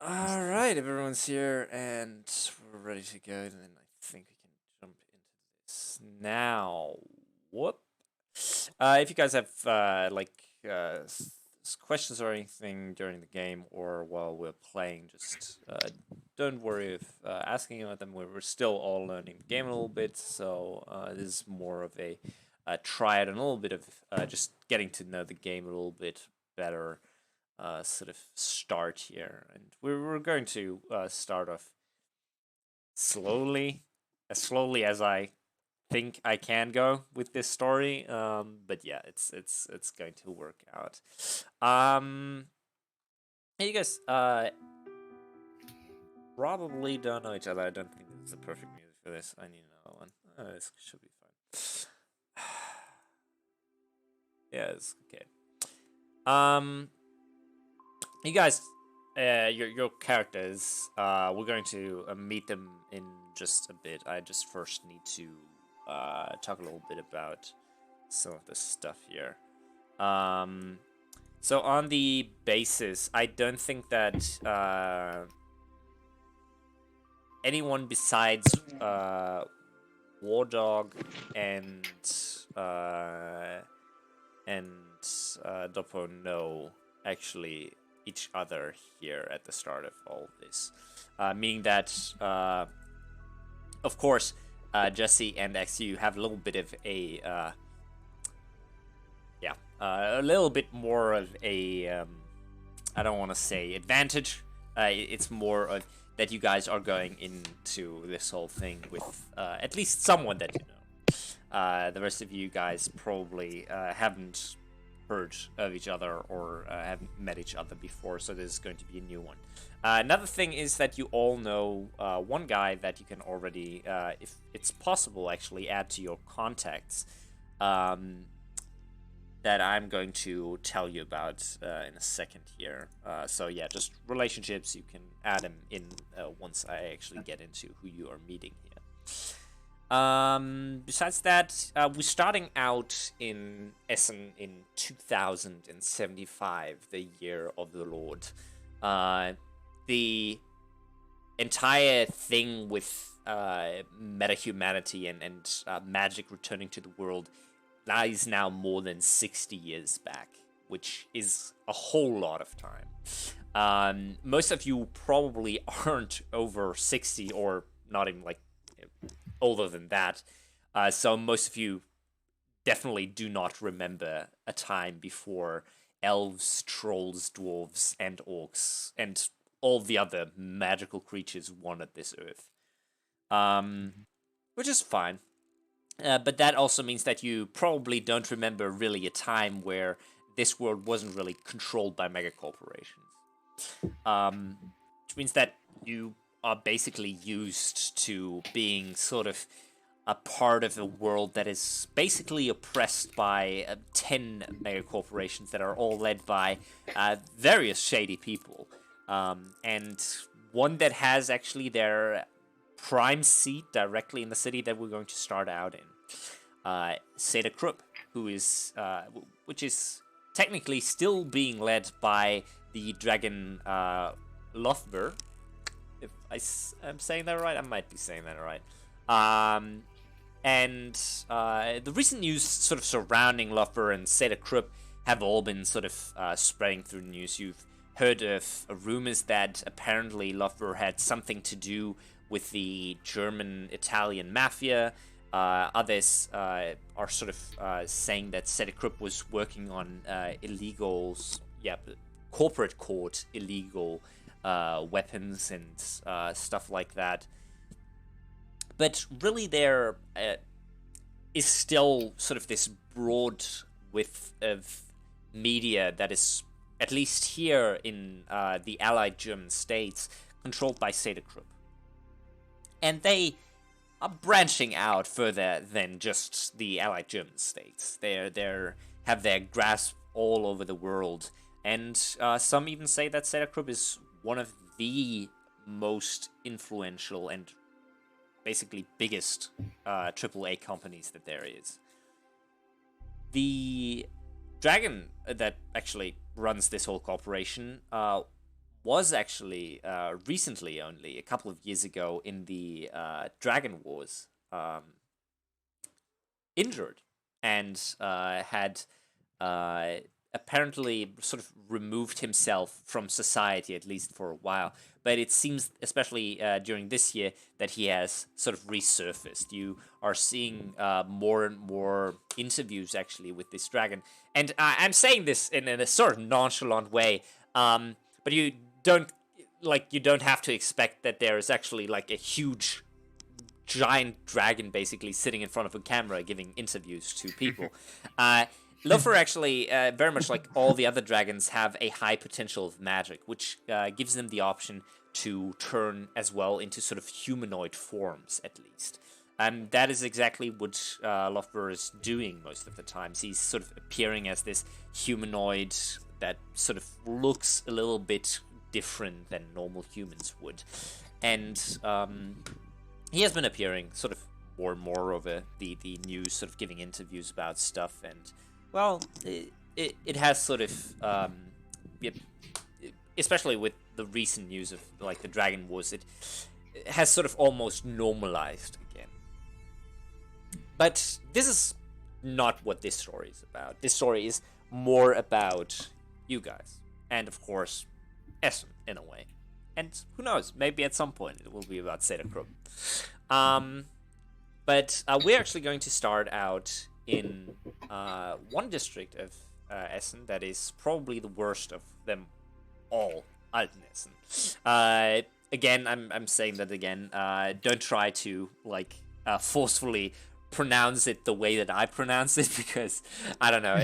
Alright, everyone's here and we're ready to go. And then I think we can jump into this now. Whoop. If you guys have questions or anything during the game or while we're playing, just don't worry if asking about them. We're still all learning the game a little bit, so this is more of a try it and a little bit of just getting to know the game a little bit better sort of start here, and we're going to start off slowly, as slowly as I think I can go with this story. But yeah, it's going to work out. Um, hey, you guys probably don't know each other. I don't think this is the perfect music for this. I need another one. This should be fine. Yeah, it's okay. Um, you guys, your characters, we're going to meet them in just a bit. I just first need to talk a little bit about some of this stuff here. Um, so on the basis, I don't think that anyone besides War Dog and uh, and Dopo know actually each other here at the start of all this. Meaning that, of course, Jesse and XU have a little bit of a little bit more of a, I don't want to say advantage. It's more of that you guys are going into this whole thing with at least someone that you know. The rest of you guys probably haven't heard of each other or haven't met each other before, so this is going to be a new one. Another thing is that you all know one guy that you can already, if it's possible, actually add to your contacts. That I'm going to tell you about in a second here. So yeah, just relationships, you can add them in once I actually get into who you are meeting here. Besides that, we're starting out in Essen in 2075, the year of the Lord. The entire thing with meta-humanity and magic returning to the world lies now more than 60 years back, which is a whole lot of time. Most of you probably aren't over 60 or not even like older than that. So most of you definitely do not remember a time before elves, trolls, dwarves, and orcs, and all the other magical creatures wanted this earth. Which is fine. But that also means that you probably don't remember really a time where this world wasn't really controlled by megacorporations. Which means that you are basically used to being sort of a part of a world that is basically oppressed by 10 megacorporations that are all led by various shady people. And one that has actually their prime seat directly in the city that we're going to start out in. Seda Krupp, who is, which is technically still being led by the dragon Lothver. If I'm saying that right, I might be saying that right. And the recent news sort of surrounding Lothver and Seda Krupp have all been sort of spreading through the news. You've heard of rumors that apparently Lothver had something to do with the German-Italian mafia. Others are sort of saying that Seda Krupp was working on corporate court illegal weapons and stuff like that. But really, there is still sort of this broad width of media that is, at least here in the Allied German states, controlled by Seda Krupp. And they are branching out further than just the Allied German states. They have their grasp all over the world, and some even say that Seda Krupp is one of the most influential and basically biggest AAA companies that there is. The dragon that actually runs this whole corporation was actually recently, only a couple of years ago, in the Dragon Wars, injured and had uh, apparently sort of removed himself from society, at least for a while. But it seems, especially during this year, that he has sort of resurfaced. You are seeing more and more interviews actually with this dragon. And I'm saying this in a sort of nonchalant way, but don't you don't have to expect that there is actually like a huge giant dragon basically sitting in front of a camera giving interviews to people. Luffy actually, very much like all the other dragons, have a high potential of magic, which gives them the option to turn as well into sort of humanoid forms, at least. And that is exactly what Lofbur is doing most of the times. He's sort of appearing as this humanoid that sort of looks a little bit different than normal humans would. And he has been appearing sort of more and more over the news, sort of giving interviews about stuff. And, well, it has sort of, especially with the recent news of, like, the Dragon Wars, it has sort of almost normalized again. But this is not what this story is about. This story is more about you guys. And, of course, Essen, in a way. And who knows, maybe at some point it will be about Sedekrup. But we're actually going to start out in one district of Essen that is probably the worst of them all, Altenessen. Again, I'm saying that again. Don't try to forcefully pronounce it the way that I pronounce it, because I don't know.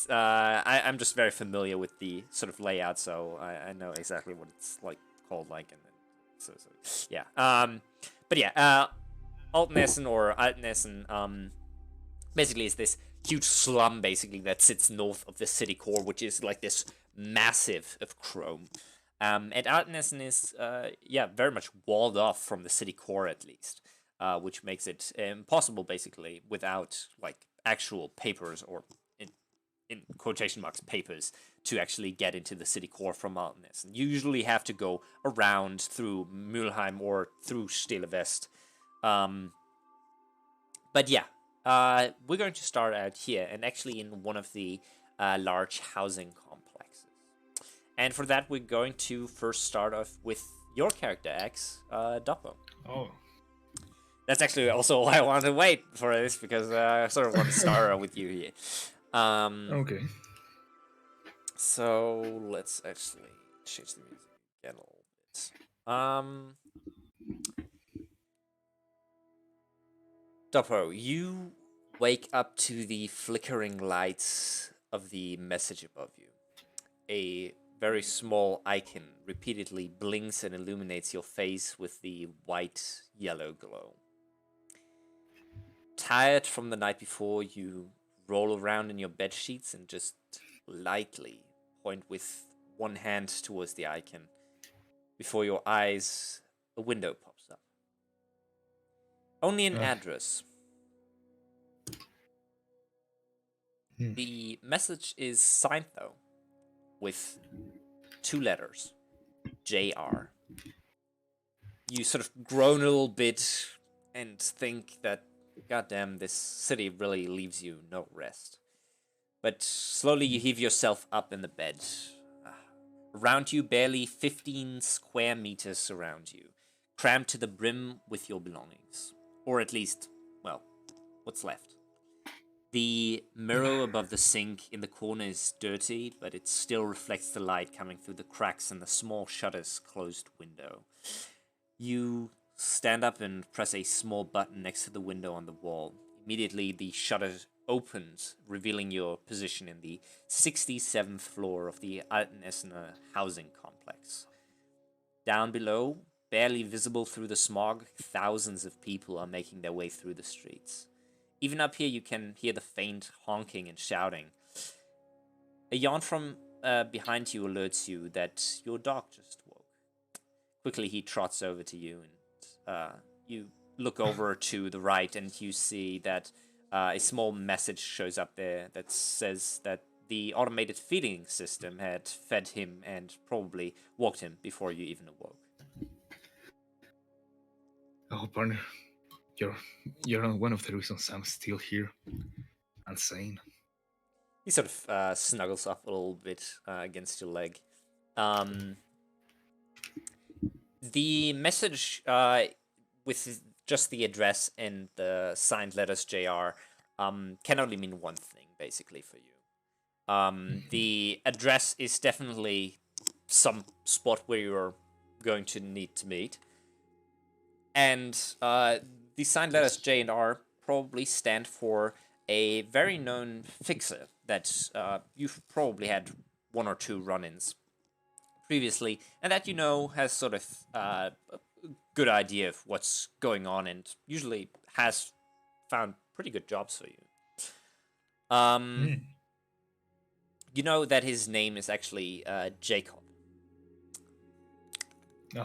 I'm just very familiar with the sort of layout, so I know exactly what it's like called like, and then so yeah. But yeah, Altenessen or Altenessen basically is this huge slum basically that sits north of the city core, which is like this massive of chrome. And Altenessen is very much walled off from the city core, at least. Which makes it impossible, basically, without like actual papers, or in quotation marks papers, to actually get into the city core from Altenessen. You usually have to go around through Mülheim or through Stille West. But yeah, we're going to start out here, and actually in one of the large housing complexes. And for that, we're going to first start off with your character, X, Doppo. Oh. That's actually also why I wanted to wait for this, because I sort of want to start with you here. Okay. So let's actually change the music again a little bit. Doppo, you wake up to the flickering lights of the message above you. A very small icon repeatedly blinks and illuminates your face with the white-yellow glow. Tired from the night before, you roll around in your bed sheets and just lightly point with one hand towards the icon. Before your eyes, a window pops up. Only an address. The message is signed, though, with 2 letters. JR. You sort of groan a little bit and think that, goddamn, this city really leaves you no rest. But slowly you heave yourself up in the bed. Around you, barely 15 square meters surround you, crammed to the brim with your belongings. Or at least, well, what's left. The mirror above the sink in the corner is dirty, but it still reflects the light coming through the cracks in the small shutter's closed window. You stand up and press a small button next to the window on the wall. Immediately, the shutter opens, revealing your position in the 67th floor of the Altenessener housing complex. Down below, barely visible through the smog, thousands of people are making their way through the streets. Even up here, you can hear the faint honking and shouting. A yawn from behind you alerts you that your dog just woke. Quickly, he trots over to you, and you look over to the right, and you see that a small message shows up there that says that the automated feeding system had fed him and probably walked him before you even awoke. Oh, partner, you're one of the reasons I'm still here and sane. He sort of snuggles up a little bit against your leg. The message with just the address and the signed letters JR can only mean one thing, basically, for you. The address is definitely some spot where you're going to need to meet. And the signed letters J and R probably stand for a very known fixer that you've probably had one or two run-ins previously, and that has sort of a good idea of what's going on and usually has found pretty good jobs for you. You know that his name is actually Jacob.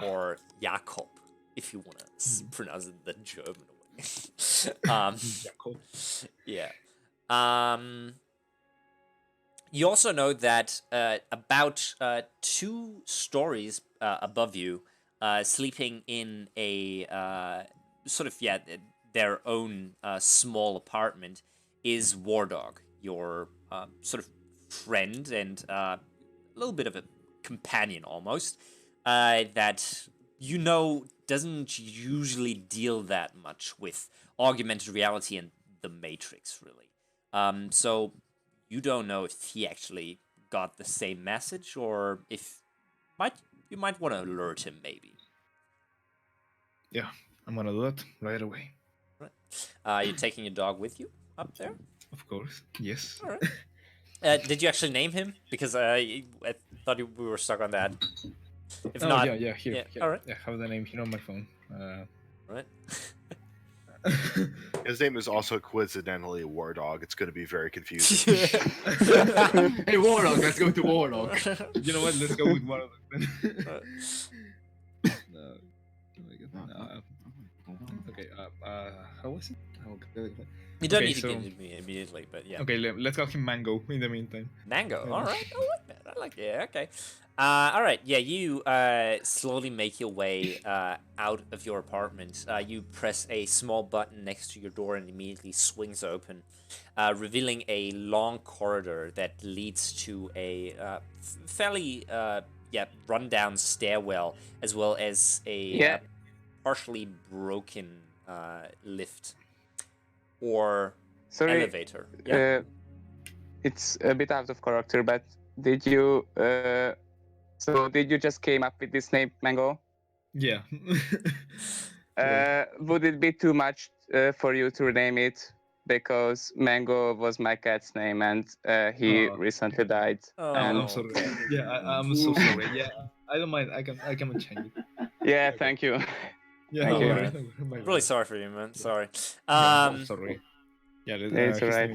Or Jakob, if you want to pronounce it the German way. Jakob. Yeah. You also know that about 2 stories above you, sleeping in a sort of, their own small apartment, is War Dog, your sort of friend and a little bit of a companion almost, that doesn't usually deal that much with augmented reality and the Matrix, really. So you don't know if he actually got the same message, or if you might want to alert him, maybe. Yeah, I'm gonna do that right away. Right. You're taking your dog with you up there? Of course, yes. All right. Did you actually name him? Because I thought we were stuck on that. If not, here. All right. I have the name here on my phone. Right. His name is also coincidentally War Dog. It's going to be very confusing. Hey, War Dog, let's go to War Dog. You know what? Let's go with War Dog then. Okay. How was it? You don't need to give it me immediately, but yeah. Okay, let's call him Mango in the meantime. Mango. All right. I like that. Okay. All right. Yeah, you slowly make your way out of your apartment. You press a small button next to your door and immediately swings open, revealing a long corridor that leads to a fairly rundown stairwell, as well as a partially broken lift or elevator. Yeah. It's a bit out of character, but did you just came up with this name, Mango? Yeah. Would it be too much for you to rename it? Because Mango was my cat's name, and he recently died. I'm sorry. Yeah, I'm so sorry. Yeah, I don't mind. I can change it. Yeah, thank you. Yeah, thank you. I'm really sorry for you, man. Sorry. Sorry. Yeah, it's alright.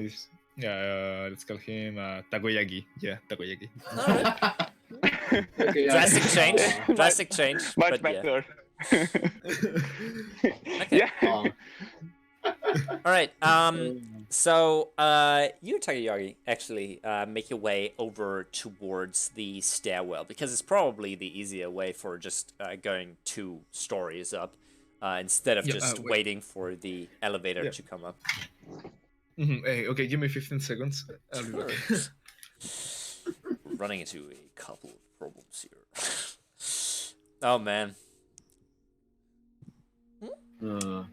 Let's call him Takoyaki. Yeah, Takoyaki. Okay, drastic change. Much better. Yeah. Okay. Yeah. All right. So you, Takayagi, actually make your way over towards the stairwell, because it's probably the easier way for just going 2 stories up instead of just waiting for the elevator to come up. Hey, okay, give me 15 seconds. I'll be back. We're running into a couple of problems here. Oh, man. You're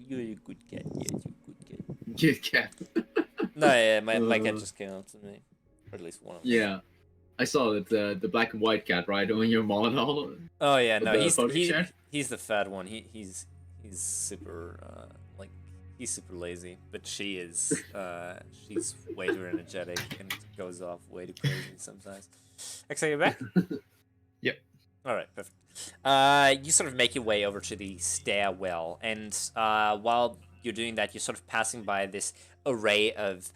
You're a good cat. Yes, you're a good cat. Good cat. No, yeah, my cat just came up to me. Or at least one of them. Yeah. I saw it, the black and white cat, right, on your model. Oh, yeah, no, he's the fat one. He's super, he's super lazy, but she's way too energetic and goes off way too crazy sometimes. Actually, you're back? Yep. All right, perfect. You sort of make your way over to the stairwell, and while you're doing that, you're sort of passing by this array of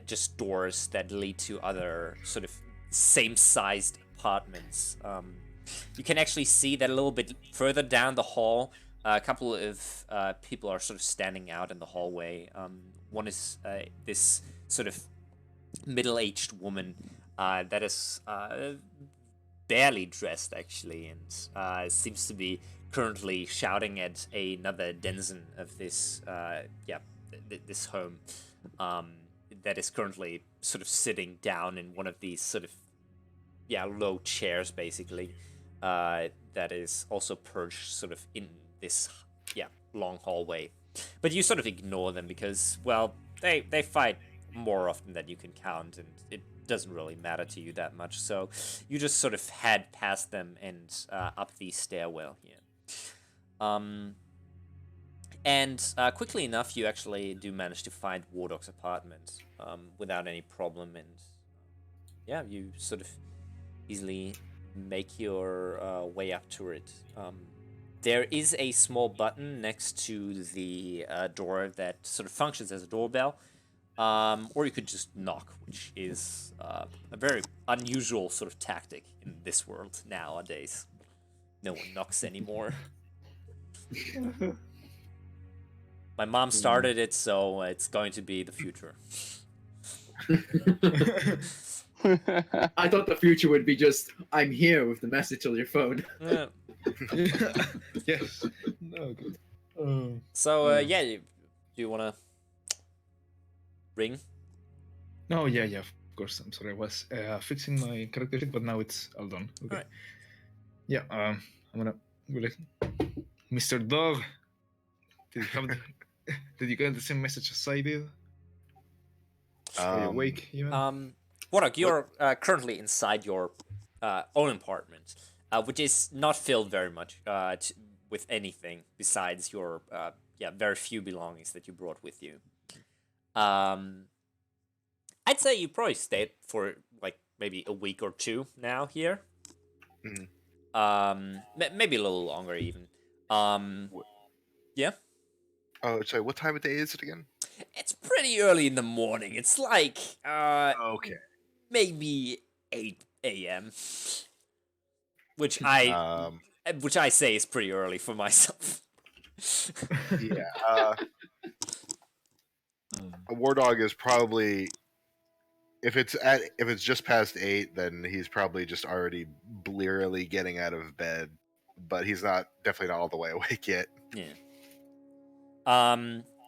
just doors that lead to other sort of same-sized apartments. You can actually see that a little bit further down the hall, a couple of people are sort of standing out in the hallway. One is this sort of middle-aged woman that is barely dressed actually, and seems to be currently shouting at another denizen of this this home that is currently sort of sitting down in one of these sort of low chairs basically that is also perched sort of in this long hallway. But you sort of ignore them because, well, they fight more often than you can count, and it doesn't really matter to you that much. So you just sort of head past them and up the stairwell here. And quickly enough, you actually do manage to find Wardog's apartment without any problem, and you sort of easily make your way up to it. There is a small button next to the door that sort of functions as a doorbell, or you could just knock, which is a very unusual sort of tactic in this world nowadays. No one knocks anymore. My mom started it, so it's going to be the future. I thought the future would be just, I'm here with the message on your phone. Yeah. Yes. No, good. So, do you want to ring? No, yeah, of course. I'm sorry, I was fixing my character sheet, but now it's all done. Okay. Alright. Yeah, I'm gonna go like, Mr. Dog. Did you have did you get the same message as I did? Are you awake? Even? Warnock, you're currently inside your own apartment, which is not filled very much with anything besides your very few belongings that you brought with you. I'd say you probably stayed for like maybe a week or two now here. Maybe a little longer even. Yeah. Oh, sorry. What time of day is it again? It's pretty early in the morning. It's like Okay. maybe 8 a.m. Which I say is pretty early for myself. Yeah. A war dog is probably if it's just past 8, then he's probably just already blearily getting out of bed, but he's definitely not all the way awake yet. Yeah.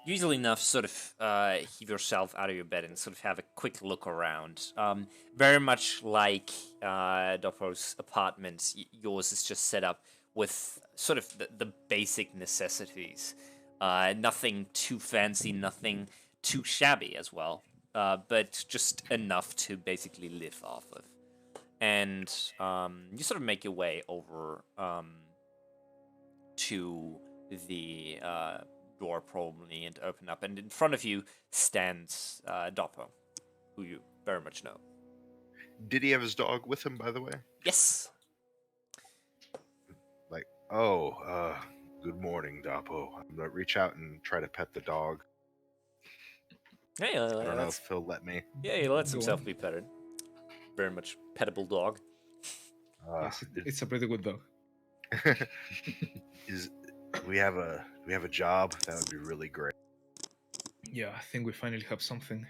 Usually enough sort of heave yourself out of your bed and sort of have a quick look around. Very much like Doppo's apartment, yours is just set up with sort of the basic necessities. Nothing too fancy, nothing too shabby as well, but just enough to basically live off of. And you sort of make your way over to the door probably and open up, and in front of you stands Doppo, who you very much know. Did he have his dog with him, by the way? Yes. Like, good morning, Doppo. I'm gonna reach out and try to pet the dog. Hey, I don't know if he'll let me. Yeah, he lets himself be petted. Very much pettable dog. Yes, it's a pretty good dog. We have a job that would be really great. Yeah, I think we finally have something.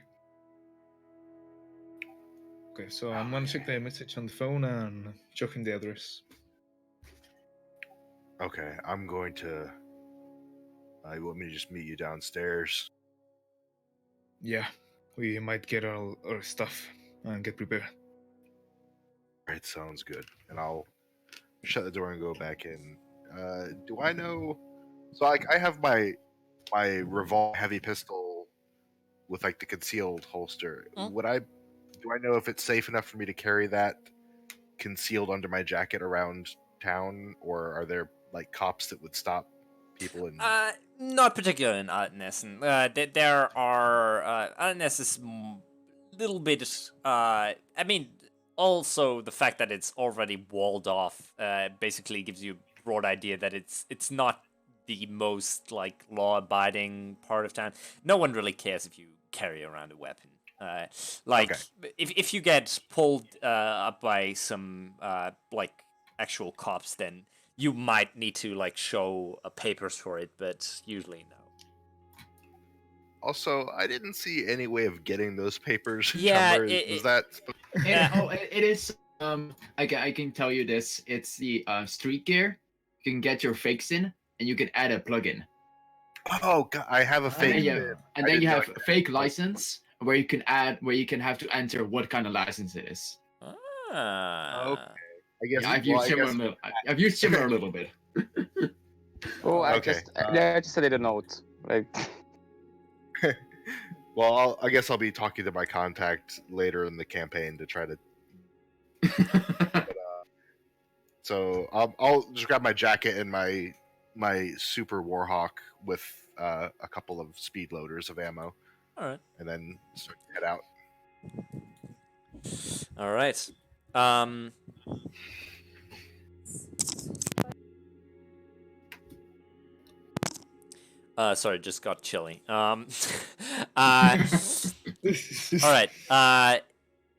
Okay, so I'm gonna check the message on the phone and show him the address. Okay, I'm going to. You want me to just meet you downstairs? Yeah, we might get all our stuff and get prepared. Alright, sounds good. And I'll shut the door and go back in. Do I know? So, like, I have my revolver heavy pistol with like the concealed holster. Do I know if it's safe enough for me to carry that concealed under my jacket around town, or are there like cops that would stop people? Not particularly in Artnessen. There are Artness is little bit. I mean, also the fact that it's already walled off basically gives you a broad idea that it's not the most like law-abiding part of town. No one really cares if you carry around a weapon. If you get pulled up by some like actual cops, then you might need to like show papers for it, but usually no. Also, I didn't see any way of getting those papers. Yeah, Chummer. Was that? It is. I can tell you this. It's the street gear. You can get your fakes in, and you can add a plugin. Oh God, I have a And fake. then you, bid. and I then did you not have get fake it. license where you can have to enter what kind of license it is. Ah. I guess. Yeah, I've well, used I Shimmer. guess- I've used Shimmer a little bit. Oh, I Okay, just added a note. Like, Well, I guess I'll be talking to my contact later in the campaign to try to. So I'll just grab my jacket and my super warhawk with a couple of speed loaders of ammo, All right. and then start to head out. All right. Sorry, just got chilly. All right.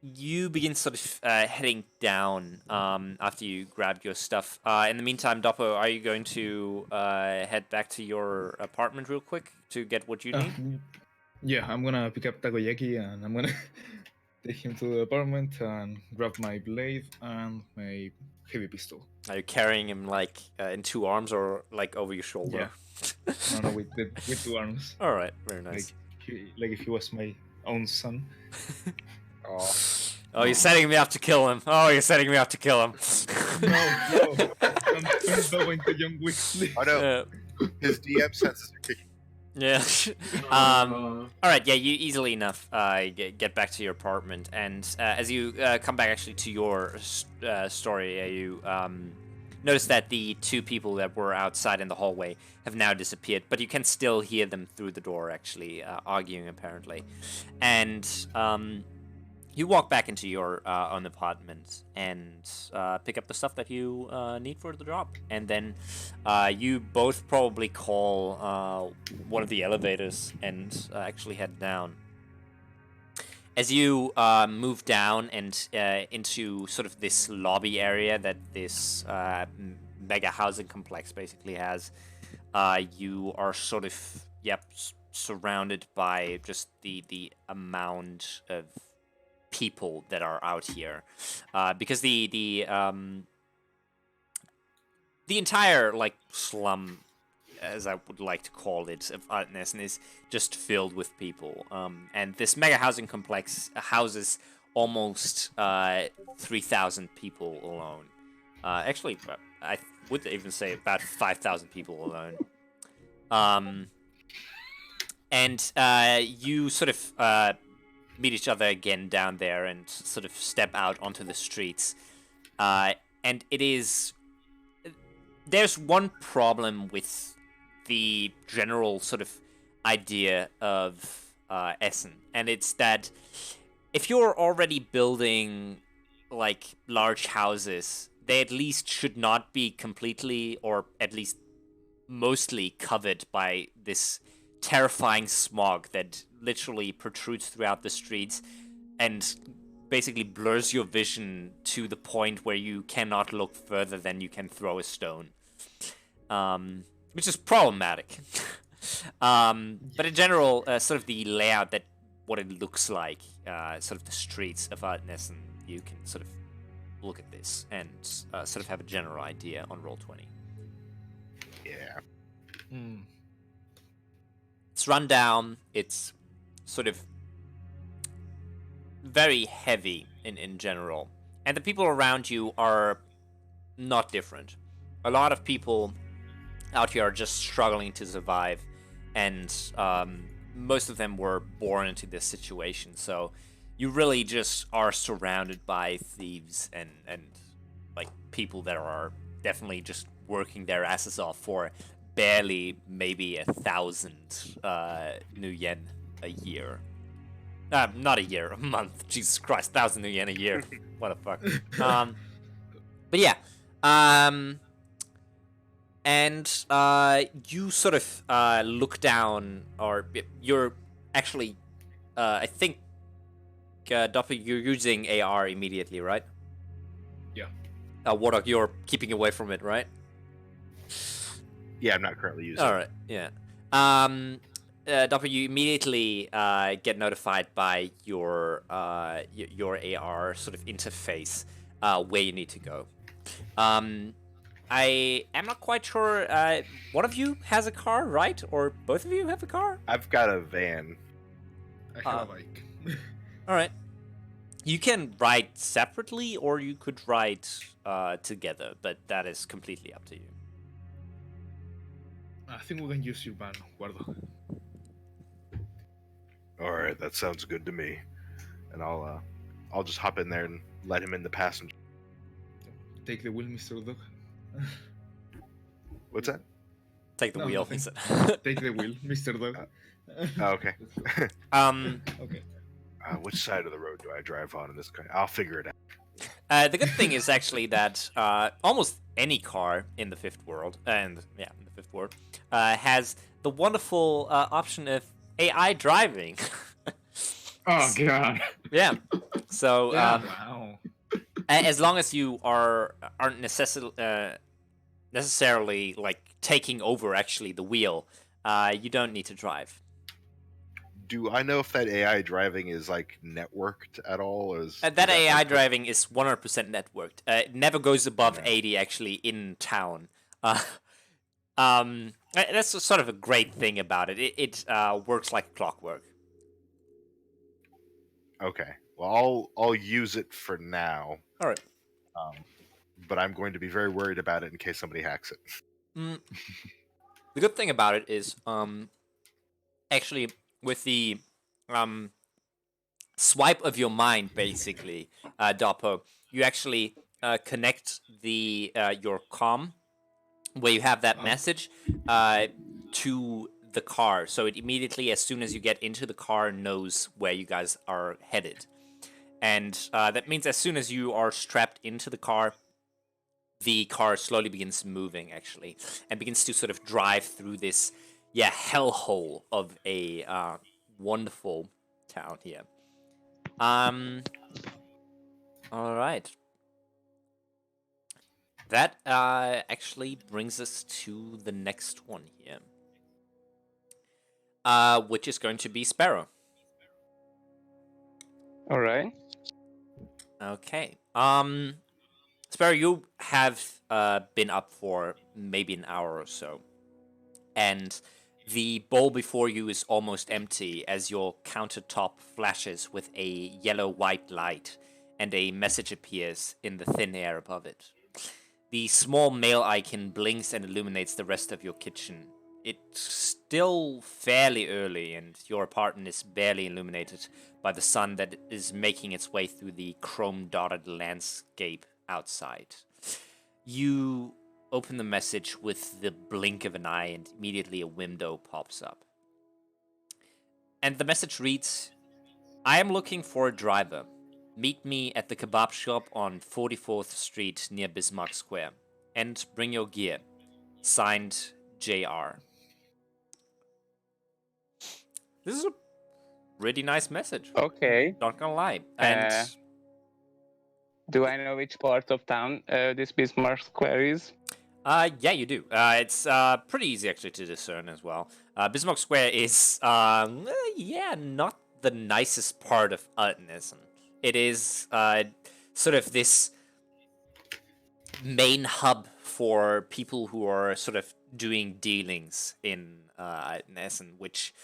You begin sort of heading down after you grabbed your stuff. In the meantime, Doppo, are you going to head back to your apartment real quick to get what you need? Yeah, I'm gonna pick up Takoyaki and I'm gonna take him to the apartment and grab my blade and my heavy pistol. Are you carrying him like in two arms or like over your shoulder? No, with 2 arms. All right, very nice. Like if he was my own son. Oh, Oh, you're setting me up to kill him. Oh, you're setting me up to kill him. No, don't go into Young Weasley. I know his DM senses are kicking. Yeah. All right. Yeah, you easily enough get back to your apartment, and as you come back actually to your story, you notice that the two people that were outside in the hallway have now disappeared, but you can still hear them through the door, actually arguing apparently, and you walk back into your own apartment and pick up the stuff that you need for the job. And then you both probably call one of the elevators and actually head down. As you move down and into sort of this lobby area that this mega housing complex basically has, you are sort of, surrounded by just the amount of people that are out here, because the entire like slum, as I would like to call it, of Artnessen is just filled with people. And this mega housing complex houses almost 3,000 people alone. Actually, I would even say about 5,000 people alone. And you sort of meet each other again down there and sort of step out onto the streets. And it is... There's one problem with the general sort of idea of Essen, and it's that if you're already building, like, large houses, they at least should not be completely, or at least mostly, covered by this terrifying smog that literally protrudes throughout the streets and basically blurs your vision to the point where you cannot look further than you can throw a stone, which is problematic. But in general, sort of the layout, that what it looks like, sort of the streets of Artnessen, you can sort of look at this and sort of have a general idea on Roll20. Yeah. It's run down. It's sort of very heavy in general. And the people around you are not different. A lot of people out here are just struggling to survive. And most of them were born into this situation. So you really just are surrounded by thieves and like people that are definitely just working their asses off for barely maybe 1,000 new yen a year. Not a year, a month. Jesus Christ, 1,000 new yen a year. What the fuck. But yeah. And you sort of look down, or you're actually, I think, Duffy, you're using AR immediately, right? Yeah. Warlock, you're keeping away from it, right? Yeah, I'm not currently using. All right, yeah. Dopper, you immediately get notified by your AR sort of interface where you need to go. I am not quite sure. One of you has a car, right? Or both of you have a car? I've got a van. I have a bike. All right. You can ride separately, or you could ride together, but that is completely up to you. I think we can use your van, Guardo. All right, that sounds good to me. And I'll just hop in there and let him in the passenger. Take the wheel, Mr. Dog. What's that? Take the No, wheel. nothing. He said. Take the wheel, Mr. Dog. Oh, okay. Okay. Which side of the road do I drive on in this car? I'll figure it out. The good thing is actually that almost any car in the fifth world, in the fifth world, has the wonderful option of AI driving. Oh god. Yeah. So Yeah. Wow. as long as you aren't necessarily like taking over actually the wheel, you don't need to drive. Do I know if that AI driving is like networked at all? Or is That is AI like- driving is 100% networked. It never goes above Yeah. 80 actually in town. That's sort of a great thing about it. It works like clockwork. Okay. Well, I'll use it for now. All right. But I'm going to be very worried about it in case somebody hacks it. The good thing about it is, actually, with the swipe of your mind, basically, Doppo, you actually connect the your comm where you have that message to the car, so it immediately, as soon as you get into the car, knows where you guys are headed, and that means as soon as you are strapped into the car slowly begins moving, actually, and begins to sort of drive through this, hellhole of a wonderful town here. All right. That actually brings us to the next one here, which is going to be Sparrow. All right. Okay. Sparrow, you have been up for maybe an hour or so, and the bowl before you is almost empty as your countertop flashes with a yellow-white light, and a message appears in the thin air above it. The small mail icon blinks and illuminates the rest of your kitchen. It's still fairly early, and your apartment is barely illuminated by the sun that is making its way through the chrome-dotted landscape outside. You open the message with the blink of an eye, and immediately a window pops up. And the message reads, "I am looking for a driver. Meet me at the kebab shop on 44th Street near Bismarck Square. And bring your gear. Signed, JR." This is a really nice message. Okay. Not gonna lie. And Do I know which part of town this Bismarck Square is? yeah, you do. It's pretty easy actually to discern as well. Bismarck Square is not the nicest part of Altenessen. It is sort of this main hub for people who are sort of doing dealings in Altenessen, which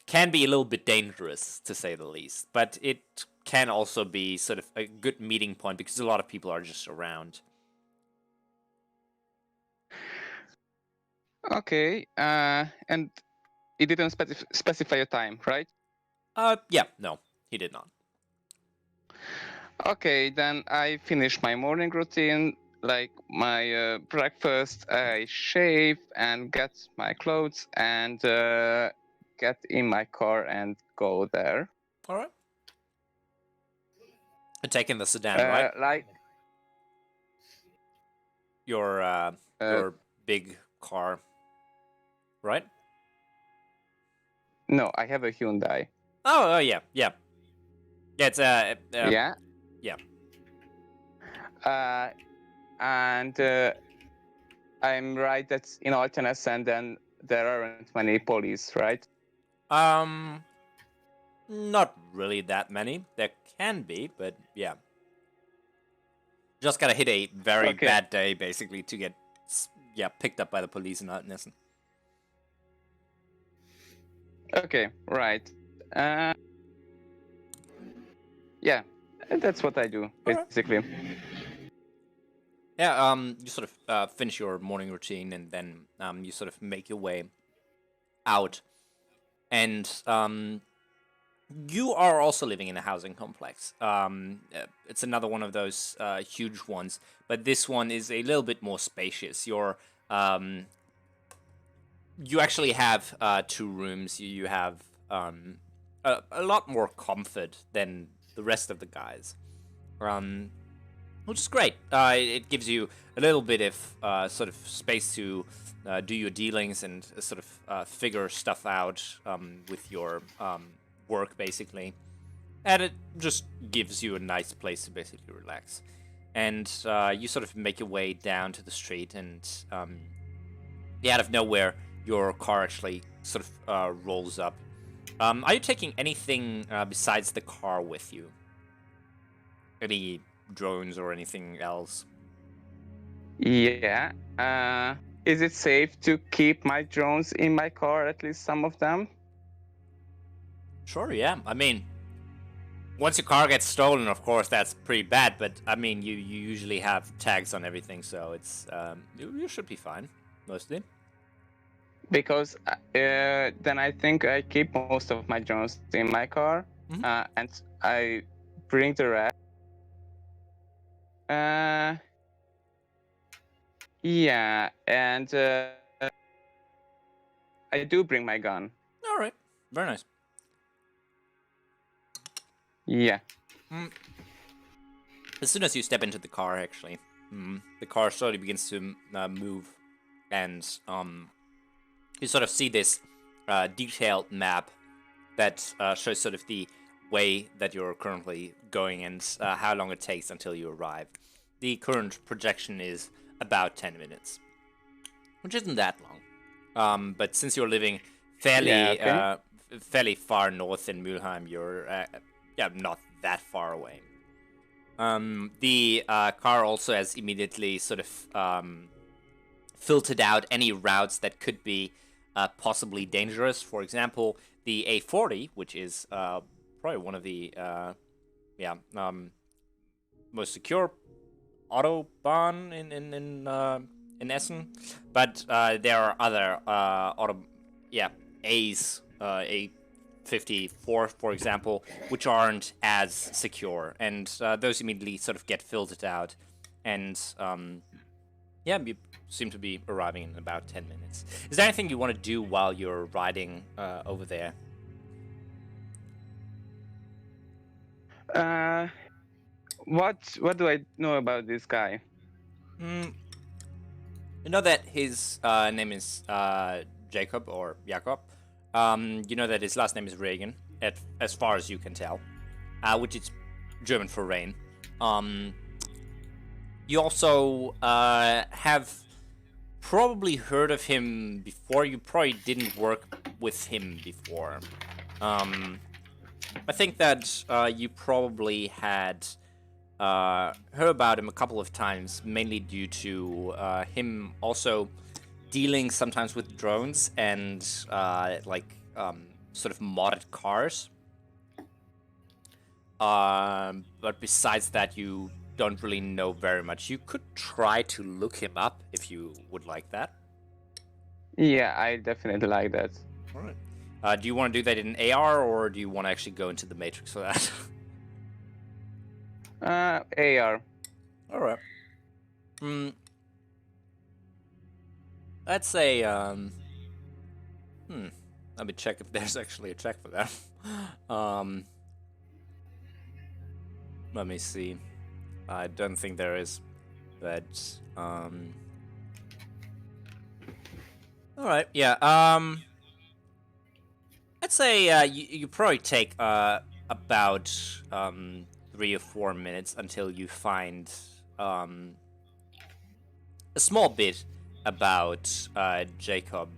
can be a little bit dangerous to say the least. But it can also be sort of a good meeting point because a lot of people are just around. Okay. And it didn't specify a time, right? Yeah, no, he did not. Okay, then I finish my morning routine, like my breakfast. I shave and get my clothes and get in my car and go there. All right. And taking the sedan, right? Like Your big car, right? no, I have a Hyundai. Oh yeah. It's Yeah. yeah. And I'm right. That's in Altenes, and then there aren't many police, right? Not really that many. There can be, but yeah. Just gotta hit a very bad day, basically, to get picked up by the police in Altenessen. Okay, right. Yeah, that's what I do, basically. Yeah, you sort of finish your morning routine, and then you sort of make your way out. And you are also living in a housing complex. It's another one of those huge ones, but this one is a little bit more spacious. You actually have 2 rooms. You have a lot more comfort than the rest of the guys, which is great. It gives you a little bit of sort of space to do your dealings and sort of figure stuff out with your work, basically. And it just gives you a nice place to basically relax. And you sort of make your way down to the street, and out of nowhere, your car actually sort of rolls up. Are you taking anything besides the car with you? Any drones or anything else? Yeah. Is it safe to keep my drones in my car, at least some of them? Sure, yeah. I mean, once your car gets stolen, of course, that's pretty bad, but I mean, you usually have tags on everything, so it's you should be fine, mostly. Because then I think I keep most of my drones in my car, and I bring the rest. Yeah, and I do bring my gun. All right, very nice. Yeah. As soon as you step into the car, actually, the car slowly begins to move, and you sort of see this detailed map that shows sort of the way that you're currently going and how long it takes until you arrive. The current projection is about 10 minutes, which isn't that long. But since you're living fairly far north in Mülheim, you're not that far away. The car also has immediately sort of filtered out any routes that could be possibly dangerous. For example, the A40, which is probably one of the most secure autobahn in Essen, but there are other A's, A54, for example, which aren't as secure, and those immediately sort of get filtered out, and you seem to be arriving in about 10 minutes. Is there anything you want to do while you're riding over there? What do I know about this guy? You know that his name is Jacob or Jakob. You know that his last name is Reagan, as far as you can tell, which is German for rain. You also have probably heard of him before. You probably didn't work with him before. I think that you probably had heard about him a couple of times, mainly due to him also dealing sometimes with drones and sort of modded cars. But besides that, you don't really know very much. You could try to look him up if you would like that. Yeah, I definitely like that. All right. Do you want to do that in AR, or do you want to actually go into the Matrix for that? AR. All right. Let's say let me check if there's actually a check for that. Let me see. I don't think there is, but all right. Yeah. I'd say you probably take about 3 or 4 minutes until you find a small bit about Jacob.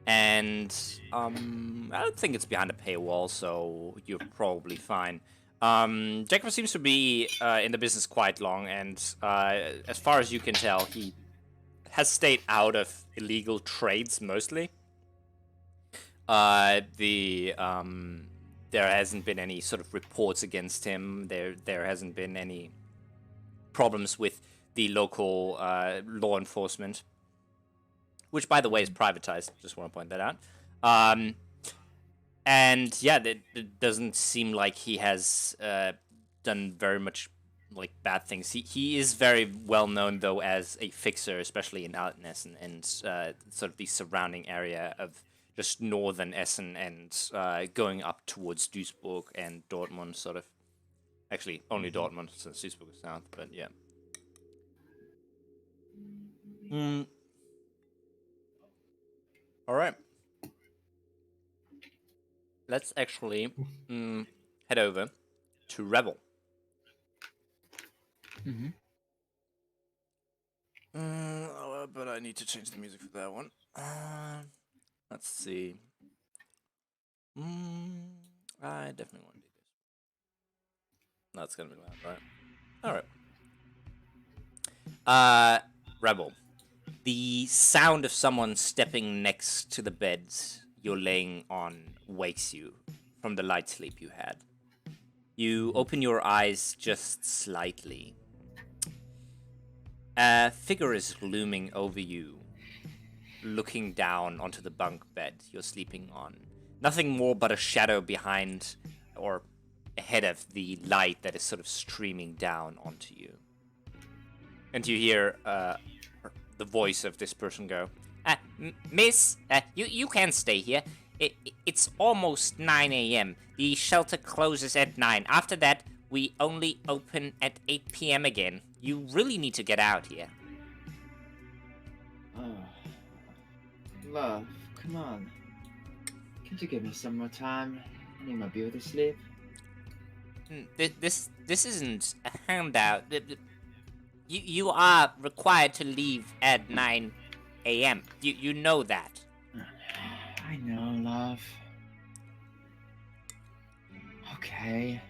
And I don't think it's behind a paywall, so you're probably fine. Jacob seems to be in the business quite long, and as far as you can tell, he has stayed out of illegal trades mostly. There hasn't been any sort of reports against him. There hasn't been any problems with the local law enforcement, which, by the way, is privatized. Just want to point that out. And yeah, it doesn't seem like he has done very much like bad things. He is very well known though as a fixer, especially in Altenessen and sort of the surrounding area of just northern Essen and going up towards Duisburg and Dortmund, sort of. Actually, only Dortmund since Duisburg is south, but yeah. All right. Let's actually head over to Rebel. But I need to change the music for that one. Let's see. I definitely want to do this. That's gonna be loud, right? All right. Rebel. The sound of someone stepping next to the bed you're laying on wakes you from the light sleep you had. You open your eyes just slightly. A figure is looming over you, looking down onto the bunk bed you're sleeping on. Nothing more but a shadow behind or ahead of the light that is sort of streaming down onto you. And you hear the voice of this person go, Miss, you can stay here. It's almost 9 a.m. The shelter closes at 9. After that, we only open at 8 p.m. again. You really need to get out here. Oh, love, come on. Can't you give me some more time? I need my beauty sleep. This isn't a handout. You are required to leave at 9 a.m. You know that. I know, love. Okay.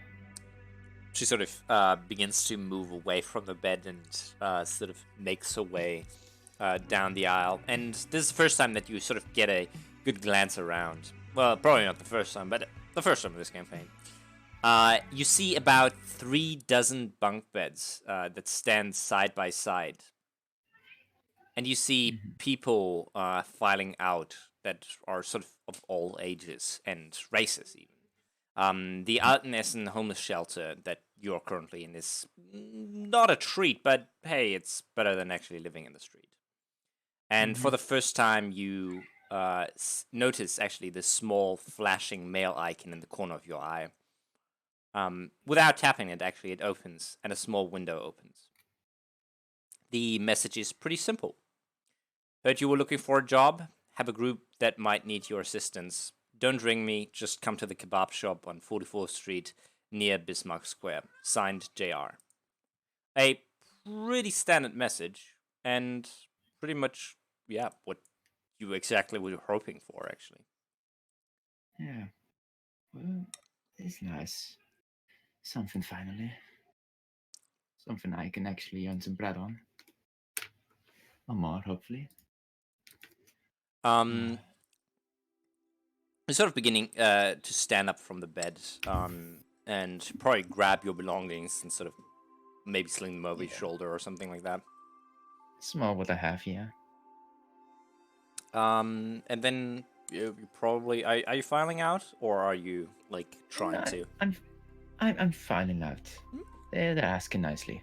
She sort of begins to move away from the bed and sort of makes her way down the aisle. And this is the first time that you sort of get a good glance around. Well, probably not the first time, but the first time of this campaign. You see about 36 bunk beds that stand side by side. And you see people filing out that are sort of all ages and races, even. The Altenessen homeless shelter that you're currently in is not a treat, but hey, it's better than actually living in the street. And for the first time, you notice actually this small flashing mail icon in the corner of your eye. Without tapping it, actually, it opens, and a small window opens. The message is pretty simple. Heard you were looking for a job? Have a group that might need your assistance. Don't ring me, just come to the kebab shop on 44th Street near Bismarck Square. Signed, JR. A pretty standard message, and pretty much, yeah, what you exactly were hoping for, actually. Yeah. Well, it's nice. Something finally. Something I can actually earn some bread on. Or more, hopefully. You're sort of beginning to stand up from the bed and probably grab your belongings and sort of maybe sling them over your shoulder or something like that. Small what I have, yeah. And then you probably are you filing out, or are you like trying to? I'm filing out. They're asking nicely.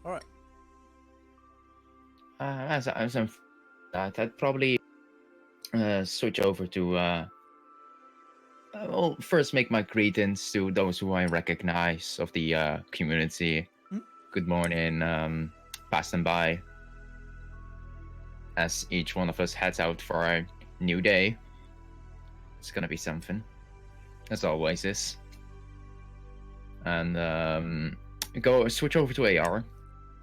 All right. As I'm that, I'd probably switch over to well, first make my greetings to those who I recognize of the community. Good morning, pass them by. As each one of us heads out for a new day. It's gonna be something, as always is. And go switch over to AR.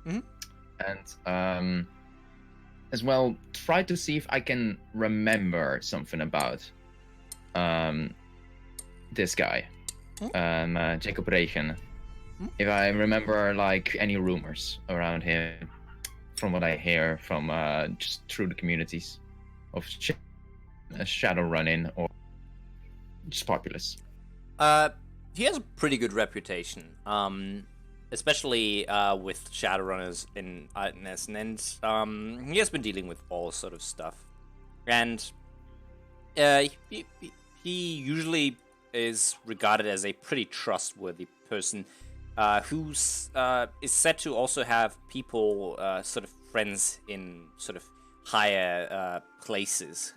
And as well try to see if I can remember something about this guy, Jacob Regen. If I remember like any rumors around him from what I hear from just through the communities of Shadowrunning or just populace. He has a pretty good reputation, especially with Shadowrunners in Essen, and he has been dealing with all sort of stuff. And he usually is regarded as a pretty trustworthy person who's is said to also have people, sort of friends in sort of higher places.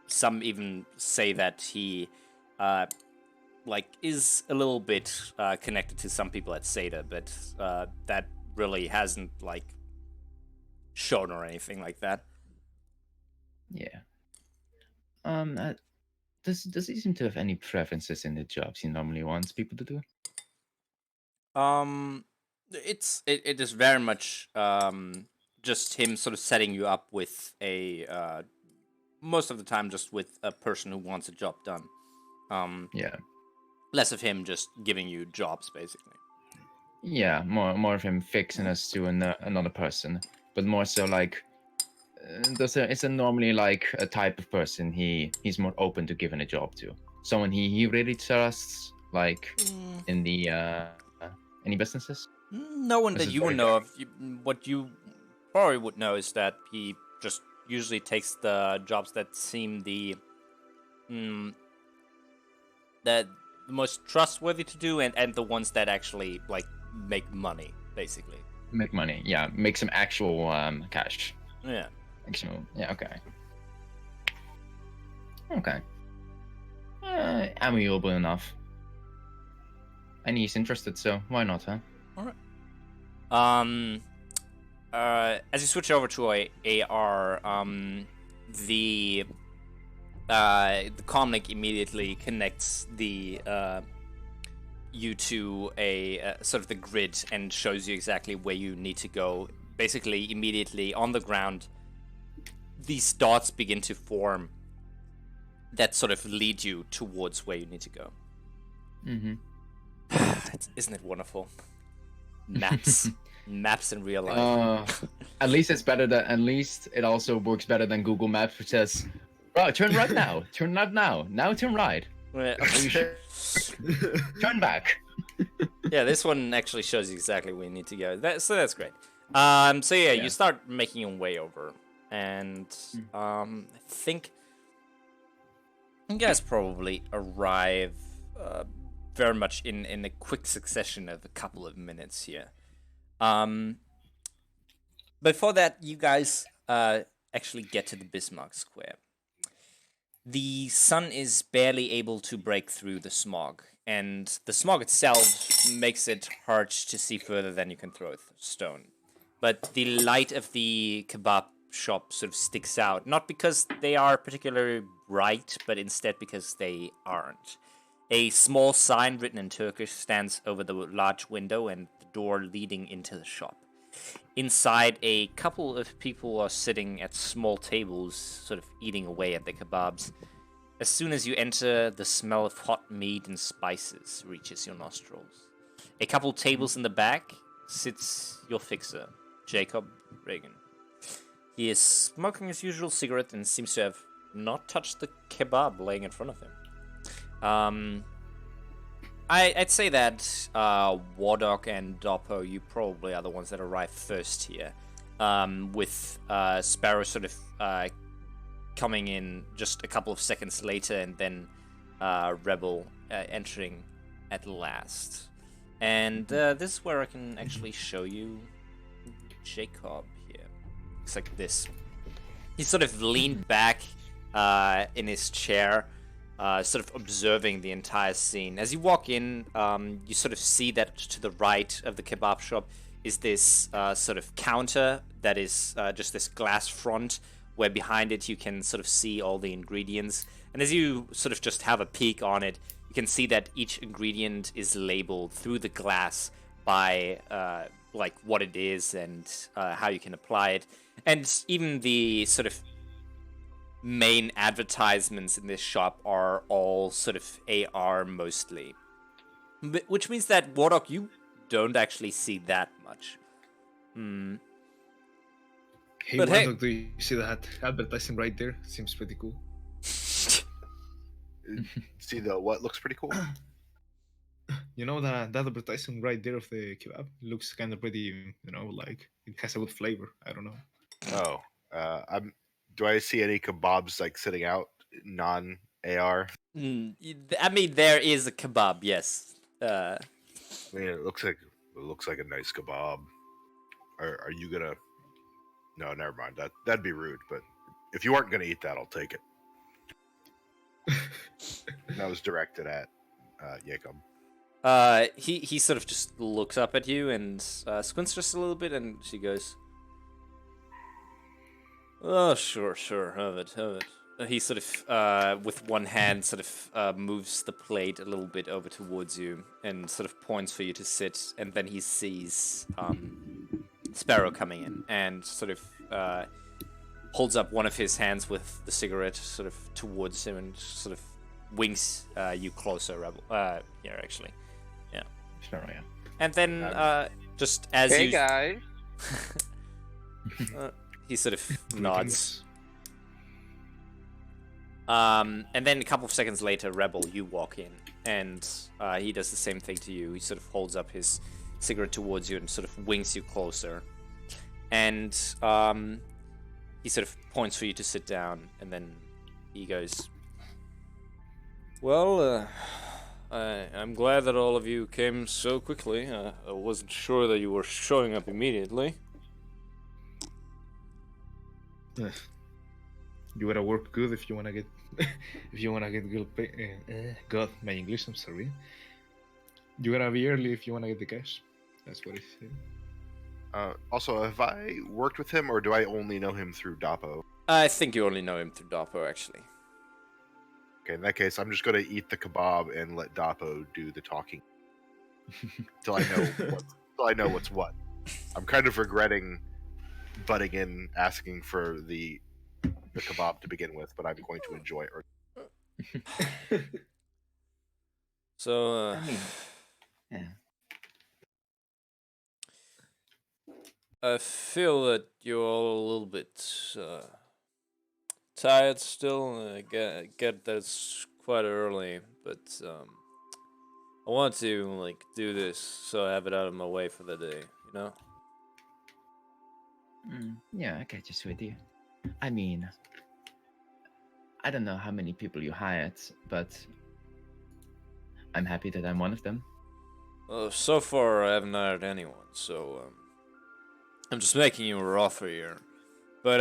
Some even say that he is a little bit connected to some people at Seda, but that really hasn't shown or anything like that. Yeah. Does he seem to have any preferences in the jobs he normally wants people to do? It is very much just him sort of setting you up with a most of the time just with a person who wants a job done. Yeah. Less of him just giving you jobs, basically. Yeah, more of him fixing us to another person, but more so like, is it normally like a type of person he's more open to giving a job to? Someone he really trusts, like in the any businesses? No one that you would know of. What you probably would know is that he just usually takes the jobs that seem the most trustworthy to do, and the ones that actually make money, basically. Make money, yeah. Make some actual cash. Yeah. Actual, yeah. Okay. Okay. Amiable enough. And he's interested, so why not, huh? All right. As you switch over to AR, the comlink immediately connects you to a sort of the grid and shows you exactly where you need to go. Basically, immediately on the ground, these dots begin to form that sort of lead you towards where you need to go. Mm-hmm. Isn't it wonderful? Maps. Maps in real life. At least it's better than. At least it also works better than Google Maps, which says, "Oh, turn right now. Turn left now. Now turn right. Turn back." Yeah, this one actually shows you exactly where you need to go. So that's great. So yeah, you start making your way over, and I think you guys probably arrive very much in a quick succession of a couple of minutes here. Before that, you guys actually get to the Bismarck Square. The sun is barely able to break through the smog, and the smog itself makes it hard to see further than you can throw a stone. But the light of the kebab shop sort of sticks out, not because they are particularly bright, but instead because they aren't. A small sign written in Turkish stands over the large window and the door leading into the shop. Inside, a couple of people are sitting at small tables, sort of eating away at the kebabs. As soon as you enter, the smell of hot meat and spices reaches your nostrils. A couple tables in the back sits your fixer, Jacob Regen. He is smoking his usual cigarette and seems to have not touched the kebab laying in front of him. I'd say that Wardog and Doppo, you probably are the ones that arrived first here, with Sparrow sort of coming in just a couple of seconds later, and then Rebel entering at last. And this is where I can actually show you Jacob here. Looks like this. He's sort of leaned back in his chair, sort of observing the entire scene. As you walk in, you sort of see that to the right of the kebab shop is this sort of counter that is just this glass front, where behind it you can sort of see all the ingredients. And as you sort of just have a peek on it, you can see that each ingredient is labeled through the glass by like what it is and how you can apply it. And even the sort of main advertisements in this shop are all sort of AR mostly. Which means that, Wardock, you don't actually see that much. Hey, But hey- Warlock, do you see that advertising right there? Seems pretty cool. See the what looks pretty cool. You know that advertising right there of the kebab looks kind of pretty, like it has a good flavor. I don't know. Oh, I'm. Do I see any kebabs like sitting out non AR? I mean, there is a kebab, yes. I mean, it looks like a nice kebab. Are you gonna? No, never mind. That'd be rude. But if you aren't gonna eat that, I'll take it. That was directed at Jacob. He sort of just looks up at you and squints just a little bit, and she goes, "Oh, sure, have it. He sort of, with one hand, sort of moves the plate a little bit over towards you and sort of points for you to sit, and then he sees Sparrow coming in and sort of holds up one of his hands with the cigarette sort of towards him and sort of winks you closer, Rebel. Here, actually. Yeah. Sparrow, yeah. And then, just as Hey you... guy. he sort of nods. And then a couple of seconds later, Rebel, you walk in, and he does the same thing to you. He sort of holds up his cigarette towards you and sort of winks you closer. And he sort of points for you to sit down, and then he goes, "Well, I'm glad that all of you came so quickly. I wasn't sure that you were showing up immediately." You gotta work good if you wanna get good pay. God, my English. I'm sorry. You gotta be early if you wanna get the cash. That's what I said. Also, have I worked with him, or do I only know him through Dapo? I think you only know him through Doppo, actually. Okay, in that case, I'm just gonna eat the kebab and let Dapo do the talking till I know what's what. I'm kind of regretting butting in, asking for the kebab to begin with, but I'm going to enjoy it. So, I mean, yeah. I feel that you're all a little bit tired still. I get that it's quite early, but I want to like do this so I have it out of my way for the day. You know? Yeah, I get you, sweetie. I mean, I don't know how many people you hired, but I'm happy that I'm one of them. So far I haven't hired anyone, so I'm just making you an offer here. But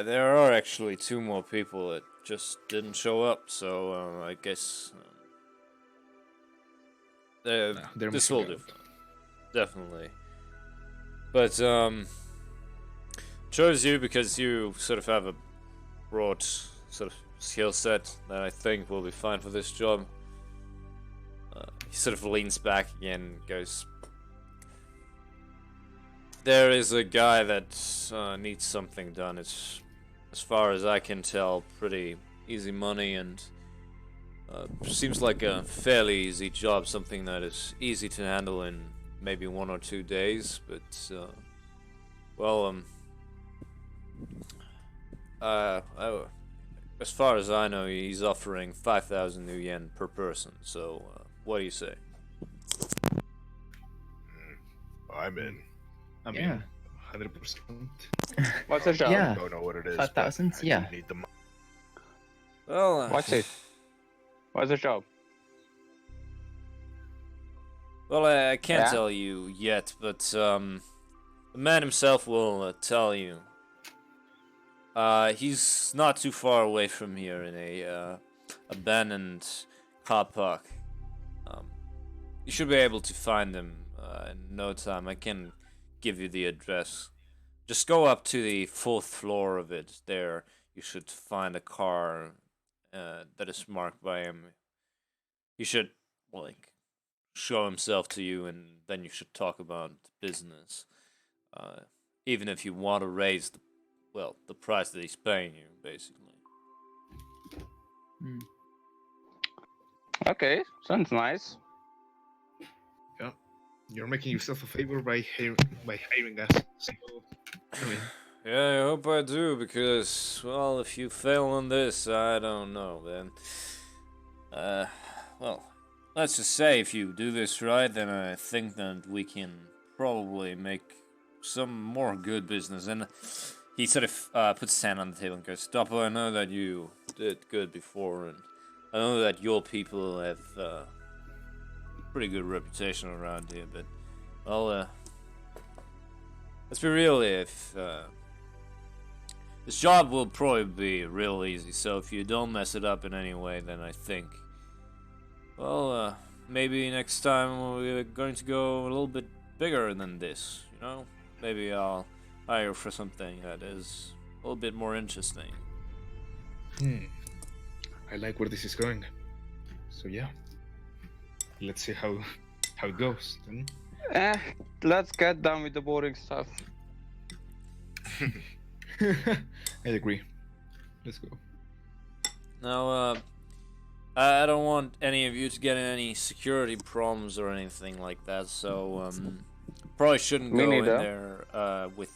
there are actually 2 more people that just didn't show up, so I guess They're this missing will out. do. Definitely. But chose you because you sort of have a broad sort of skill set that I think will be fine for this job. He sort of leans back again and goes, "There is a guy that needs something done. It's, as far as I can tell, pretty easy money and seems like a fairly easy job, something that is easy to handle in maybe 1 or 2 days, but as far as I know, he's offering 5,000 new yen per person, so what do you say?" I'm in. I mean, Yeah. 100%. What's the job? Yeah. Don't know what it is. 5,000, but I yeah. do need the money. Well, What's it? What's the job? well, I can't Yeah? tell you yet, but the man himself will tell you. He's not too far away from here in a abandoned car park. You should be able to find him in no time. I can give you the address. Just go up to the 4th floor of it. There, you should find a car that is marked by him. He should, like, show himself to you, and then you should talk about business. Even if you want to raise well, the price that he's paying you, basically. Okay, sounds nice. Yeah, you're making yourself a favor by hiring us. So, I mean, Yeah, I hope I do, because, well, if you fail on this, I don't know, then. Well, let's just say if you do this right, then I think that we can probably make some more good business. And he sort of puts his hand on the table and goes, Doppel, I know that you did good before, and I know that your people have pretty good reputation around here, but, well, let's be real, if this job will probably be real easy, so if you don't mess it up in any way, then I think, well, maybe next time we're going to go a little bit bigger than this, you know? Maybe I'll hire for something that is a little bit more interesting. I like where this is going. So yeah, let's see how it goes. Then. Let's get done with the boring stuff. I agree. Let's go. Now, I don't want any of you to get in any security problems or anything like that, so, probably shouldn't Me go in neither. there, with,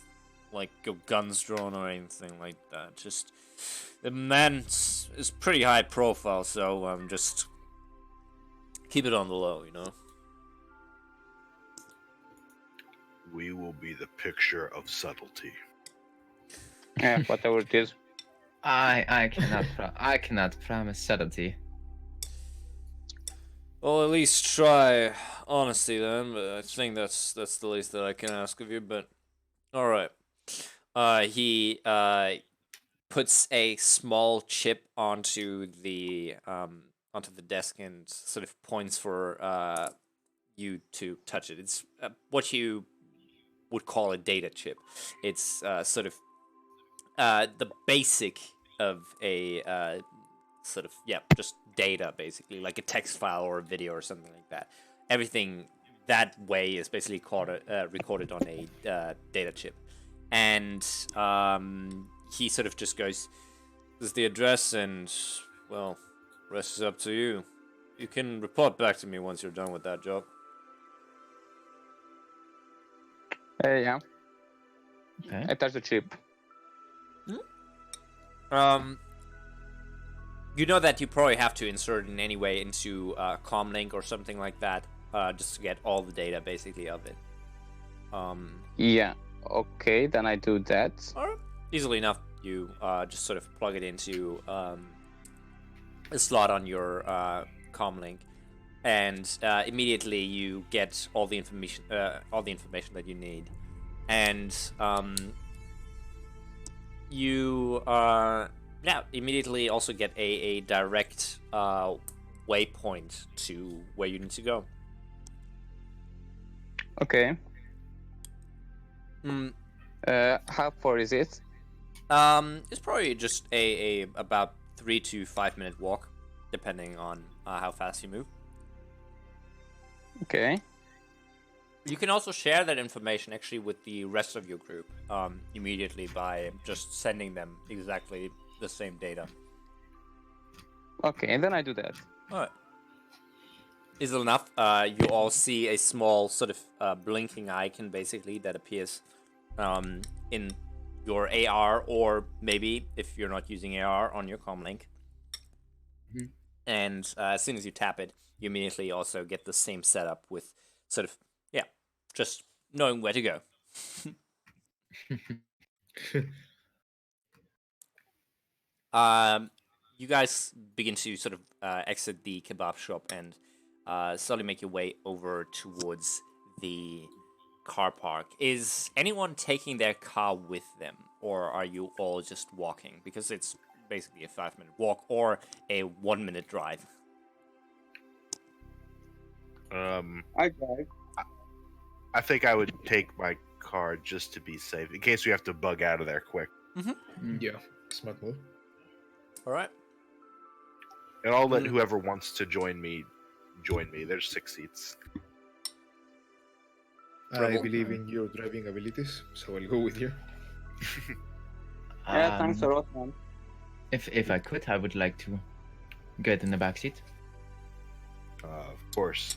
like, guns drawn or anything like that. Just, the man is pretty high profile, so, just keep it on the low, you know? We will be the picture of subtlety. Yeah, whatever it is. I cannot promise subtlety. Well, at least try honesty then, but I think that's the least that I can ask of you, but alright. He puts a small chip onto the desk and sort of points for you to touch it. It's what you would call a data chip. It's sort of the basic of a sort of, yeah, just data, basically, like a text file or a video or something like that. Everything that way is basically recorded on a data chip. And he sort of just goes, this is the address, and, well, rest is up to you. You can report back to me once you're done with that job. Yeah. Okay. I touched the chip. You know that you probably have to insert it in any way into Comlink or something like that, just to get all the data basically of it. Yeah. Okay, then I do that. Or easily enough, you just sort of plug it into a slot on your Comlink, and immediately you get all the information that you need, and you immediately also get a direct waypoint to where you need to go. Okay. How far is it? It's probably just a about 3 to 5 minute walk, depending on how fast you move. Okay. You can also share that information actually with the rest of your group immediately by just sending them exactly the same data. Okay, and then I do that. Alright. Is it enough? You all see a small sort of blinking icon basically that appears in your AR, or maybe if you're not using AR, on your Comlink. Mm-hmm. And as soon as you tap it, you immediately also get the same setup with sort of, yeah, just knowing where to go. You guys begin to sort of exit the kebab shop and slowly make your way over towards the car park. Is anyone taking their car with them, or are you all just walking? Because it's basically a 5-minute walk or a 1-minute drive. I drive. I think I would take my car just to be safe, in case we have to bug out of there quick. Yeah, smart move. All right. And I'll let whoever wants to join me. There's 6 seats. I believe in your driving abilities, so I'll go with you. Yeah, thanks a lot, man. If I could, I would like to get in the back seat. Of course.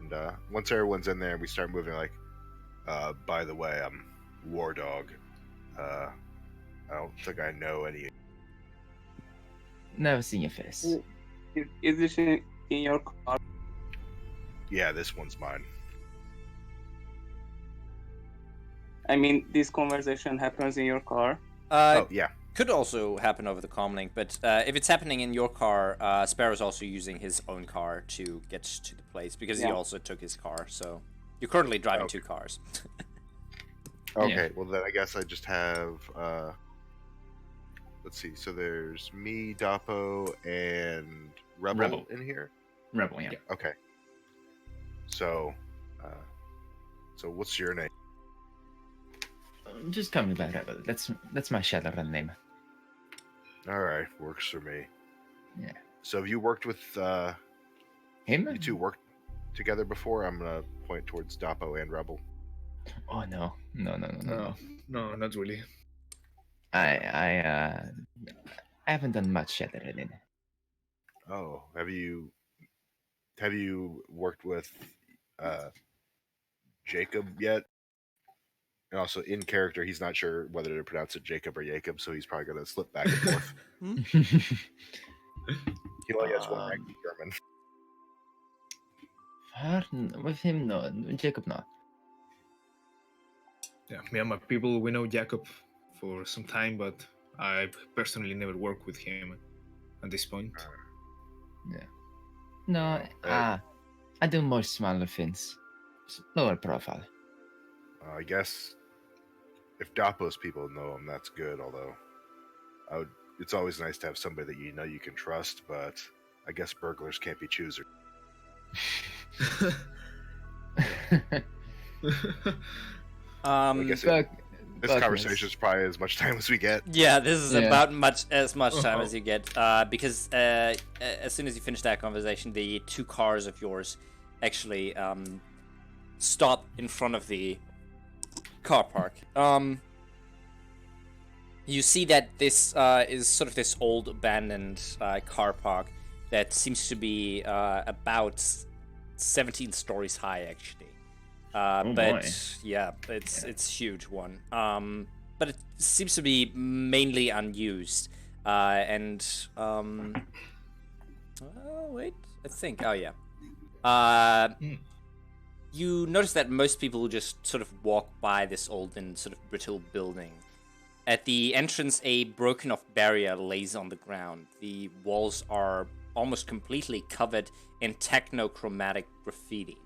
And once everyone's in there, we start moving. Like, by the way, I'm War Dog. I don't think I know any. Never seen your face. Is this in your car? Yeah, this one's mine. I mean, this conversation happens in your car. Oh yeah. Could also happen over the comlink, but if it's happening in your car, Sparrow's also using his own car to get to the place because he also took his car. So you're currently driving 2 cars. Okay, well then I guess I just have. Let's see. So there's me, Dapo, and Rebel in here. Rebel, yeah. Okay. So, so what's your name? Just call me by Rebel. That's my Shadowrun name. All right, works for me. Yeah. So have you worked with Him? you two worked together before? I'm gonna point towards Dapo and Rebel. Oh no, no. No, not really. I haven't done much Shadowrun. Oh, have you worked with Jacob yet? And also in character, he's not sure whether to pronounce it Jacob or Jacob, so he's probably gonna slip back and forth. He only has one rank in German. With him, no. Jacob, no. Yeah, me and my people, we know Jacob for some time, but I personally never worked with him at this point. Yeah. No, I do more smaller things. Lower profile. I guess if Dapo's people know him, that's good. Although, it's always nice to have somebody that you know you can trust. But I guess burglars can't be choosers. I guess this conversation is probably as much time as we get. Yeah, this is about as much time as you get, because as soon as you finish that conversation, the 2 cars of yours actually stop in front of the car park. You see that this is sort of this old abandoned car park that seems to be about 17 stories high, actually. But boy. yeah, it's huge one. But it seems to be mainly unused. And oh wait, I think. Oh yeah. You notice that most people just sort of walk by this old and sort of brittle building. At the entrance, a broken-off barrier lays on the ground. The walls are almost completely covered in technochromatic graffiti,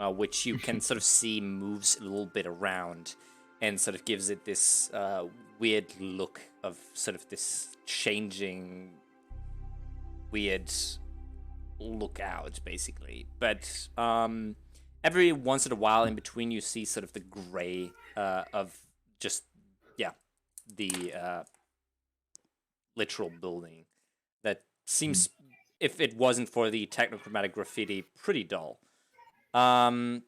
which you can sort of see moves a little bit around and sort of gives it this weird look of sort of this changing, weird look out, basically. But every once in a while in between, you see sort of the gray of just, the literal building that seems, if it wasn't for the technochromatic graffiti, pretty dull. Do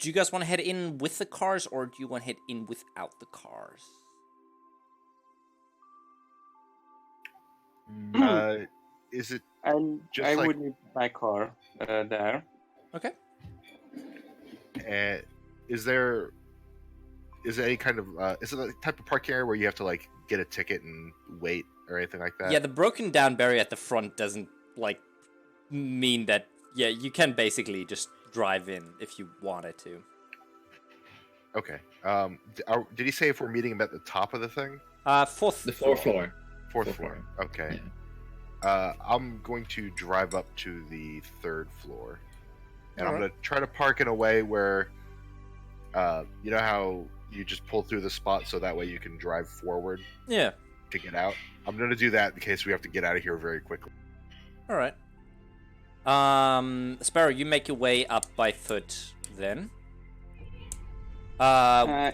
you guys want to head in with the cars, or do you want to head in without the cars? Is it And just I like would leave my car there. Okay. is there any kind of is it a type of parking area where you have to like get a ticket and wait or anything like that? Yeah, the broken down barrier at the front doesn't like mean that. Yeah, you can basically just drive in if you wanted to. Okay. Did he say if we're meeting him at the top of the thing? Fourth. The 4th floor. Fourth floor. Okay. I'm going to drive up to the 3rd floor, and I'm going to try to park in a way where, you know how you just pull through the spot so that way you can drive forward. Yeah. To get out. I'm going to do that in case we have to get out of here very quickly. All right. Sparrow, you make your way up by foot then. Yeah.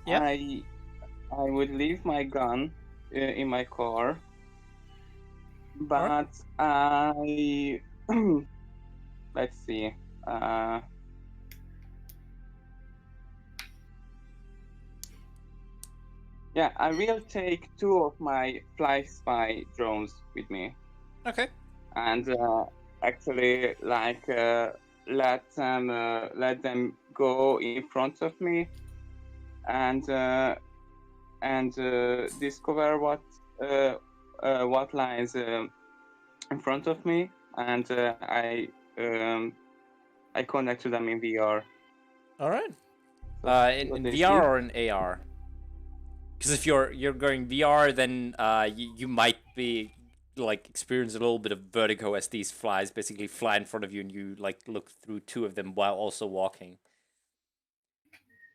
Yeah. I would leave my gun in my car, but I let's see. Yeah, I will take 2 of my fly spy drones with me. Okay. And actually, like, let them go in front of me, and discover what lies in front of me, and I connect to them in VR. All right. So In VR or in AR? Because if you're going VR, then you might be like experience a little bit of vertigo as these flies basically fly in front of you, and you like look through 2 of them while also walking.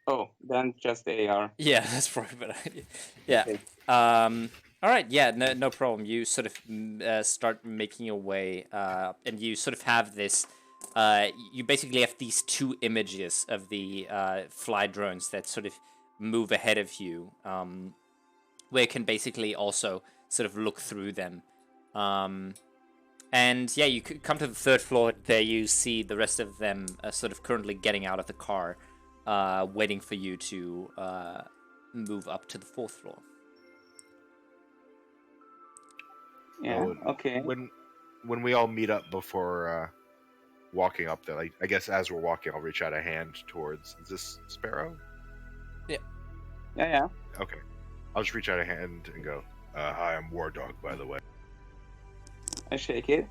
Oh, then just AR. Yeah, that's probably a better idea. Yeah. Okay. All right. Yeah. No problem. You sort of start making your way, and you sort of have this. You basically have these 2 images of the fly drones that sort of move ahead of you, where you can basically also sort of look through them. And yeah, you come to the 3rd floor. There you see the rest of them sort of currently getting out of the car, waiting for you to move up to the 4th floor. Yeah. Oh, Okay. When we all meet up before walking up there, like I guess as we're walking, I'll reach out a hand towards. Is this Sparrow? Yeah. Yeah. Okay. I'll just reach out a hand and go, "Hi, I'm War Dog, by the way." I shake it.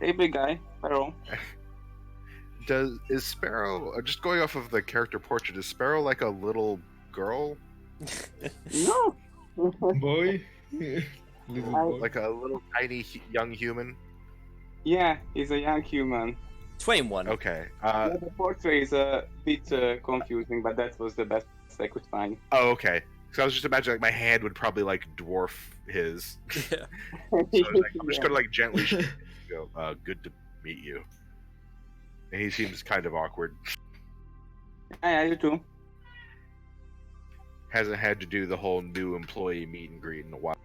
Hey, big guy, Sparrow. Is Sparrow just going off of the character portrait? Is Sparrow like a little girl, No. Boy. Little boy. like a little tiny young human? Yeah, he's a young human. 21. Okay. Yeah, the portrait is a bit confusing, but that was the best I could find. Oh, okay. So I was just imagining like my hand would probably like dwarf his. Yeah. So I was like, I'm just gonna like gently shake it and go, "Good to meet you." And he seems kind of awkward. Yeah, you too. Hasn't had to do the whole new employee meet and greet in a while.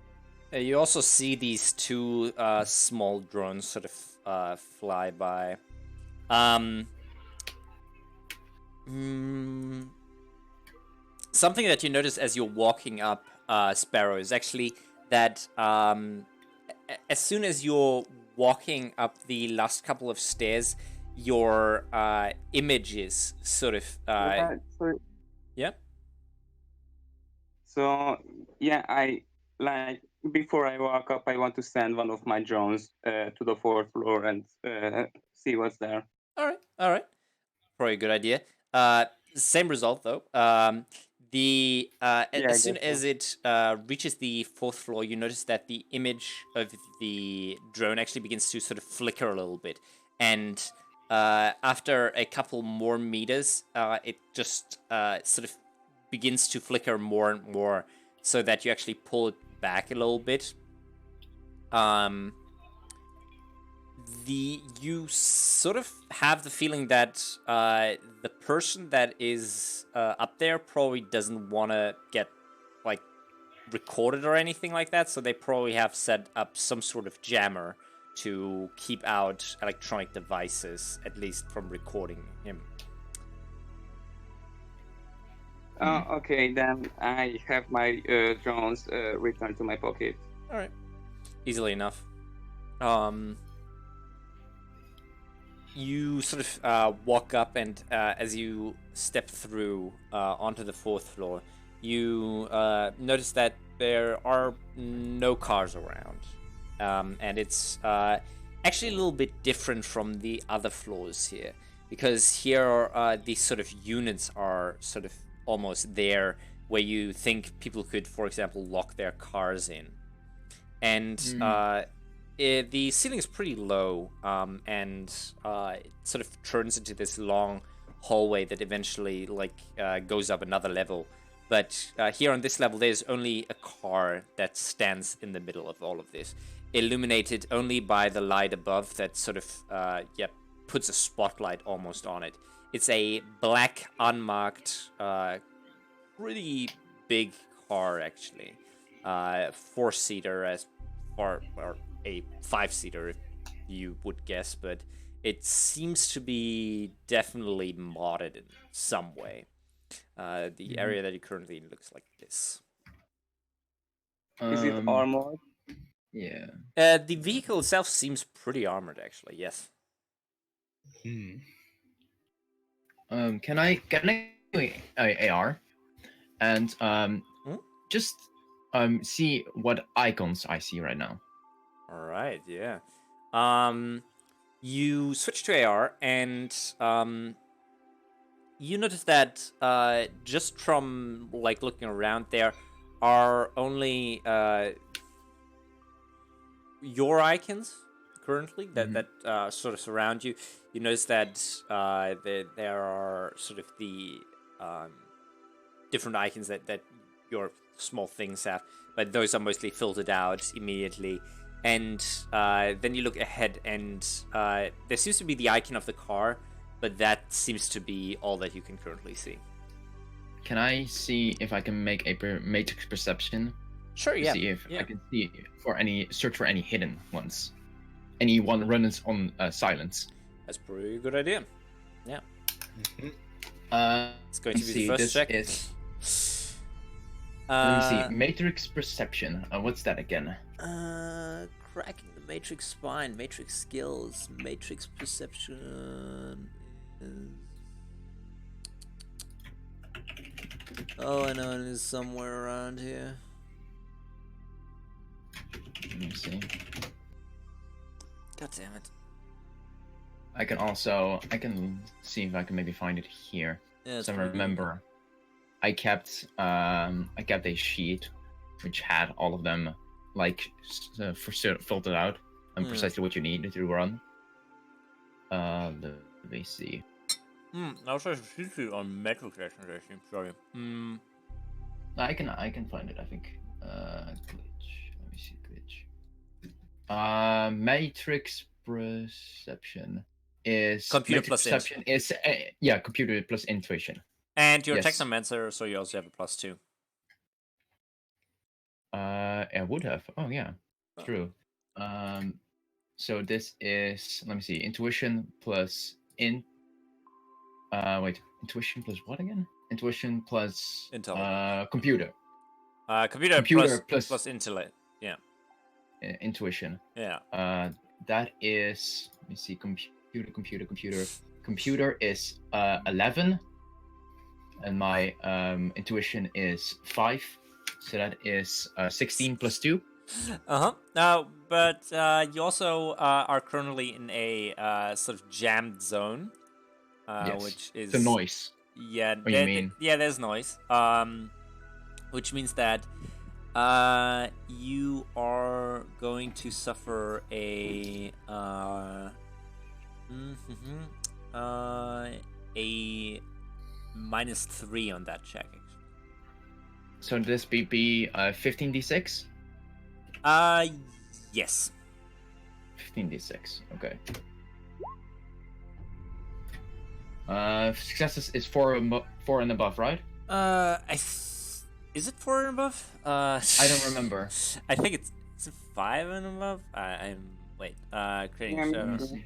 You also see these 2 small drones sort of fly by. Something that you notice as you're walking up, Sparrow, is actually that as soon as you're walking up the last couple of stairs, your images sort of yeah. So yeah, I like before I walk up, I want to send one of my drones to the 4th floor and see what's there. All right. Probably a good idea. Same result though. As soon as it reaches the 4th floor, you notice that the image of the drone actually begins to sort of flicker a little bit, and after a couple more meters, it just sort of begins to flicker more and more, so that you actually pull it back a little bit. You sort of have the feeling that the person that is up there probably doesn't want to get like recorded or anything like that, so they probably have set up some sort of jammer to keep out electronic devices, at least from recording him. Okay, then I have my drones returned to my pocket. All right, easily enough. You sort of walk up, and as you step through onto the 4th floor, you notice that there are no cars around. And it's actually a little bit different from the other floors here, because here these sort of units are sort of almost there where you think people could, for example, lock their cars in. And the ceiling is pretty low, and it sort of turns into this long hallway that eventually goes up another level. But here on this level, there's only a car that stands in the middle of all of this, illuminated only by the light above that sort of puts a spotlight almost on it. It's a black, unmarked, pretty big car, actually. 4-seater as far, or a 5-seater if you would guess, but it seems to be definitely modded in some way. The area that you're currently in looks like this. Is it armored? Yeah. The vehicle itself seems pretty armored, actually. Yes. Can I do AR and just see what icons I see right now? All right. Yeah. You switch to AR and you notice that just from like looking around, there are only your icons currently that sort of surround you. You notice that there are sort of the different icons that your small things have, but those are mostly filtered out immediately. And then you look ahead, and there seems to be the icon of the car, but that seems to be all that you can currently see. Can I see if I can make a matrix perception? Sure, yeah. See if I can see search for any hidden ones. Anyone runs on silence. That's a pretty good idea. Yeah. It's going to be the first check. Let me see. Matrix perception. What's that again? Cracking the matrix spine, matrix skills, matrix perception. Oh, I know it is somewhere around here. Let me see. God damn it. I can see if I can maybe find it here. Yeah, so I remember I kept a sheet which had all of them like filtered out and precisely what you need to run. Let me see. I was trying to shoot you on matrix actually. Sorry. I can find it. I think. Glitch. Let me see glitch. Matrix perception is computer matrix plus perception is computer plus intuition. And your Technomancer, so you also have a +2. I would have. Oh yeah, true. So this is, let me see, intuition plus intuition plus what again? Intuition plus computer. Computer plus intellect. Yeah. Intuition. Yeah. That is, let me see, computer is 11, and my intuition is 5. So that is 16 plus 2. But you also are currently in a sort of jammed zone, yes. Which is the noise. Yeah, what you mean? Yeah, there's noise. Which means that you are going to suffer a -3 on that check. Actually. So this be 15d6? Yes. 15d6. Okay. Successes is 4 and above, right? Is it 4 and above? I don't remember. I think it's 5 and above. Creating Shadowrun.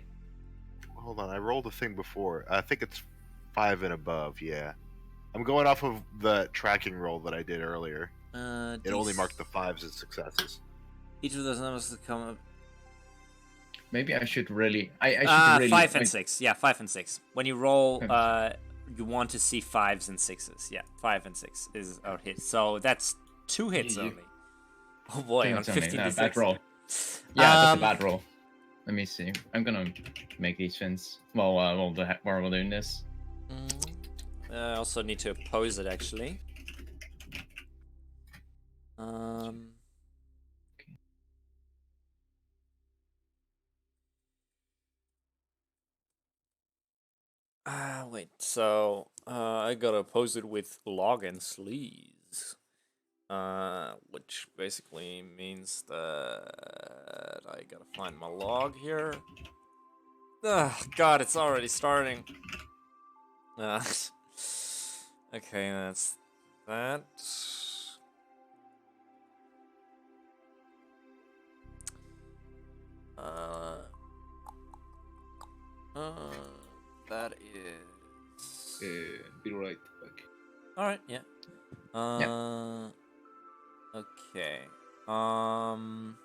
Hold on, I rolled a thing before. I think it's 5 and above. Yeah, I'm going off of the tracking roll that I did earlier. It only marked the 5s as successes. Each of those numbers come up. Maybe I should really. 5 and 6. Yeah, 5 and 6. When you roll, you want to see 5s and 6s. Yeah, 5 and 6 is our hit. So that's 2 hits only. Oh boy, on 15 bad roll. Yeah, that's a bad roll. Let me see. I'm gonna make these fins while we're doing this. I also need to oppose it actually. Wait. So I gotta oppose it with log and sleaze, which basically means that I gotta find my log here. God, it's already starting. Okay, that's that. That is. Be right back. All right. Yeah. Okay. Um.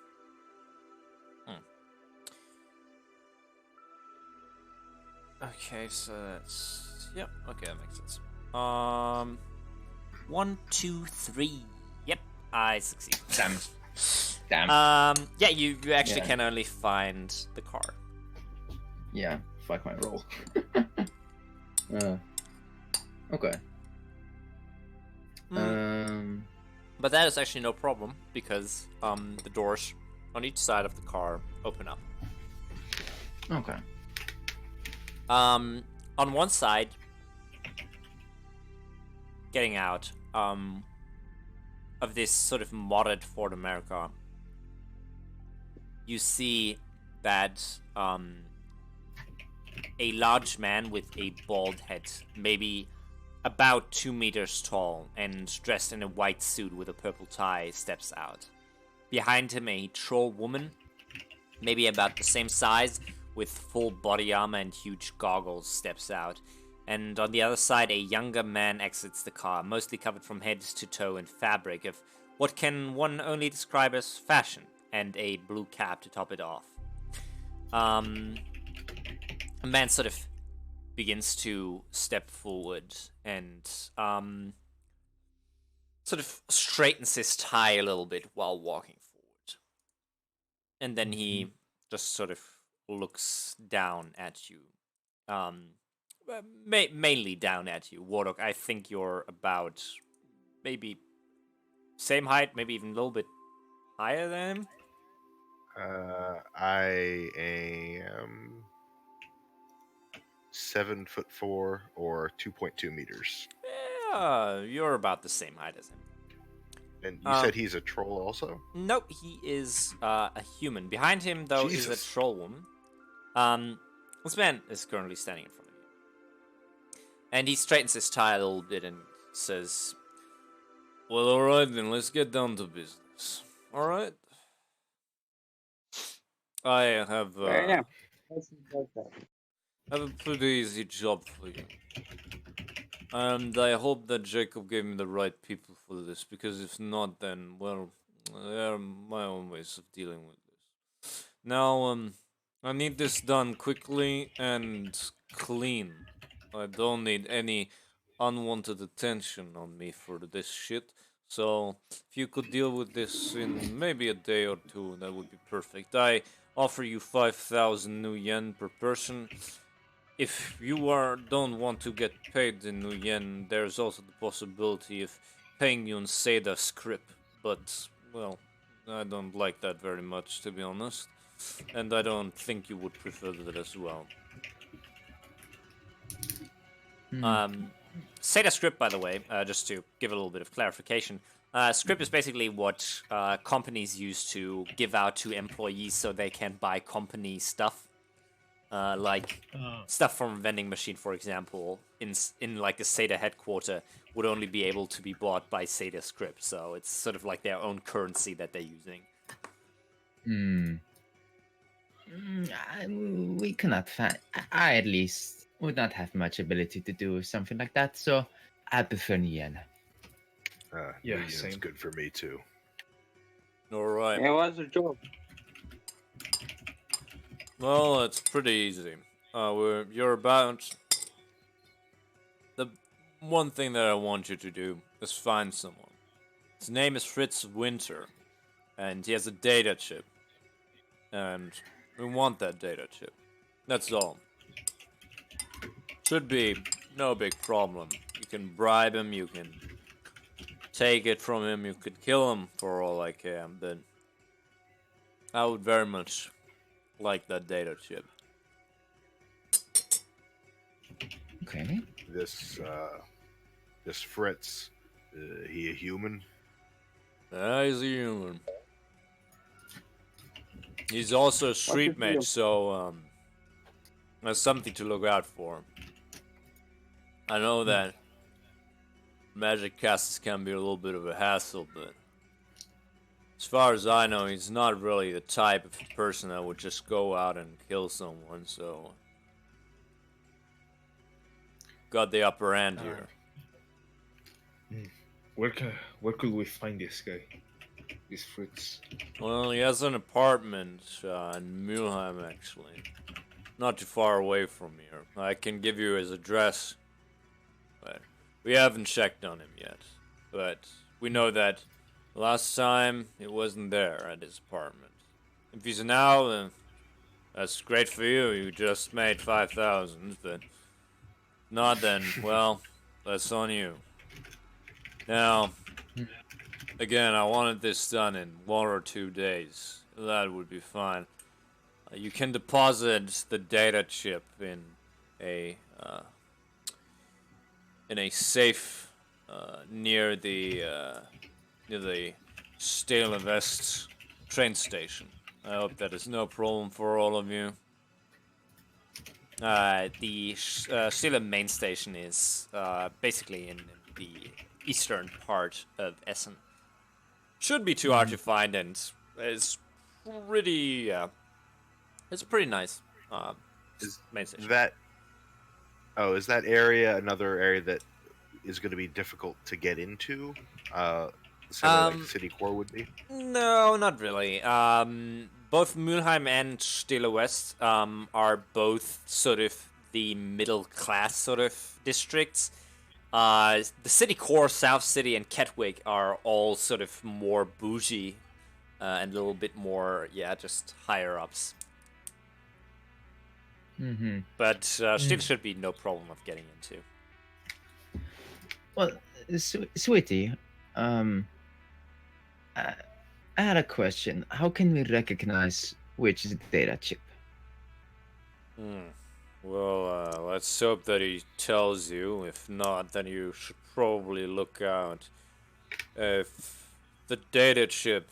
Okay, so that's yep. Okay, that makes sense. 1, 2, 3. Yep, I succeed. Damn. Yeah, you actually Yeah. can only find the car. Yeah, fuck my roll. Okay. But that is actually no problem because the doors on each side of the car open up. Okay. On one side, getting out of this sort of modded Ford America, you see that a large man with a bald head, maybe about 2 meters tall and dressed in a white suit with a purple tie, steps out. Behind him, a troll woman, maybe about the same size, with full body armor and huge goggles, steps out. And on the other side, a younger man exits the car, mostly covered from head to toe in fabric of what can one only describe as fashion, and a blue cap to top it off. A man sort of begins to step forward and sort of straightens his tie a little bit while walking forward. And then he just sort of looks down at you. Mainly down at you. Warlock, I think you're about maybe same height, maybe even a little bit higher than him. I am 7'4" or 2.2 meters. Yeah, you're about the same height as him. And you said he's a troll also? Nope, he is a human. Behind him, though, is a troll woman. This man is currently standing in front of you. And he straightens his tie a little bit and says, "Well, alright then, let's get down to business. Alright? I have Yeah. have a pretty easy job for you. And I hope that Jacob gave me the right people for this, because if not, then, well, there are my own ways of dealing with this. Now, I need this done quickly and clean. I don't need any unwanted attention on me for this shit. So, if you could deal with this in maybe a day or two, that would be perfect. I offer you 5,000 new yen per person. If you don't want to get paid in new yen, there's also the possibility of paying you in Seda script. But, well, I don't like that very much, to be honest. And I don't think you would prefer that as well. Seda script, by the way, just to give a little bit of clarification, script is basically what companies use to give out to employees so they can buy company stuff. Like stuff from a vending machine, for example, in like the Seda headquarter would only be able to be bought by Seda script. So it's sort of like their own currency that they're using. We cannot find. I at least would not have much ability to do something like that, so I prefer yen. Yeah, same. Union's good for me too. All right. Yeah, what's the job? Well, it's pretty easy. You're about. The one thing that I want you to do is find someone. His name is Fritz Winter, and he has a data chip. And we want that data chip. That's all. Should be no big problem. You can bribe him, you can take it from him, you could kill him for all I care, but I would very much like that data chip. Okay. This Fritz, he a human? He's a human. He's also a street mage, so that's something to look out for. I know that magic casts can be a little bit of a hassle, but as far as I know, he's not really the type of person that would just go out and kill someone, so got the upper hand here. Where could we find this guy? these fruits? Well, he has an apartment in Mulheim, actually. Not too far away from here. I can give you his address. But we haven't checked on him yet. But we know that last time he wasn't there at his apartment. If he's now, then that's great for you. You just made 5,000. But not then, well, that's on you. Now, again, I wanted this done in 1 or 2 days. That would be fine. You can deposit the data chip in a safe near the Stale West train station. I hope that is no problem for all of you. The Stale main station is basically in the eastern part of Essen. Should be too hard to find, and it's pretty. It's pretty nice. Main station. Is that area another area that is going to be difficult to get into? Similar like the city core would be? No, not really. Both Mulheim and Stille West are both sort of the middle class sort of districts. The city core, South City, and Kettwig are all sort of more bougie and a little bit more, just higher ups. Mm-hmm. But still should be no problem of getting into. Well, sweetie, I had a question. How can we recognize which data chip? Well, let's hope that he tells you. If not, then you should probably look out. If the data chip,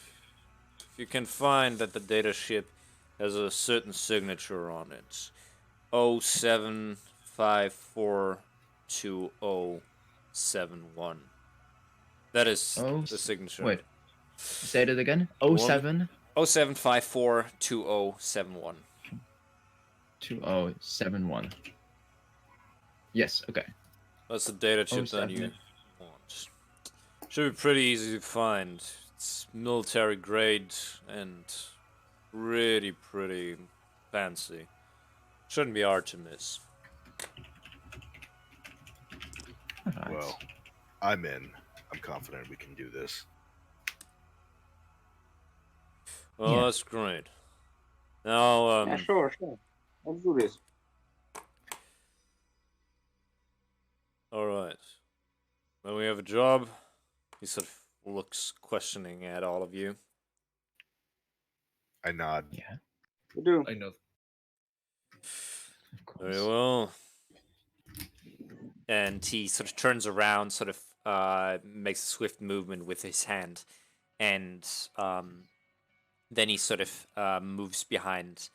if you can find that the data chip has a certain signature on it, 07542071. That is the signature. Wait, say that again. 07 07542071. 2071. Yes. Okay. That's the data chip that you want. Should be pretty easy to find. It's military grade and pretty fancy. Shouldn't be hard to miss. Right. Well, I'm in. I'm confident we can do this. Well, that's great. Now, Yeah, sure. Let's do this. Alright. Well, we have a job. He sort of looks questioning at all of you. I nod. Yeah. We do. I know. Of course. Very well. And he sort of turns around, sort of makes a swift movement with his hand, and then he sort of moves behind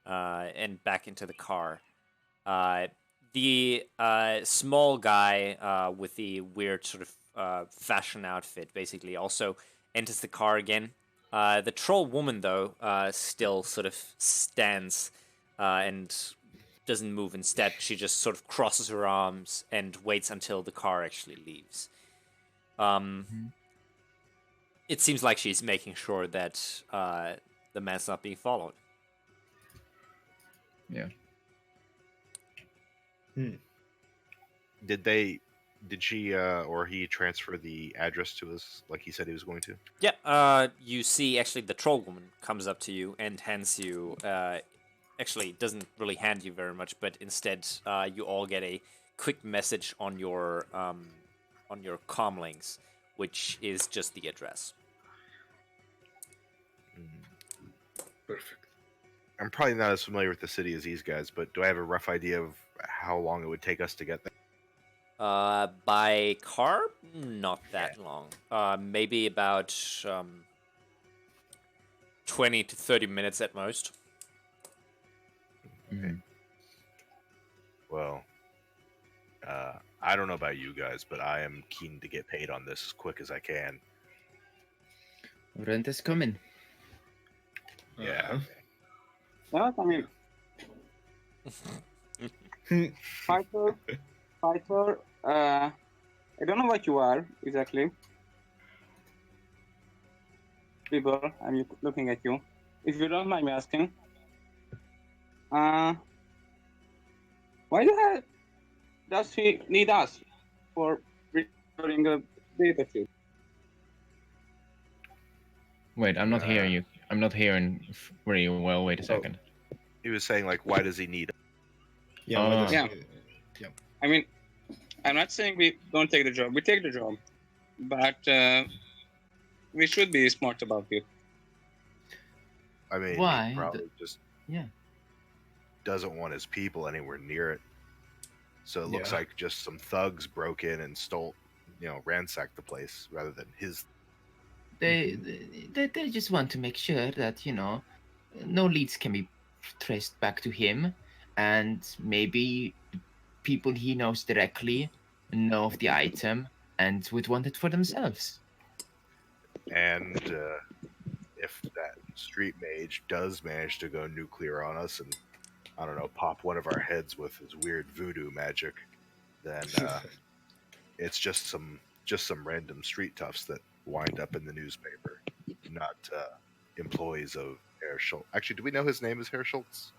and back into the car. The small guy with the weird sort of fashion outfit basically also enters the car again. The troll woman, though, still sort of stands and doesn't move. Instead, she just sort of crosses her arms and waits until the car actually leaves. It seems like she's making sure that the man's not being followed. Yeah. Did she or he transfer the address to us like he said he was going to? Yeah, you see actually the troll woman comes up to you and hands you, actually doesn't really hand you very much, but instead you all get a quick message on your comlinks, which is just the address. Perfect. I'm probably not as familiar with the city as these guys, but do I have a rough idea of how long it would take us to get there? By car, not that long. Maybe about 20 to 30 minutes at most. Okay. Well, I don't know about you guys, but I am keen to get paid on this as quick as I can. Rent is coming. Yeah. Yeah, I mean, fighter. I don't know what you are exactly. people, I'm looking at you. If you don't mind me asking, why the hell does he need us for recovering a data chip? Wait, I'm not hearing you. I'm not hearing very well. Wait a second. He was saying like, why does he need it? Yeah, why does Yeah. he- yeah. I mean, I'm not saying we don't take the job. We take the job, but we should be smart about it. I mean, Why? he probably just Yeah. doesn't want his people anywhere near it. So it looks Yeah. like just some thugs broke in and stole, ransacked the place rather than his. They just want to make sure that no leads can be traced back to him, and maybe the people he knows directly know of the item and would want it for themselves. And if that street mage does manage to go nuclear on us and, I don't know, pop one of our heads with his weird voodoo magic, then it's just some random street toughs that wind up in the newspaper, not employees of Herr Schultz. Actually, do we know his name is Herr Schultz?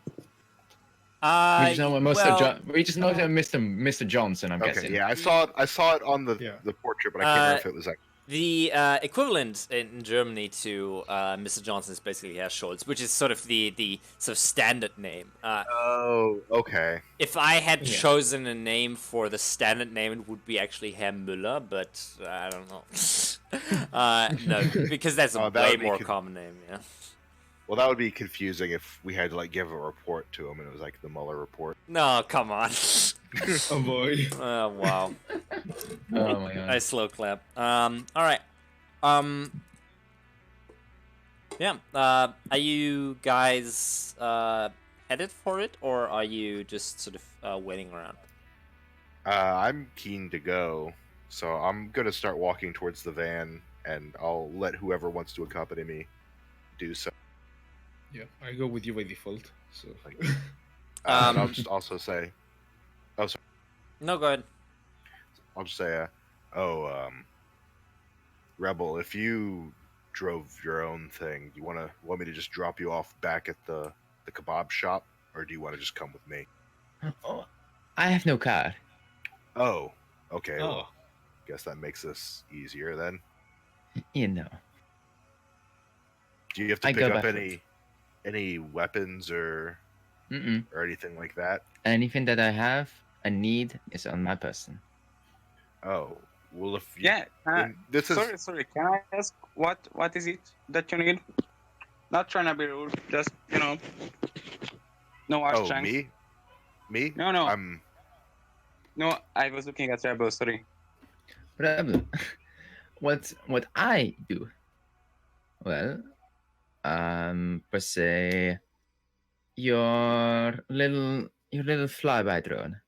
We just know well, we just know that Mr. Johnson. I'm Okay, guessing. yeah, I saw it on the Yeah. the portrait, but I can't remember if it was like. the equivalent in Germany to Mr. Johnson is basically Herr Schultz, which is sort of the sort of standard name. Oh, okay. If I had Yeah. chosen a name for the standard name, it would be actually Herr Müller, but I don't know. No, because that's a Oh, that way would be more common name. Yeah. Well, that would be confusing if we had to like give a report to him and it was like the Mueller report. No, come on. Oh boy. Oh wow. Oh my god. Nice slow clap. All right. Yeah. Are you guys headed for it, or are you just sort of waiting around? I'm keen to go, so I'm gonna start walking towards the van, and I'll let whoever wants to accompany me do so. Yeah, I go with you by default. So. And I'll just also say, No, go ahead. I'll just say, Rebel, if you drove your own thing, do you want me to just drop you off back at the kebab shop, or do you want to just come with me? Oh, I have no car. Oh, okay. Oh. Well, guess that makes this easier then. You know. Do you have to I pick go up backwards. any weapons or anything like that? Anything that I need is on my person. Oh, well, if you, Yeah. this is Sorry. Can I ask what is it that you need? Not trying to be rude. Just no harsh chance. me. No. I'm No, I was looking at Rebel. Sorry. Rebel, what I do? Well, per se, your little flyby drone.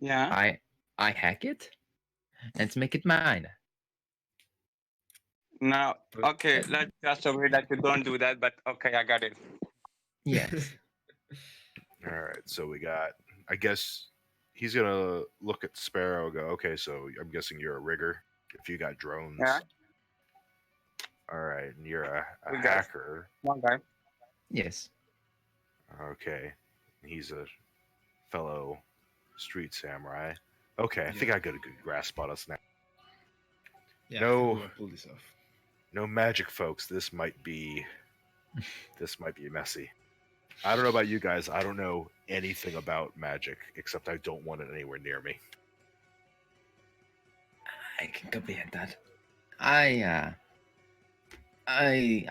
Yeah. I hack it and make it mine. No. Okay. Let's just agree that you don't do that. But okay, I got it. Yes. all right. So we got. I guess he's gonna look at Sparrow. And go. Okay. So I'm guessing you're a rigger. If you got drones. Yeah. All right, and you're a We got it. hacker. One guy. Yes. Okay, he's a fellow street samurai. Okay, I think I got a good grasp on us now. Yeah, No. I think we will pull this off. No magic, folks. This might be messy. I don't know about you guys. I don't know anything about magic except I don't want it anywhere near me. I can comprehend that. I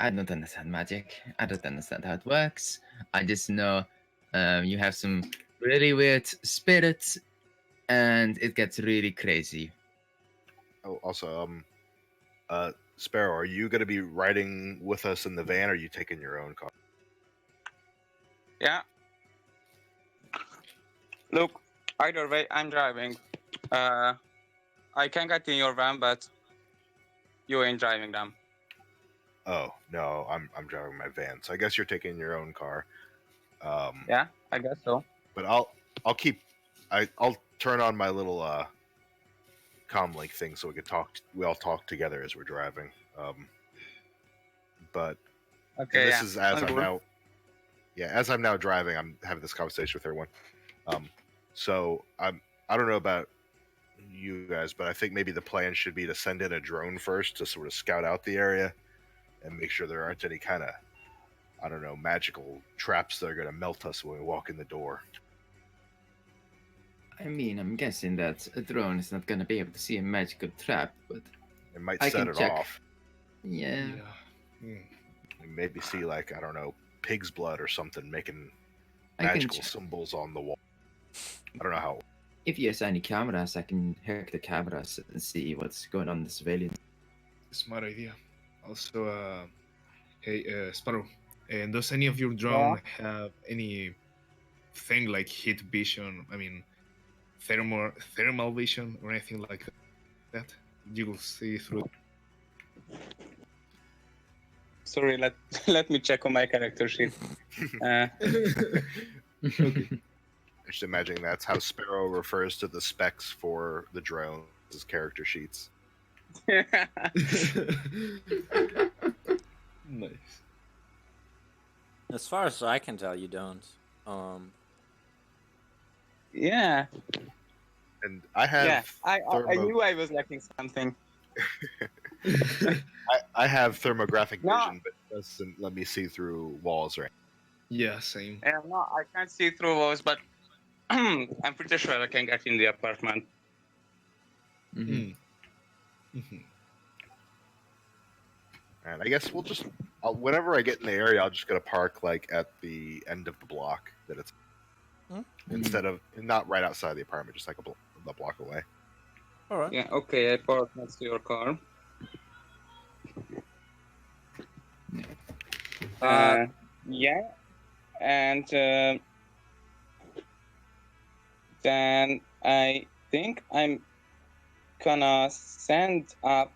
don't understand magic. I don't understand how it works. I just know you have some really weird spirits and it gets really crazy. Oh, also, Sparrow, are you gonna be riding with us in the van, or are you taking your own car? Yeah. Look, either way, I'm driving. I can get in your van, but you ain't driving them. Oh no, I'm driving my van. So I guess you're taking your own car. Yeah, I guess so. But I'll turn on my little comlink thing so we all talk together as we're driving. But Okay, and this yeah. is as I'll I'm go. now, as I'm now driving, I'm having this conversation with everyone. So I don't know about you guys, but I think maybe the plan should be to send in a drone first to sort of scout out the area and make sure there aren't any kind of, I don't know, magical traps that are going to melt us when we walk in the door. I mean, I'm guessing that a drone is not gonna be able to see a magical trap, but It might I set can it check. off. Yeah. Mm. And maybe see, like, I don't know, pig's blood or something making I can magical check. symbols on the wall. I don't know how. If he has any cameras, I can hack the cameras and see what's going on in the surveillance. Smart idea. Also, hey, Sparrow, does any of your drone have any thing like heat vision? I mean, thermal vision or anything like that? You will see through. Sorry, let me check on my character sheet. Okay. Just imagining that's how Sparrow refers to the specs for the drone as character sheets. Nice. As far as I can tell, you don't. Yeah, And I have yeah. I thermo- knew I was lacking something. I have thermographic No. vision, but it doesn't let me see through walls or anything. Yeah, same. Yeah, no, I can't see through walls, but I'm pretty sure I can get in the apartment. Mhm. Mhm. And I guess we'll just, whenever I get in the area, I'll just go to park like at the end of the block that it's instead of not right outside the apartment, just like a block away. All right. Yeah, okay, I park next to your car. Yeah, and then I think I'm gonna send up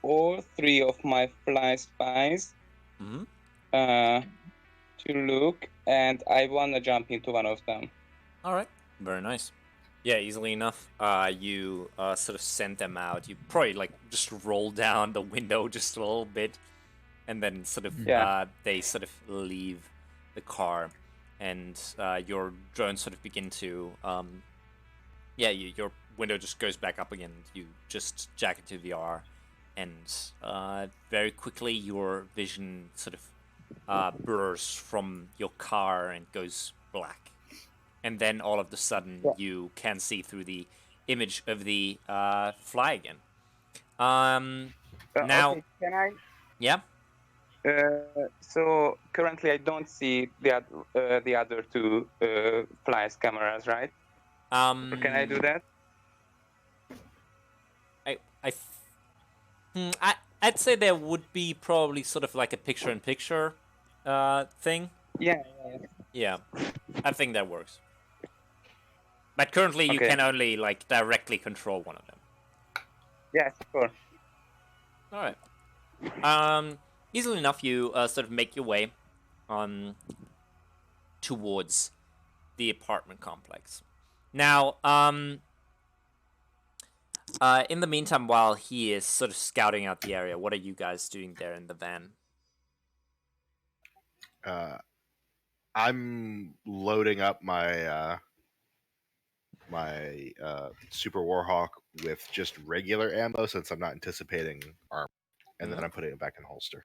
all 3 of my fly spies Mhm. to look, and I wanna jump into one of them. All right. Very nice. Yeah, easily enough. You sort of send them out. You probably like just roll down the window just a little bit, and then sort of Yeah. they sort of leave the car, and your drone sort of begin to your window just goes back up again. You just jack it to VR, and very quickly your vision sort of blurs from your car and goes black. And then all of a sudden you can see through the image of the fly again. Now, Okay, can I? yeah. So currently I don't see the other 2 flies cameras, right? Or can I do that? I'd say there would be probably sort of like a picture-in-picture thing. Yeah. Yeah, I think that works. But currently you can only like directly control one of them. Yeah, sure. All right. Easily enough, you sort of make your way towards the apartment complex. Now, in the meantime, while he is sort of scouting out the area, what are you guys doing there in the van? I'm loading up my Super Warhawk with just regular ammo since I'm not anticipating armor, and then I'm putting it back in holster.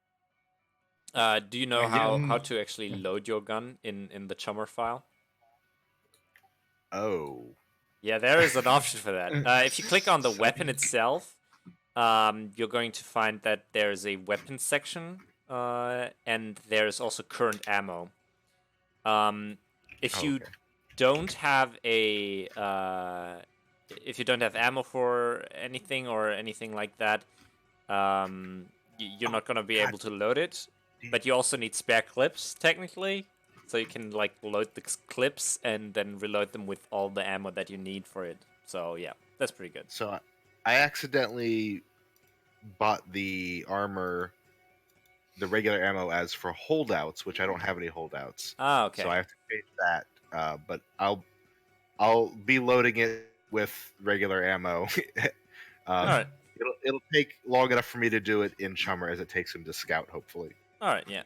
Do you know how to actually load your gun in the Chummer file? Oh. Yeah, there is an option for that. If you click on the weapon itself, you're going to find that there's a weapons section, and there's also current ammo. If you don't have if you don't have ammo for anything or anything like that, you're not gonna be able to load it. But you also need spare clips, technically, so you can like load the clips and then reload them with all the ammo that you need for it. So yeah, that's pretty good. So I accidentally bought the armor, the regular ammo as for holdouts, which I don't have any holdouts. Ah, okay. So I have to change that. But I'll be loading it with regular ammo All right. It'll take long enough for me to do it in Chummer as it takes him to scout. Hopefully. All right. Yeah.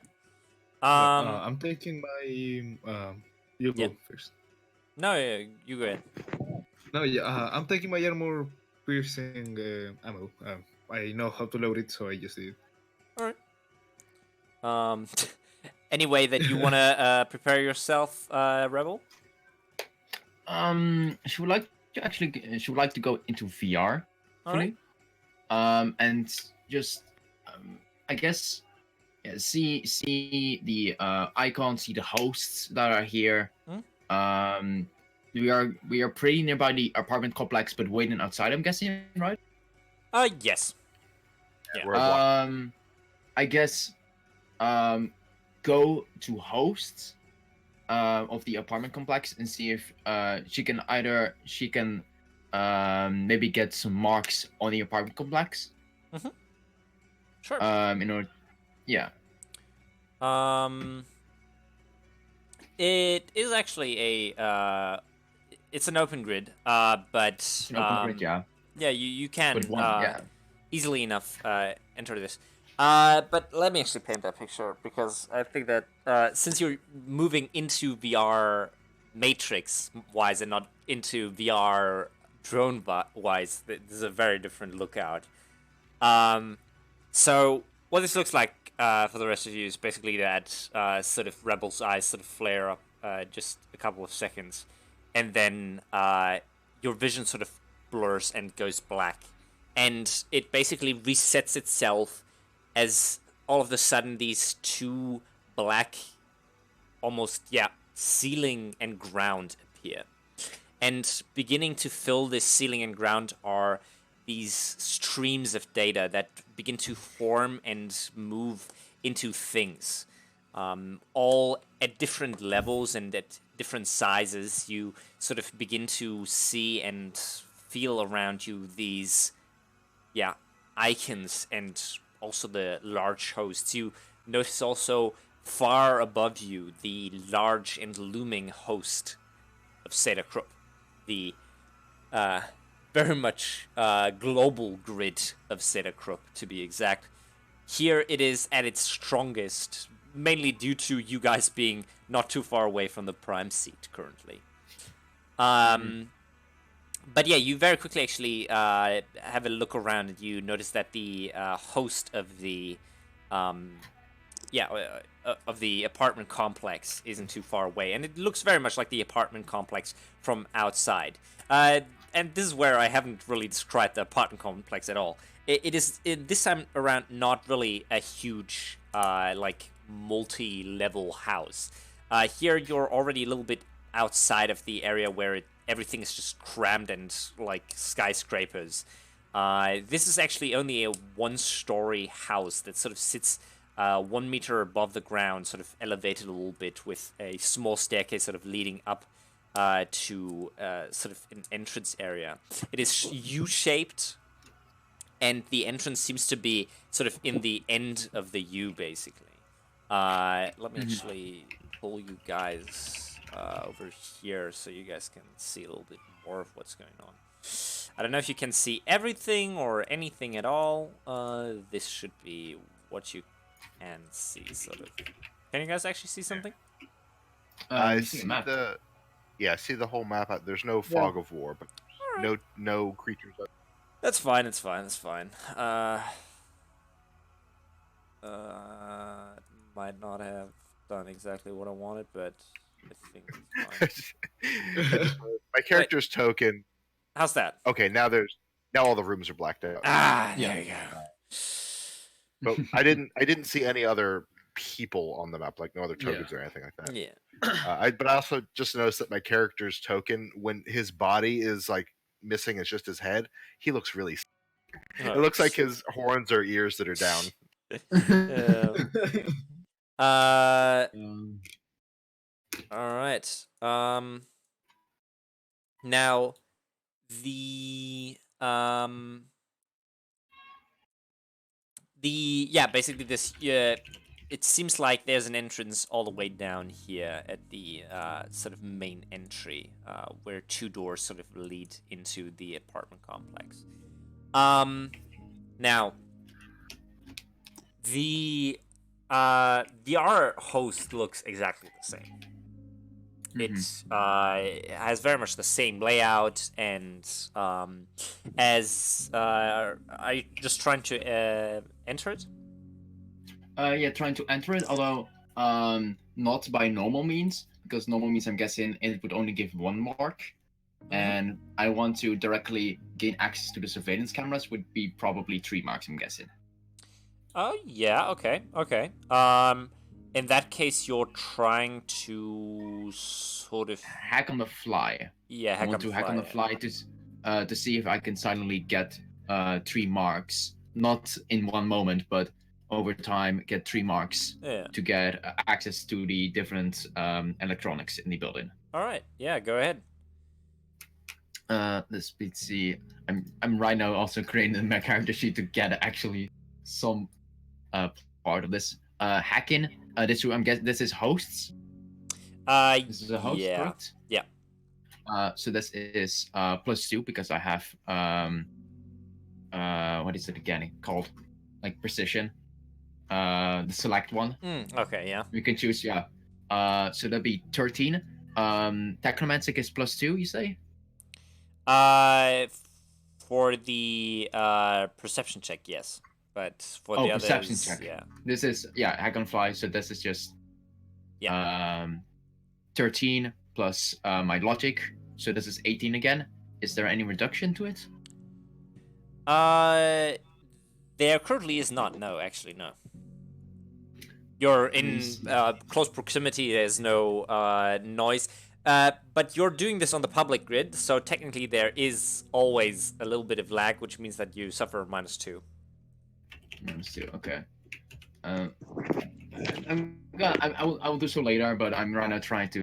I'm taking my. You Yeah. go first. No, yeah, you go ahead. No, yeah, I'm taking my armor piercing ammo. I know how to load it, so I just did. All right. Any way that you want to prepare yourself, Rebel? She would like to she would like to go into VR All fully. right. And just I guess see the icons, see the hosts that are here. We are pretty nearby the apartment complex, but waiting outside. I'm guessing, right? Yes. Yeah. We're a block. I guess go to hosts of the apartment complex and see if she can maybe get some marks on the apartment complex. Sure. In order, yeah. It is actually a it's an open grid, but It's an open grid, yeah. Yeah, you can yeah. easily enough enter this. But let me actually paint that picture because I think that since you're moving into VR Matrix wise and not into VR drone wise, this is a very different lookout. So what this looks like for the rest of you is basically that sort of Rebel's eyes sort of flare up just a couple of seconds, and then your vision sort of blurs and goes black, and it basically resets itself as all of a sudden these two black, almost ceiling and ground appear, and beginning to fill this ceiling and ground are these streams of data that begin to form and move into things, all at different levels and at different sizes. You sort of begin to see and feel around you these, icons and also the large hosts. You notice also far above you the large and looming host of Seda Krupp, the very much global grid of Seda Krupp, to be exact. Here it is at its strongest, mainly due to you guys being not too far away from the prime seat currently. But yeah, you very quickly actually have a look around and you notice that the host of the of the apartment complex isn't too far away, and it looks very much like the apartment complex from outside. And this is where I haven't really described the apartment complex at all. It is this time around not really a huge like multi-level house. Here you're already a little bit outside of the area where everything is just crammed and like skyscrapers. This is actually only a one-story house that sort of sits 1 meter above the ground, sort of elevated a little bit with a small staircase sort of leading up to sort of an entrance area. It is U-shaped, and the entrance seems to be sort of in the end of the U, basically. Let me actually pull you guys over here so you guys can see a little bit more of what's going on. I don't know if you can see everything or anything at all. This should be what you can see, sort of. Can you guys actually see something? I see see the whole map. There's no fog of war, but no creatures. That's fine. It's fine. It's fine. Might not have done exactly what I wanted, but I think it's fine. My character's token. How's that? Okay, now all the rooms are blacked out. There you go. But I didn't see any other people on the map, like no other tokens or anything like that. Yeah. But I also just noticed that my character's token, when his body is like missing, it's just his head. He looks really. It looks like his horns or ears that are down. All right. Now basically this it seems like there's an entrance all the way down here at the sort of main entry, where two doors sort of lead into the apartment complex. Now the VR host looks exactly the same. It has very much the same layout, and as are you just trying to enter it? Yeah, trying to enter it, although not by normal means, because normal means I'm guessing it would only give 1 mark, and I want to directly gain access to the surveillance cameras would be probably 3 marks, I'm guessing. Oh yeah, okay. In that case, you're trying to sort of hack on the fly. Yeah, I want to hack on the fly to see if I can silently get 3 marks, not in one moment, but over time get 3 marks to get access to the different electronics in the building. All right, yeah, go ahead. Let's see. I'm right now also creating my character sheet to get actually some part of this hacking. I'm guessing this is hosts. This is a host, correct? Yeah. So this is +2 because I have what is it again called? Like precision. The select one. Okay, yeah. We can choose, yeah. So that'd be 13. Technomantic is +2, you say? For the perception check, yes. But for the others, perception check. Yeah. This is hack on fly, so this is just 13 plus my logic, so this is 18 again. Is there any reduction to it? There currently is not. No, actually, no. You're in close proximity. There's no noise. But you're doing this on the public grid, so technically there is always a little bit of lag, which means that you suffer -2. -2, okay. I will do so later, but I'm right now trying to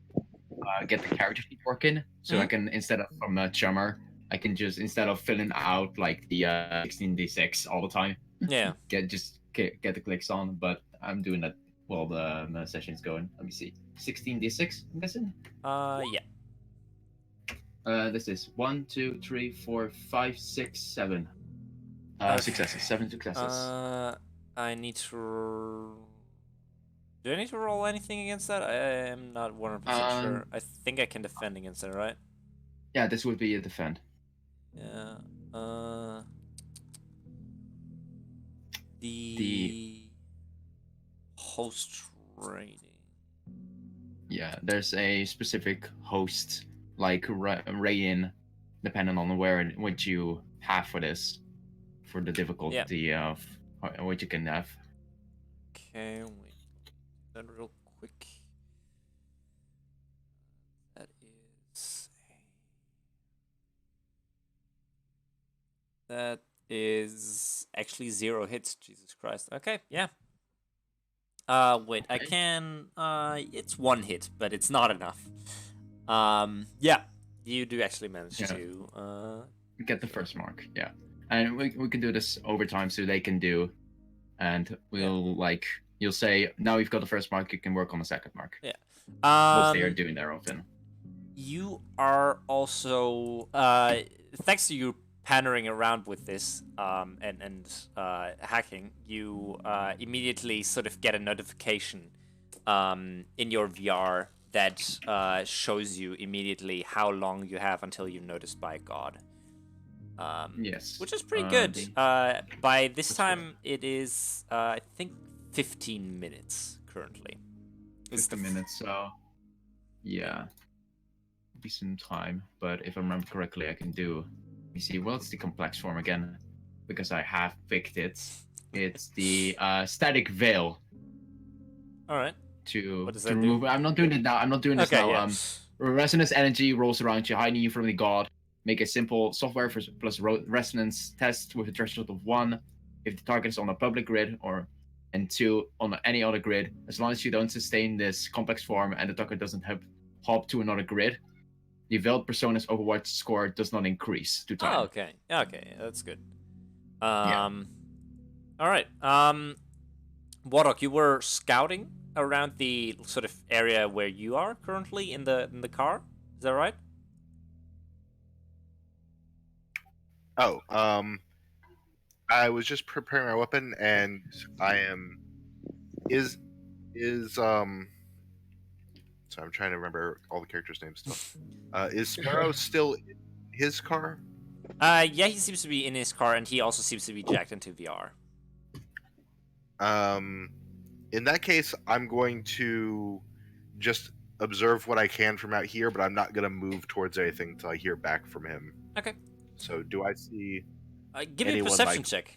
get the character sheet working, so I can, instead of from a chummer, I can just, instead of filling out like the 16d6 all the time, get the clicks on. But I'm doing that while the session is going. Let me see, 16d6, I'm guessing. Yeah. This is 1, 2, 3, 4, 5, 6, 7. Successes, 7 successes. I need to. Do I need to roll anything against that? I am not 100% sure. I think I can defend against it, right? Yeah, this would be a defend. Yeah. The host rating. Yeah, there's a specific host like rating, depending on what you have for this, for the difficulty of what you can have. Okay, wait. That real quick. That is actually 0 hits. Jesus Christ. Okay, yeah. Wait, okay. I can. It's 1 hit, but it's not enough. Yeah, you do actually manage to get the first mark. Yeah, and we can do this over time, so they can do, and we'll you'll say, now you've got the first mark, you can work on the second mark. Yeah. Once they are doing their own thing. You are also thanks to you pandering around with this and hacking, you immediately sort of get a notification in your VR that shows you immediately how long you have until you're noticed by God. Yes. Which is pretty good. By this time, it is, I think, 15 minutes currently. 15 minutes, so yeah. Be some time, but if I remember correctly, I can do. Let me see. What's the complex form again? Because I have picked it. It's the static veil. All right. To remove. I'm not doing it now. I'm not doing this now. Yeah. Resonance energy rolls around you, hiding you from the god. Make a simple software plus resonance test with a threshold of 1 if the target is on a public grid, and 2 on any other grid. As long as you don't sustain this complex form and the target doesn't hop to another grid, the veiled persona's Overwatch score does not increase to time. Oh, okay. Okay, that's good. All right. Warlock, you were scouting around the sort of area where you are currently in the car. Is that right? Oh, I was just preparing my weapon, and I am is So I'm trying to remember all the characters' names still. Is Sparrow still in his car? Yeah, he seems to be in his car, and he also seems to be jacked into VR. In that case, I'm going to just observe what I can from out here, but I'm not going to move towards anything until I hear back from him. Okay. So, do I see Give me a anyone perception like? check.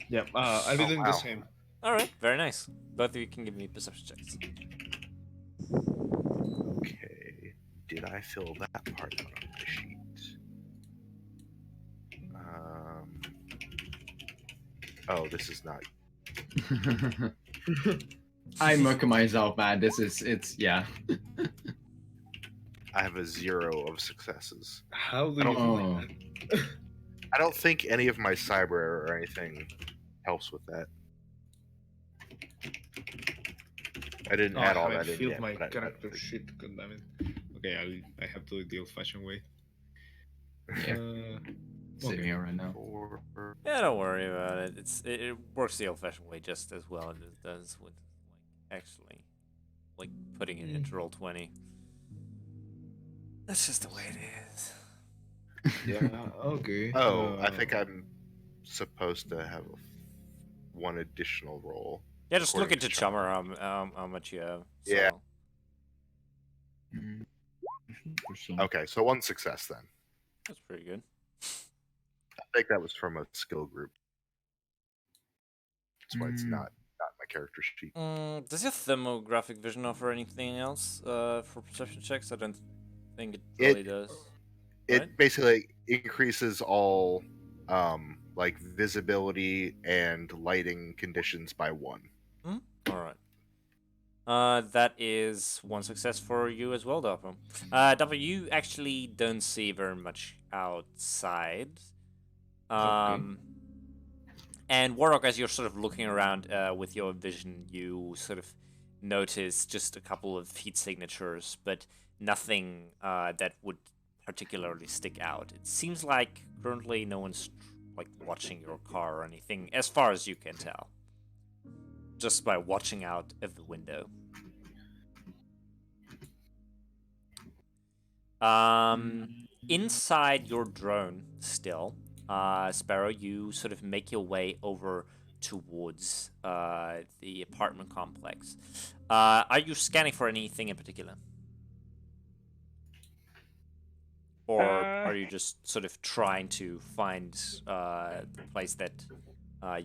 Yeah, I'll be Oh, doing the wow. same. All right, very nice. Both of you can give me perception checks. Okay. Did I fill that part out on my sheet? Oh, this is not. I muck myself, man. Yeah. I have a 0 of successes. How do I you don't- do that? I don't think any of my cyber error or anything helps with that. I didn't add all I that in filled yet. my but I character think- shit. God damn it. Okay, I have to do it the old-fashioned way. Yeah. Sitting Okay. here right now. Yeah, don't worry about it. It works the old-fashioned way just as well as it does with actually putting it into Roll20. That's just the way it is. Yeah. Okay. Oh, I think I'm supposed to have one additional roll. Yeah, just look according into to Chummer how much you have. So. Yeah. Mm. Okay, so one success then. That's pretty good. I think that was from a skill group. That's why it's Mm. not my character sheet. Does your thermographic vision offer anything else for perception checks? I don't think it It- really does. It Right? basically increases all like visibility and lighting conditions by 1. All right. That is one success for you as well, Dapper. Dapper, you actually don't see very much outside. And Warrock, as you're sort of looking around with your vision, you sort of notice just a couple of heat signatures, but nothing that would particularly stick out. It seems like currently no one's watching your car or anything, as far as you can tell. Just by watching out of the window. Inside your drone still, Sparrow, you sort of make your way over towards the apartment complex. Are you scanning for anything in particular? Or are you just sort of trying to find the place that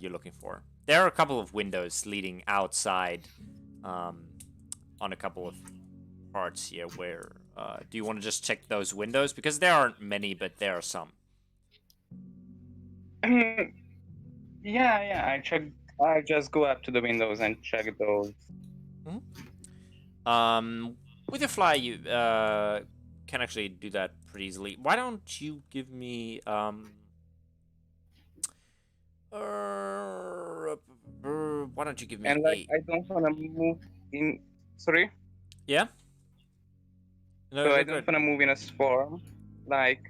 you're looking for? There are a couple of windows leading outside on a couple of parts here where... do you want to just check those windows? Because there aren't many, but there are some. Yeah, I check. I just go up to the windows and check those. With your fly, you can actually do that pretty easily. Why don't you give me why don't you give me And like, I don't want to move in. Sorry. Yeah. No, So I go don't ahead. want to move in a swarm, like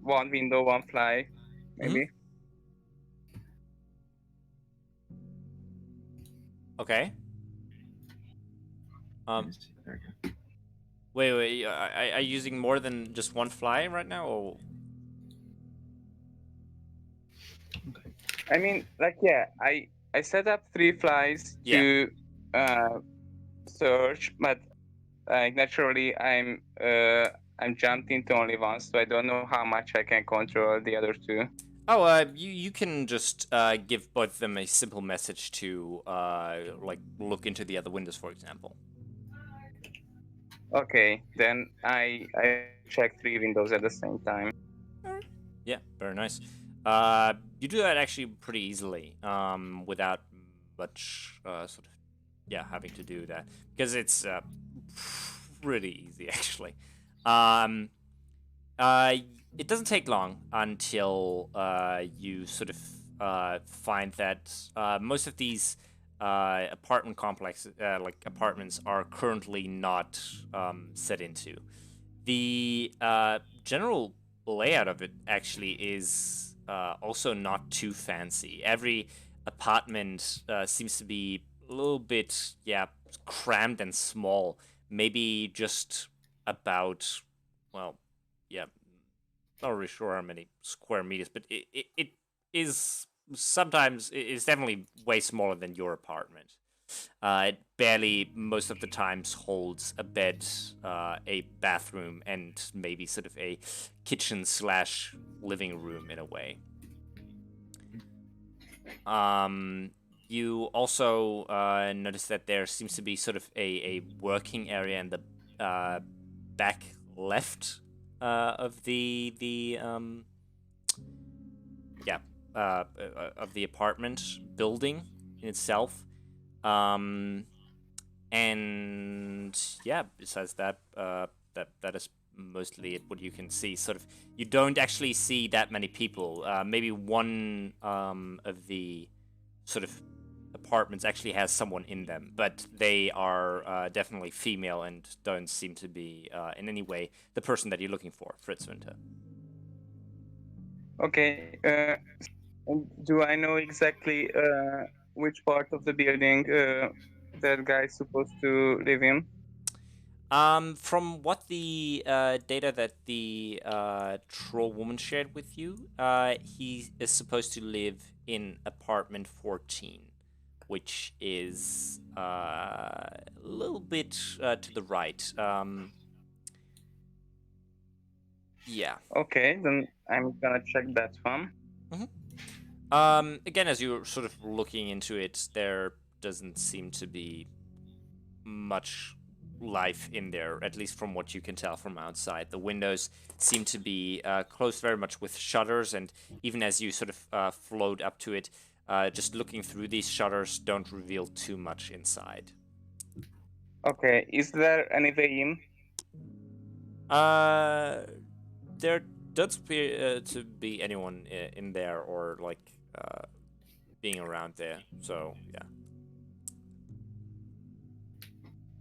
one window, one fly, maybe. Okay. Wait. Are you using more than just one fly right now, or? I mean, like, yeah, I set up 3 flies to search, but naturally I'm jumped into only one, so I don't know how much I can control the other 2. Oh, you can just give both of them a simple message to look into the other windows, for example. Okay, then I check 3 windows at the same time. Yeah, very nice. You do that actually pretty easily, without much sort of having to do that, because it's pretty easy actually. It doesn't take long until you sort of find that most of these apartment complexes, apartments, are currently not set into. The general layout of it actually is also not too fancy. Every apartment seems to be a little bit, crammed and small. Maybe just about, well, yeah, not really sure how many square meters, but it is sometimes, it's definitely way smaller than your apartment. It barely, most of the times, holds a bed, a bathroom, and maybe sort of a kitchen slash living room in a way. You also notice that there seems to be sort of a working area in the back left of the of the apartment building in itself. And yeah, besides that, that is mostly it. What you can see, sort of, you don't actually see that many people. Maybe one of the sort of apartments actually has someone in them, but they are definitely female and don't seem to be in any way the person that you're looking for, Fritz Winter. Okay. Do I know exactly which part of the building that guy is supposed to live in? From what the data that the troll woman shared with you, he is supposed to live in apartment 14, which is a little bit to the right. Yeah. Okay, then I'm gonna check that one. Again, as you're sort of looking into it, there doesn't seem to be much life in there, at least from what you can tell from outside. The windows seem to be closed very much with shutters, and even as you sort of float up to it, just looking through these shutters don't reveal too much inside. Okay, is there any way in? There does appear to be anyone in there or like being around there. So yeah.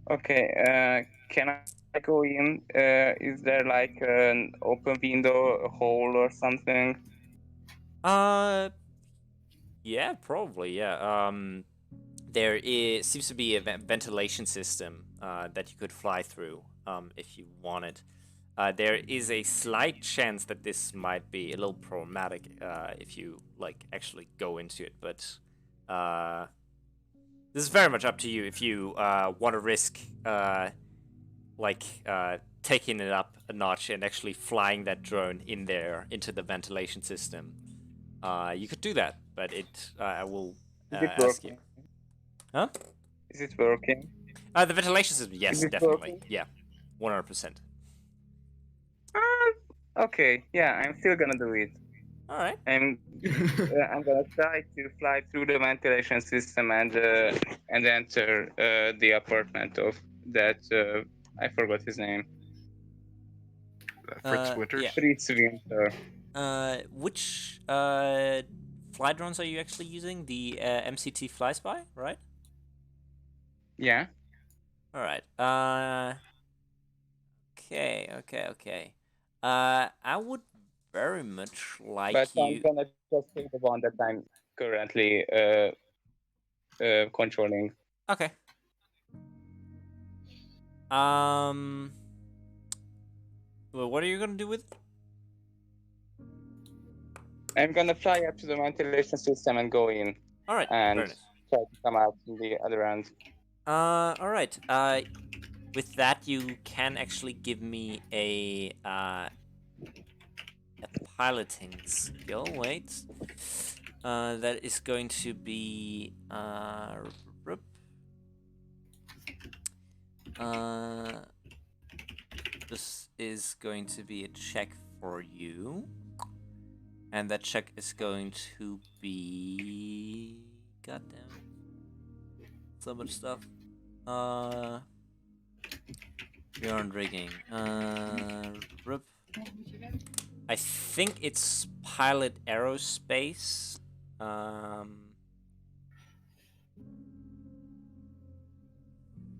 Okay, can I go in? Is there like an open window, a hole or something? Yeah, probably. Yeah. There seems to be a ventilation system that you could fly through if you wanted. There is a slight chance that this might be a little problematic if you like actually go into it, but this is very much up to you if you want to risk taking it up a notch and actually flying that drone in there into the ventilation system. You could do that, but I will Is it ask you. working? Huh? Is it working? The ventilation system, yes, Is it definitely. working? Yeah, 100%. Okay, yeah, I'm still gonna do it. All right. I'm gonna try to fly through the ventilation system and enter the apartment of that I forgot his name. Fritz Winters. Yeah. Fritz Winter. Which fly drones are you actually using? The MCT Fly Spy, right? Yeah. All right. Okay. I would very much like But you. I'm gonna just take the one that I'm currently controlling. Okay. Well, what are you gonna do with it? I'm gonna fly up to the ventilation system and go in. All right. And Very nice. try to come out from the other end. All right. With that, you can actually give me a piloting skill. Wait. That is going to be this is going to be a check for you, and that check is going to be goddamn so much stuff. Beyond rigging. I think it's pilot aerospace.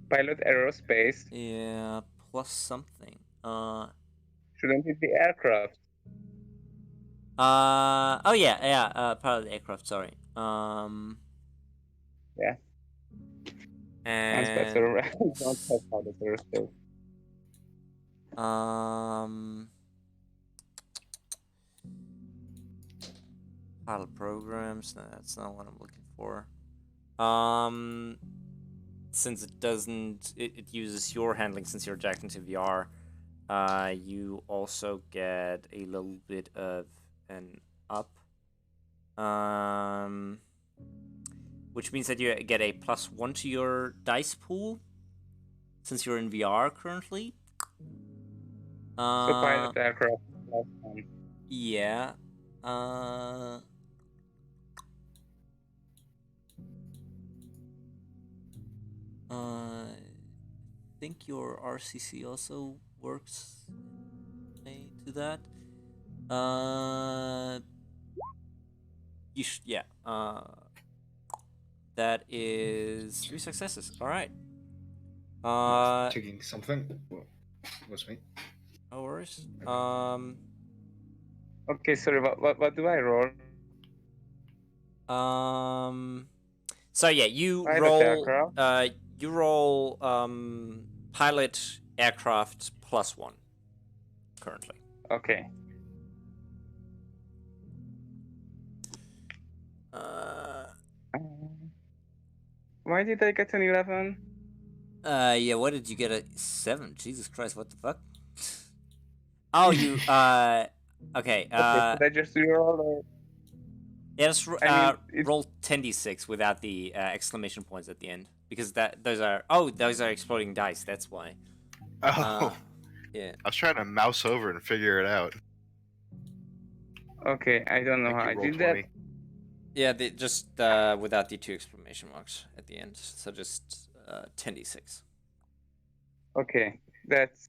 Pilot aerospace. Yeah, plus something. Shouldn't it be aircraft? Oh yeah. Pilot aircraft. Sorry. Yeah. Sounds And better. I don't have pilot aerospace. Pilot programs. No, that's not what I'm looking for. Since it doesn't, it uses your handling since you're jacked into VR. You also get a little bit of an up. Which means that you get a +1 to your dice pool since you're in VR currently. So pilot aircraft. Yeah. I think your RCC also works to that. Yeah. That is 3 successes. All right. Checking something. Well, what's me? No worries. Okay, sorry. What do I roll? So yeah, you Pilot roll. aircraft. You roll. Pilot aircraft +1 currently. Okay. Why did I get an 11? Yeah. What did you get? A 7? Jesus Christ! What the fuck? Oh, you. Okay. Okay, should I just reroll or? Yeah, just I mean, roll 10d6 without the exclamation points at the end because those are exploding dice. That's why. Oh, Yeah. I was trying to mouse over and figure it out. Okay, I don't know Thank how you, I roll did 20. that. Yeah, just without the 2 exclamation marks at the end. So just 10d6. Okay, that's.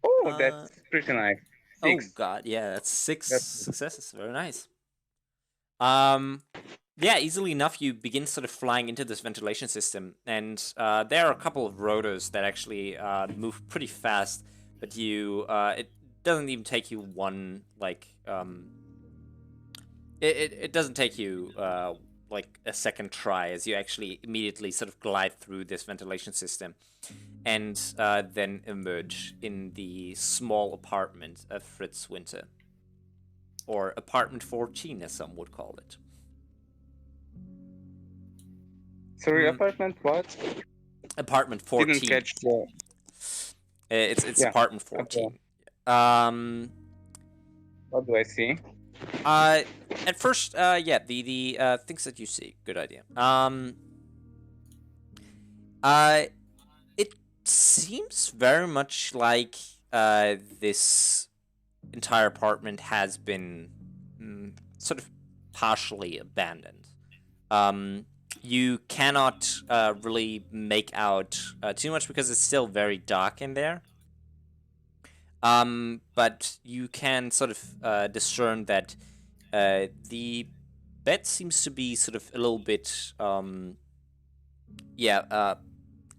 Oh, that's pretty nice. 6. Oh god, yeah, that's 6 That's- successes. Very nice. Yeah, easily enough, you begin sort of flying into this ventilation system, and there are a couple of rotors that actually move pretty fast, but it doesn't even take you one, like, it doesn't take you, like, a second try, as you actually immediately sort of glide through this ventilation system, and then emerge in the small apartment of Fritz Winter. Or apartment 14, as some would call it. Sorry, apartment what? Apartment 14. Didn't catch the. It's Yeah, apartment 14. okay. What do I see? At first, yeah, the things that you see, good idea. It seems very much like this entire apartment has been sort of partially abandoned. You cannot really make out too much because it's still very dark in there. But you can sort of discern that the bed seems to be sort of a little bit,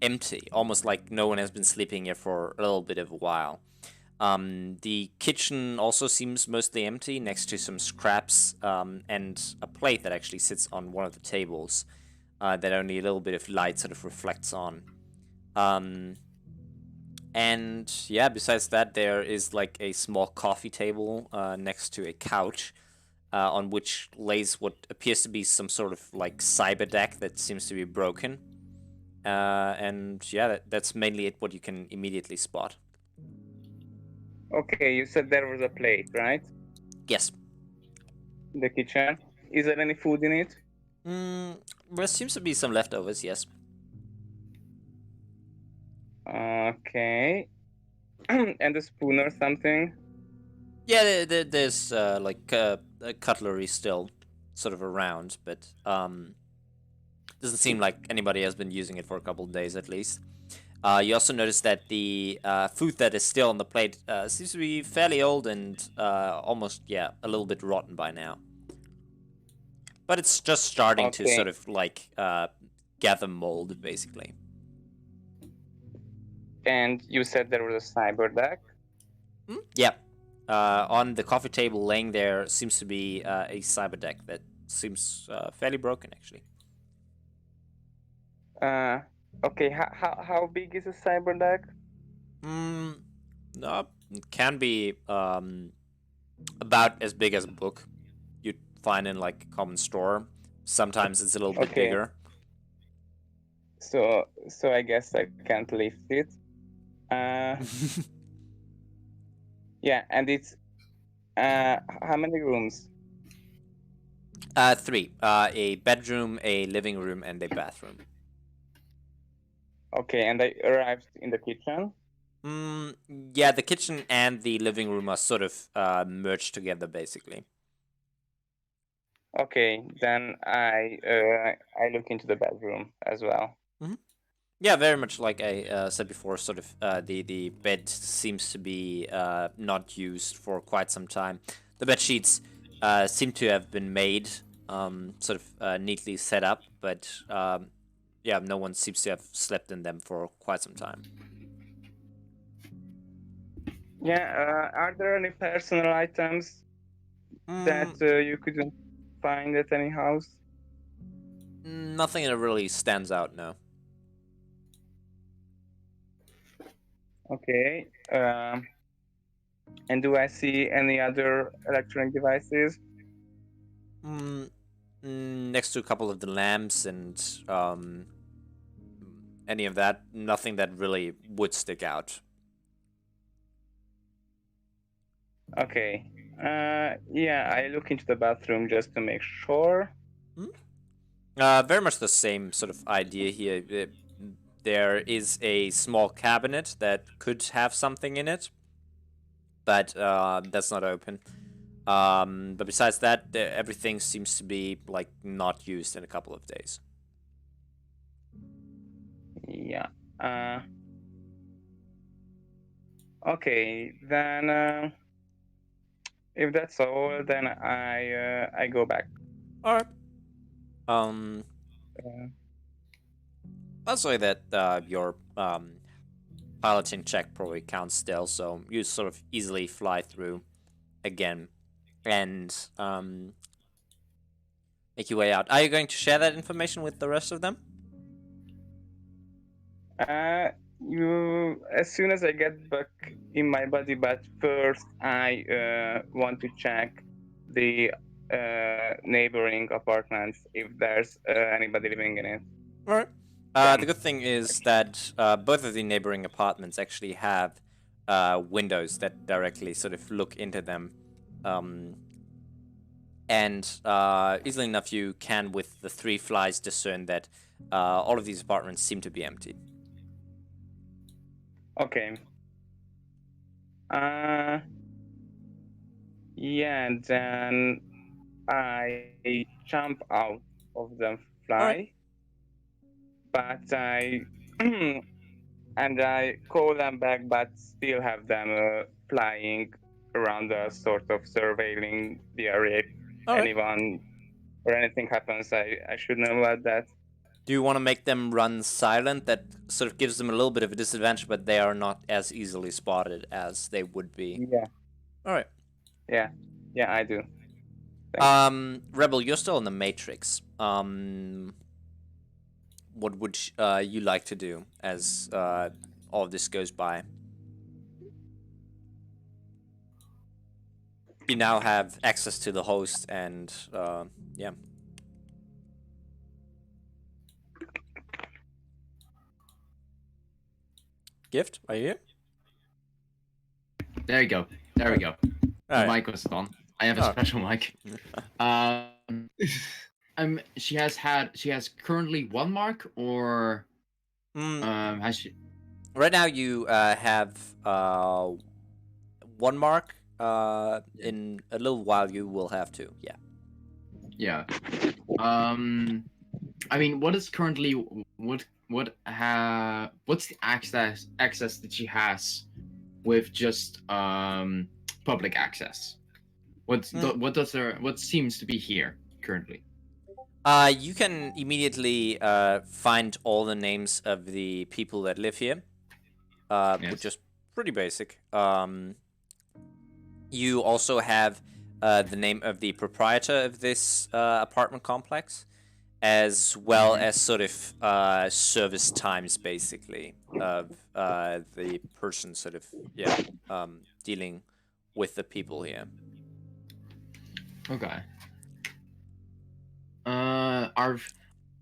empty, almost like no one has been sleeping here for a little bit of a while. The kitchen also seems mostly empty, next to some scraps and a plate that actually sits on one of the tables that only a little bit of light sort of reflects on. And yeah, besides that, there is like a small coffee table next to a couch on which lays what appears to be some sort of like cyber deck that seems to be broken. And yeah, that's mainly what you can immediately spot. Okay, you said there was a plate, right? Yes. In the kitchen. Is there any food in it? There seems to be some leftovers, yes. Okay. And a spoon or something? Yeah, there's like cutlery still sort of around, but doesn't seem like anybody has been using it for a couple of days at least. You also notice that the food that is still on the plate seems to be fairly old and almost, a little bit rotten by now. But it's just starting to sort of like gather mold, basically. And you said there was a cyber deck? Yeah. on the coffee table laying there seems to be a cyber deck that seems fairly broken, actually. Okay, how big is a cyber deck? No, it can be about as big as a book you'd find in like a common store. Sometimes it's a little bit bigger. So I guess I can't lift it. Yeah, and it's how many rooms? 3. A bedroom, a living room, and a bathroom. Okay, and I arrived in the kitchen. Yeah, the kitchen and the living room are sort of merged together, basically. Okay, then I look into the bedroom as well. Yeah, very much like I said before. Sort of, the bed seems to be not used for quite some time. The bed sheets seem to have been made, sort of neatly set up, but yeah, no one seems to have slept in them for quite some time. Yeah, are there any personal items that you couldn't find at any house? Nothing that really stands out, no. Okay. And do I see any other electronic devices? Next to a couple of the lamps and any of that, nothing that really would stick out. Okay. Yeah, I look into the bathroom just to make sure. Very much the same sort of idea here. There is a small cabinet that could have something in it, but that's not open. But besides that, everything seems to be like not used in a couple of days. Yeah. Okay, then if that's all, then I go back. All right. I'll say that your piloting check probably counts still, so you sort of easily fly through again and make your way out. Are you going to share that information with the rest of them? As soon as I get back in my body, but first I want to check the neighboring apartments if there's anybody living in it. All right. The good thing is that both of the neighboring apartments actually have windows that directly sort of look into them. And easily enough, you can, with the 3 flies, discern that all of these apartments seem to be empty. Okay. Yeah, then I jump out of the fly, but I and I call them back, but still have them flying around us, sort of surveilling the area. If anyone or anything happens, I should know about that. Do you want to make them run silent? That sort of gives them a little bit of a disadvantage, but they are not as easily spotted as they would be. Yeah. All right. Yeah, I do. Rebel, you're still in the Matrix. What would you like to do as all of this goes by? You now have access to the host, and yeah. Gift, are you here? There you go. There we go. The mic was on. I have a special mic. She has currently 1 mark, or has she? Right now you have 1 mark. In a little while you will have 2. Yeah. Yeah. I mean, what is currently what's the access that she has with just public access? What seems to be here currently? You can immediately find all the names of the people that live here, which is pretty basic. You also have the name of the proprietor of this apartment complex, as well as sort of service times, basically, of the person sort of, dealing with the people here. Okay.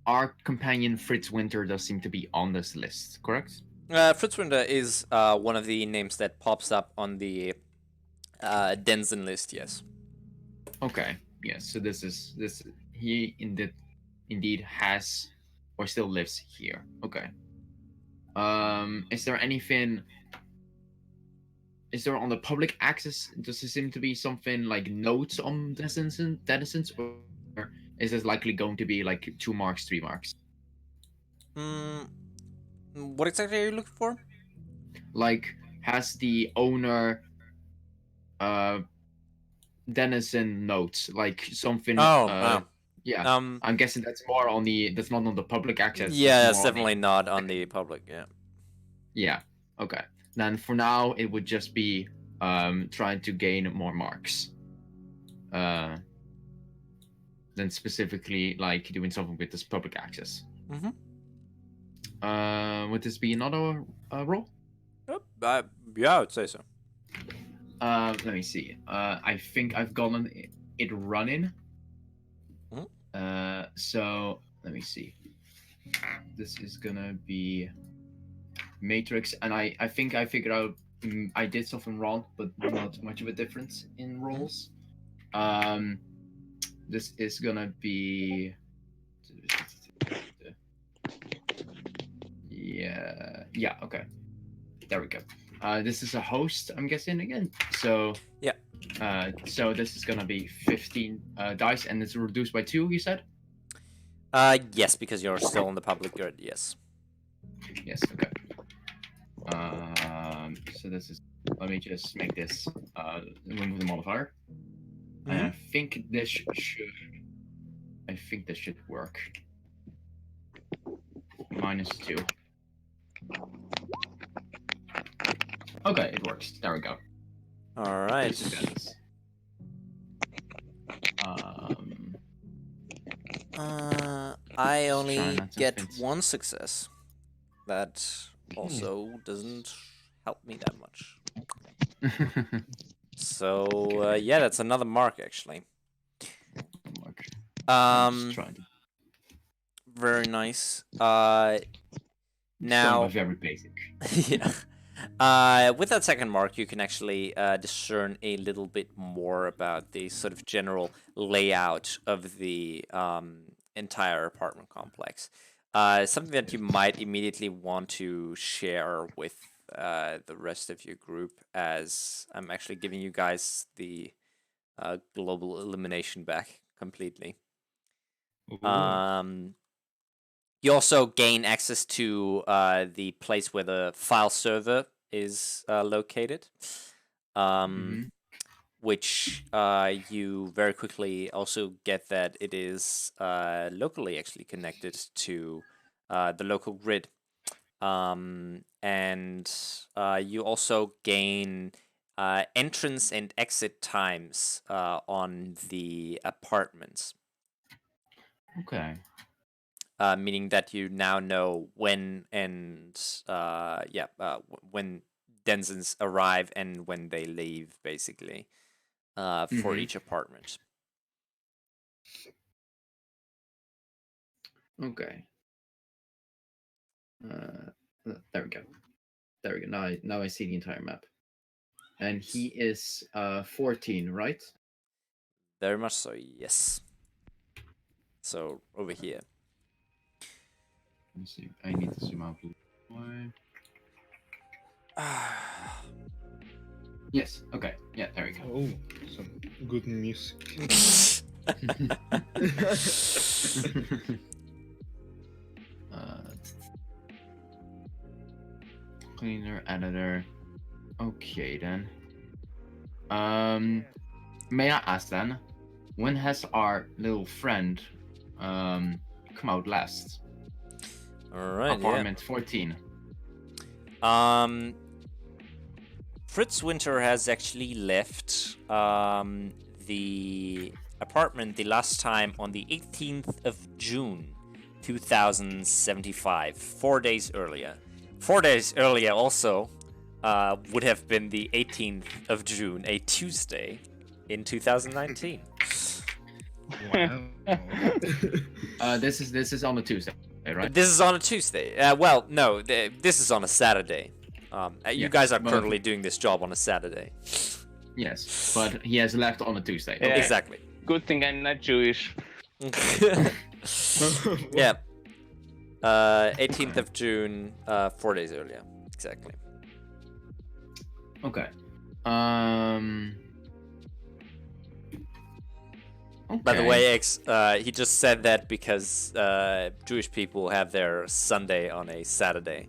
Our companion Fritz Winter does seem to be on this list, correct? Fritz Winter is one of the names that pops up on the Denzen list, yes. Okay. Yes. So this he indeed has or still lives here. Okay. Is there anything? Is there on the public access? Does there seem to be something like notes on denizens, or is this likely going to be like 2 marks, 3 marks? What exactly are you looking for? Like, has the owner denizen notes, like something? Yeah, I'm guessing that's more on the. That's not on the public access. Yeah, it's definitely not on the public. Yeah. Yeah. Okay. Then for now, it would just be trying to gain more marks. Than specifically like doing something with this public access. Would this be another role? Yeah, I would say so. Let me see. I think I've gotten it running. So let me see. This is gonna be Matrix, and I think I figured out I did something wrong, but not much of a difference in roles. This is gonna be. Yeah, okay. There we go. This is a host, I'm guessing again. So yeah. So this is gonna be 15 dice, and it's reduced by 2. You said? Yes, because you're still in the public good. Yes. Yes. Okay. So this is. Let me just make this. Remove the modifier. And I think this should. I think this should work. -2. Okay, it works. There we go. All right. I only get 1 success. That also doesn't help me that much. So yeah, that's another mark actually. Very nice. Now very basic. yeah. With that second mark, you can actually discern a little bit more about the sort of general layout of the entire apartment complex. Something that you might immediately want to share with the rest of your group, as I'm actually giving you guys the global elimination back completely. You also gain access to the place where the file server is located, which you very quickly also get that it is locally actually connected to the local grid. And you also gain entrance and exit times on the apartments. Okay. Meaning that you now know when and when Denzens arrive and when they leave, basically, for each apartment. Okay. There we go. There we go. Now I see the entire map. And he is 14, right? Very much so, yes. So over here. Let me see. I need to zoom out. Yes. Okay. Yeah. There we go. Oh, some good music. Cleaner editor. Okay then. May I ask then, when has our little friend come out last? All right. Apartment 14. Fritz Winter has actually left the apartment the last time on the 18th of June, 2075, 4 days earlier. 4 days earlier also would have been the 18th of June, a Tuesday in 2019. Wow. This is on a Tuesday, right? This is on a Tuesday. Well, no, this is on a Saturday. You guys are currently doing this job on a Saturday. Yes, but he has left on a Tuesday. Yeah. Exactly. Good thing I'm not Jewish. Yeah. 18th of June, 4 days earlier. Exactly. Okay. By the way, he just said that because Jewish people have their Sunday on a Saturday.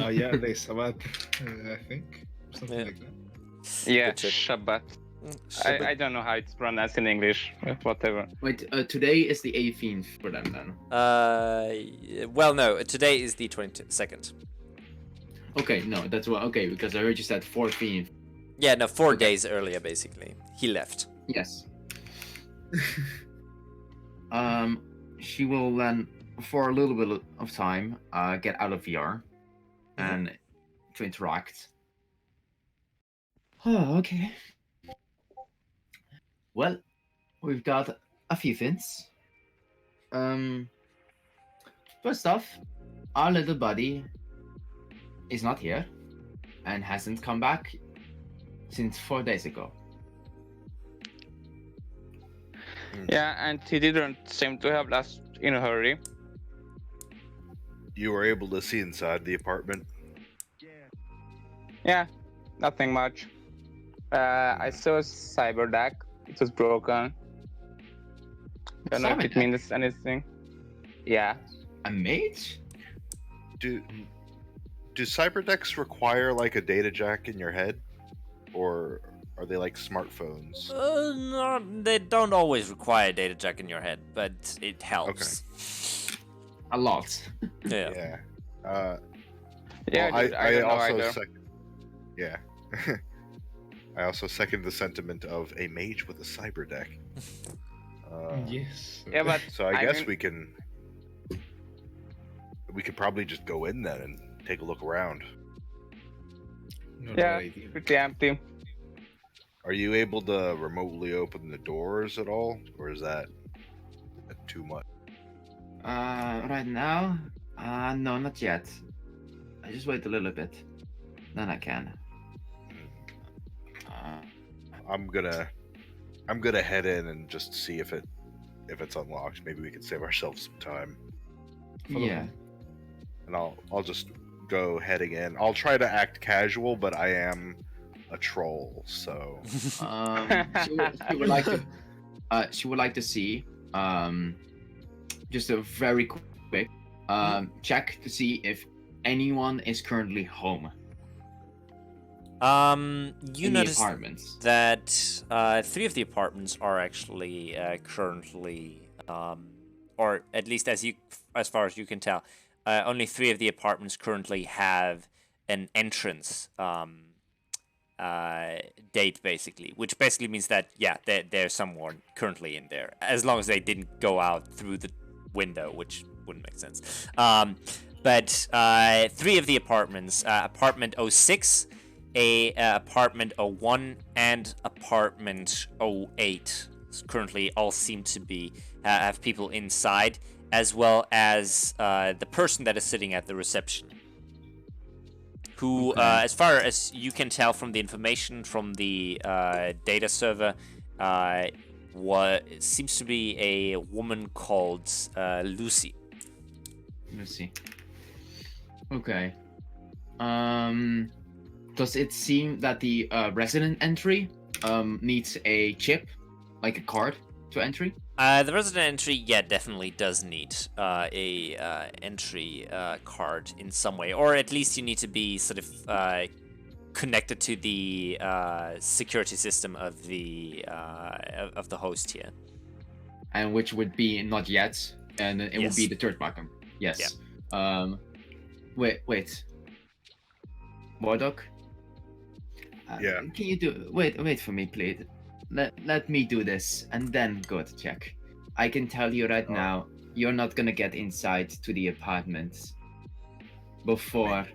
Oh yeah, they Sabbath, I think, something Yeah. like that. Yeah, Good shit. Shabbat. I don't know how it's pronounced in English. Whatever. Wait, today is the 18th for them then. Well, no, today is the 22nd. Okay, no, that's what. Okay, because I heard you said 14th. Yeah, no, 4 Okay. days earlier, basically. He left. Yes. She will then, for a little bit of time, get out of VR and to interact. Oh, okay. Well, we've got a few things. First off, our little buddy is not here and hasn't come back since 4 days ago. Yeah, and he didn't seem to have left in a hurry. You were able to see inside the apartment. Yeah, nothing much. I saw a cyber deck. It was broken. Don't know if Cyber it deck? means anything. Yeah. A mage? Do cyberdecks require like a data jack in your head, or are they like smartphones? No, they don't always require a data jack in your head, but it helps. A lot. Yeah. Yeah. Yeah, Well, dude, I don't know either. Yeah. I also second the sentiment of a mage with a cyber deck. Yes. Yeah, but So I guess mean, we could probably just go in then and take a look around. Not yeah, a bad idea. pretty empty. Are you able to remotely open the doors at all, or is that too much? Right now? No, not yet. I just wait a little bit. Then I can. I'm gonna head in and just see if it's unlocked. Maybe we can save ourselves some time. Yeah. And I'll just go heading in. I'll try to act casual, but I am a troll, so She would like to. She would like to see. Just a very quick check to see if anyone is currently home. You in the notice apartments. that 3 of the apartments are actually currently, or at least as far as you can tell, only 3 of the apartments currently have an entrance date, basically, which basically means that there's someone currently in there, as long as they didn't go out through the window, which wouldn't make sense. But 3 of the apartments, apartment 06, apartment 01, and apartment 08 currently all seem to be have people inside, as well as the person that is sitting at the reception, who, Okay. as far as you can tell from the information from the data server, seems to be a woman called Lucy. Let's see. Okay. Does it seem that the resident entry needs a chip, like a card to entry? The resident entry, definitely does need a entry card in some way, or at least you need to be sort of connected to the security system of the host here. And which would be not yet, and it would be Yes. the third button. Yes. Wait. Mordok? Yeah. Can you do? Wait for me, please. Let me do this and then go to check. I can tell you right now, you're not gonna get inside to the apartment before.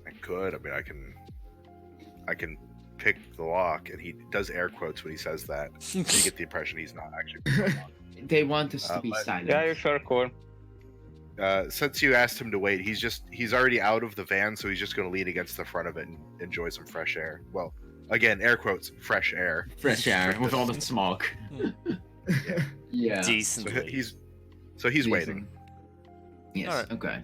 I could. I mean, I can pick the lock, and he does air quotes when he says that. So you get the impression he's not actually. They want us to be but- silent. Yeah, you sure, Corp. Since you asked him to wait, he's already out of the van, so he's just going to lean against the front of it and enjoy some fresh air. Well, again, air quotes, fresh air. Fresh air with all the smog. Yeah. So Decently. he's waiting. Yes. Alright. Okay.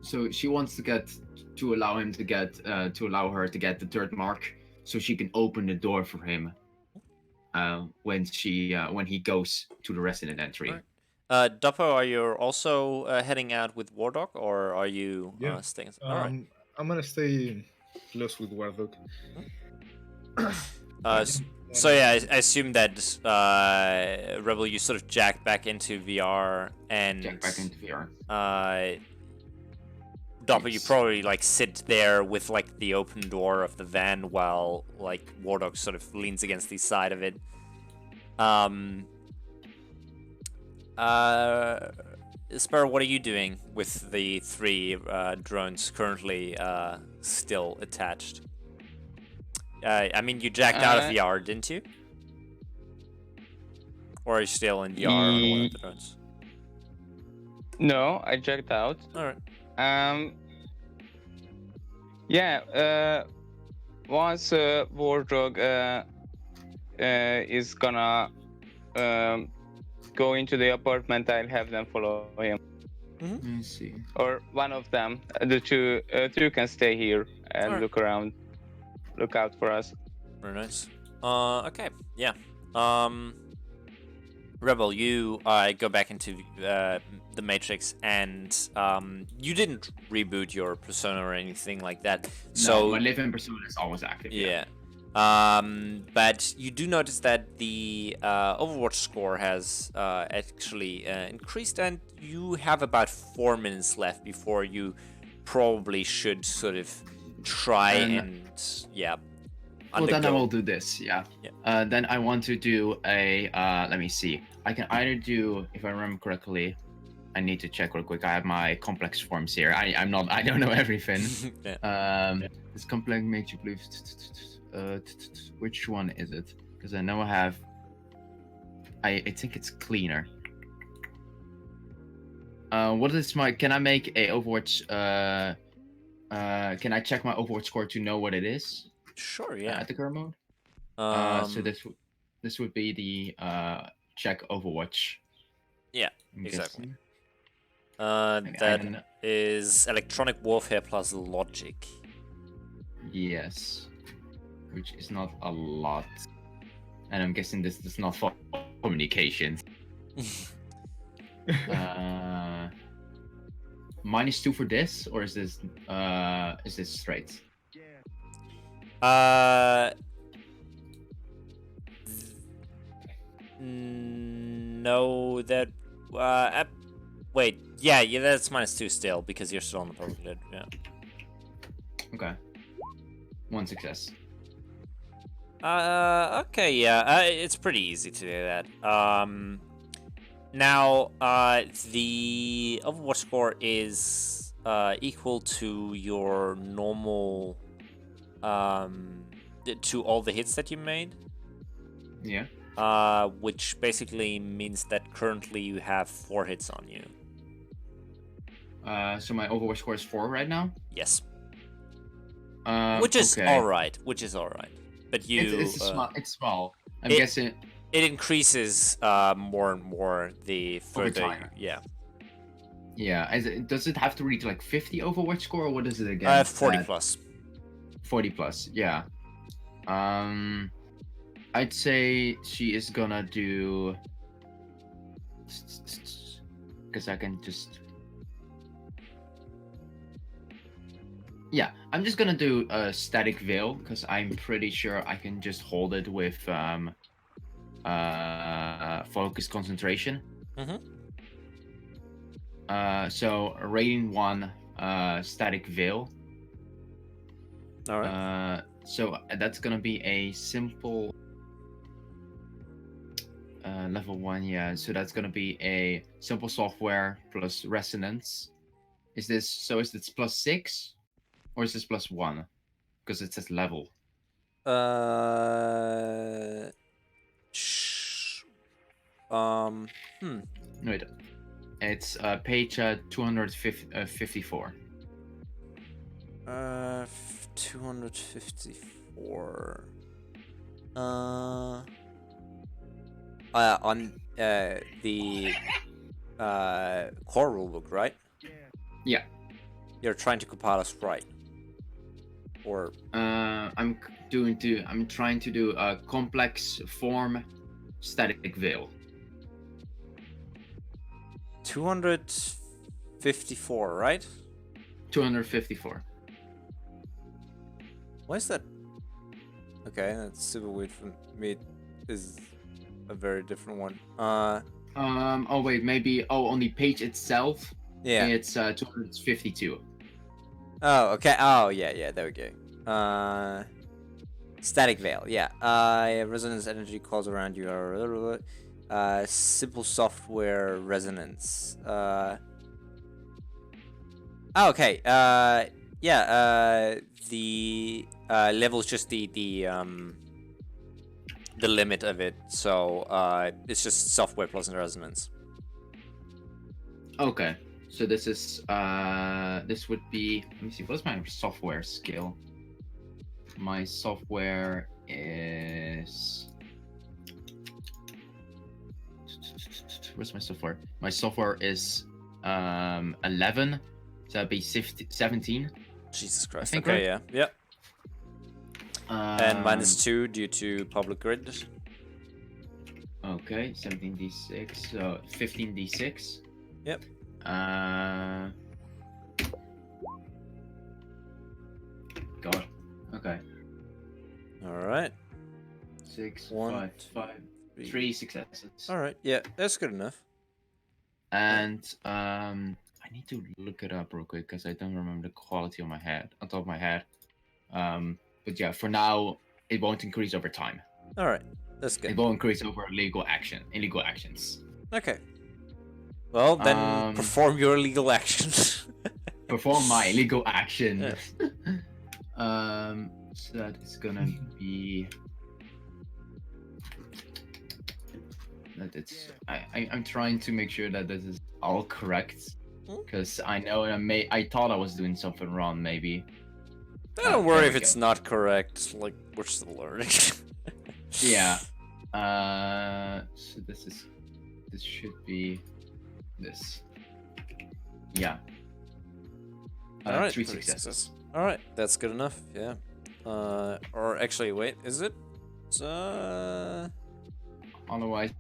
So she wants to allow her to get the third mark, so she can open the door for him. When he goes to the resident entry. Alright. Doppo, are you also heading out with Wardog, or are you Yeah. staying? All right. I'm gonna stay close with Wardog. So yeah, I assume that Rebel, you sort of jack back into VR and Jack back into VR. Dopper, you Yes. probably like sit there with like the open door of the van while like Wardog sort of leans against the side of it. Sparrow, what are you doing with the 3 drones currently still attached? I mean, you jacked out of VR, didn't you? Or are you still in VR on one of the drones? No, I checked out. Alright. Yeah. Once Wardrog is gonna go into the apartment, I'll have them follow him, Let me see. or one of them. The two can stay here and Alright. look around, look out for us. Very nice. Okay, yeah. Rebel, you go back into the Matrix, and you didn't reboot your persona or anything like that. So No, my living persona is always active. yeah. But you do notice that the Overwatch score has actually increased, and you have about 4 minutes left before you probably should sort of try and yeah. Well, then I undergo. will do this. Yeah. Yeah. Then I want to do a. Let me see. I can either do, if I remember correctly, I need to check real quick. I have my complex forms here. I don't know everything. Yeah. This complex makes you believe. Which one is it? Because I know I have. I think it's cleaner. What is my? Can I make a Overwatch? Can I check my Overwatch score to know what it is? Sure, yeah. At the current mode. So this would be the check Overwatch. Yeah, I'm exactly. guessing. That don't know. is electronic warfare plus logic. Yes, which is not a lot, and I'm guessing this is not for communications. -2 for this, or is this straight? No, that wait, yeah, that's -2 still because you're still on the public lid. Yeah. Okay. 1 success. Okay, yeah, it's pretty easy to do that. Now, the Overwatch score is equal to your normal, to all the hits that you made. Yeah. Which basically means that currently you have 4 hits on you. So my Overwatch score is 4 right now. Yes. Which is okay. alright. But you. It's small. I'm it- guessing. It increases more and more the further. time. Yeah. Yeah. Does it have to reach like 50 Overwatch score, or what is it again? 40 plus. 40 plus. Yeah. I'd say she is gonna do. Because I can just. Yeah, I'm just gonna do a static veil because I'm pretty sure I can just hold it with focus concentration. So rating 1 static veil. All right. So that's gonna be a simple level 1. Yeah. So that's gonna be a simple software plus resonance. Is this +6 or is this +1? Because it says level. Wait, it's page 254. 254. On the core rulebook, right? Yeah. You're trying to compile a sprite, or I'm trying to do a complex form static veil. 254, right? 254. Why is that? Okay, that's super weird for me. It is a very different one. Oh wait, maybe. Oh, on the page itself. Yeah. It's 252. Oh, okay. Oh, yeah. There we go. Static veil. Yeah. Resonance energy calls around you. Simple software resonance. Oh, okay. Yeah. The level is just the limit of it. So it's just software plus resonance. Okay. So this is this would be, let me see, what's my software skill? My software is, where's my software? My software is 11, so that'd be 17. Jesus Christ. think, Okay, right? yeah. And -2 due to public grid. Okay, 17d6, so 15d6. Yep. God. Okay. All right. 6, One, 5, 3 successes. All right. Yeah, that's good enough. And I need to look it up real quick because I don't remember the quality on top of my head. But yeah, for now, it won't increase over time. All right, that's good. It won't increase over illegal actions. Okay. Well, then perform your illegal actions. Perform my illegal action. So that is gonna be. That it's. I'm trying to make sure that this is all correct, because I know I thought I was doing something wrong, maybe. Don't worry if it's not correct. Like, we're still learning. Yeah. So this should be this. Yeah. All right, 3 successes. All right, that's good enough. Yeah. Or actually, wait, is it? Otherwise,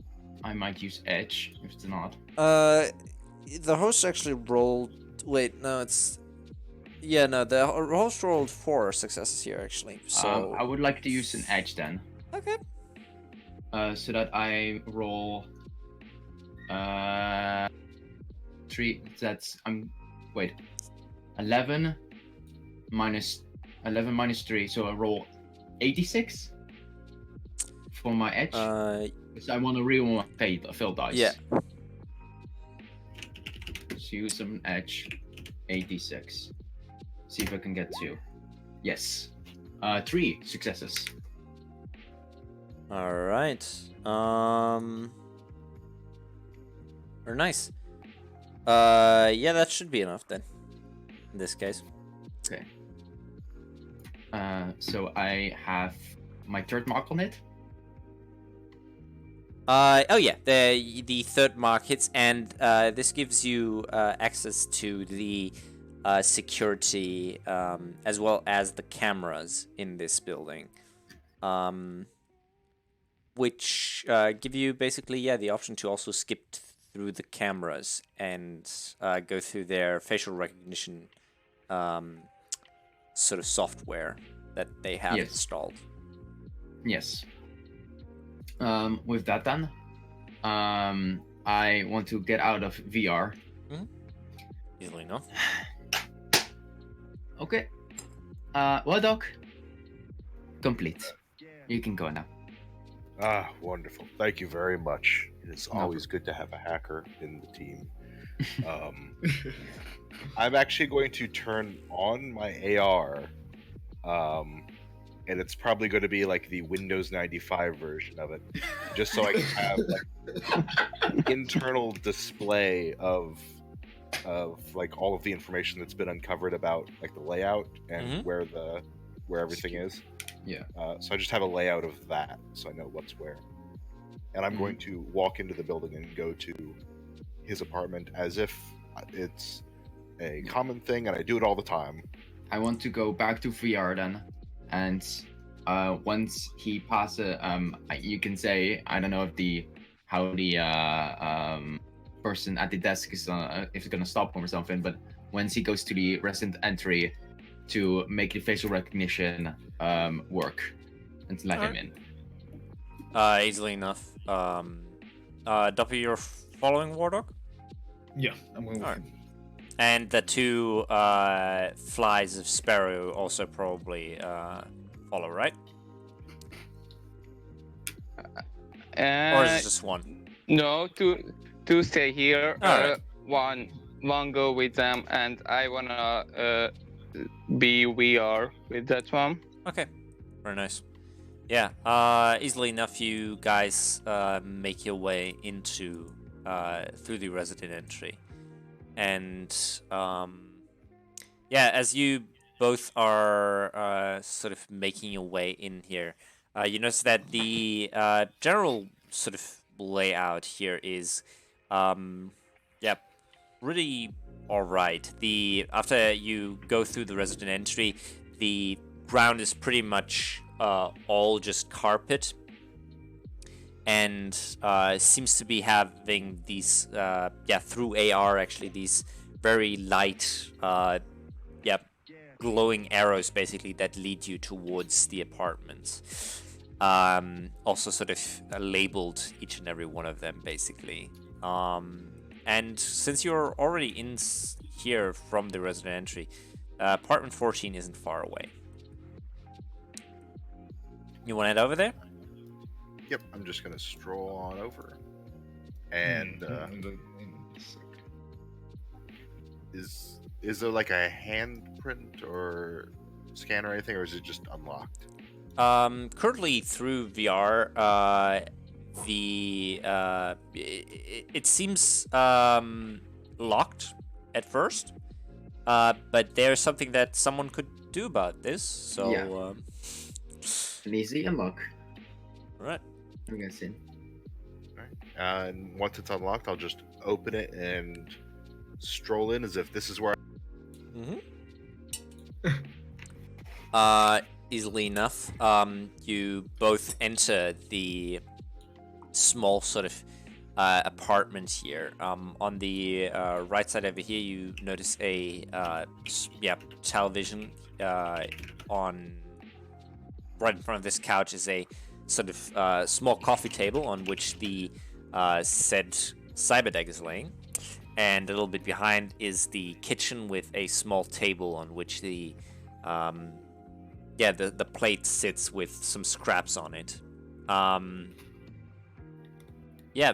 I might use edge if it's not. The host actually rolled. Wait, no, it's. Yeah, no, the host rolled 4 successes here actually. So I would like to use an edge then. Okay. So that I roll 3. That's wait, 11 minus 3. So I roll 86 for my edge. So I want to reroll my failed dice. Yeah. So use some edge, 86. See if I can get 2. Yes. 3 successes. All right. Very nice. Yeah, that should be enough then. In this case. Okay. So I have my third mark on it. Oh yeah, the third mark hits, and this gives you access to the security as well as the cameras in this building, which give you basically the option to also skip through the cameras and go through their facial recognition sort of software that they have installed. Yes. With that done, I want to get out of VR. Easily enough. Okay. Well, Doc, complete. You can go now. Ah, wonderful. Thank you very much. It is No always good to have a hacker in the team. I'm actually going to turn on my AR, and it's probably going to be like the Windows 95 version of it, just so I can have like internal display of like all of the information that's been uncovered about like the layout and where everything is. Yeah. So I just have a layout of that, so I know what's where. And I'm going to walk into the building and go to his apartment as if it's a common thing, and I do it all the time. I want to go back to VR then, and once he passes, you can say, I don't know if the person at the desk is if it's gonna stop him or something, but once he goes to the resident entry to make the facial recognition work and to let him in. Easily enough. Duppy, you're following Wardog? Yeah, I'm going with Alright. him. And the two flies of Sparrow also probably follow, right? Or is it just one? No, two stay here. Alright. One go with them, and I wanna be VR with that one. Okay, very nice. Yeah, easily enough, you guys make your way into through the resident entry, and yeah, as you both are sort of making your way in here, you notice that the general sort of layout here is, yeah, really all right. After you go through the resident entry, the ground is pretty much all just carpet, and seems to be having these through AR actually these very light glowing arrows basically that lead you towards the apartments. Also sort of labeled each and every one of them basically. And since you're already in here from the resident entry, apartment 14 isn't far away. You want to head over there? Yep, I'm just gonna stroll on over. And is there like a handprint or scan or anything, or is it just unlocked? Currently through VR, it seems locked at first, but there's something that someone could do about this. So Yeah. An easy unlock. Right. I'm guessing. And once it's unlocked, I'll just open it and stroll in as if this is where. Easily enough, you both enter the small sort of apartment here. On the right side over here, you notice a television. On right in front of this couch is a sort of small coffee table on which the said cyberdeck is laying, and a little bit behind is the kitchen with a small table on which the plate sits with some scraps on it.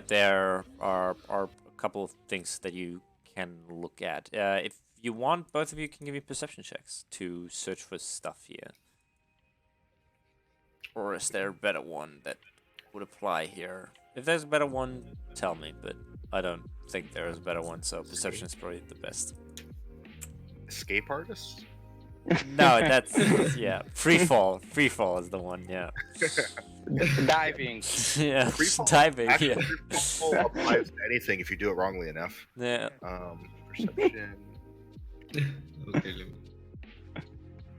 There are a couple of things that you can look at. If you want, both of you can give me perception checks to search for stuff here. Or is there a better one that would apply here? If there's a better one, tell me, but I don't think there is a better one, so perception is probably the best. Escape artist? No, that's free fall. Free fall is the one. Yeah. Diving. Yeah. Free fall. Diving. Actually, Yeah. free fall applies to anything if you do it wrongly enough. Yeah. Perception. Okay, let me...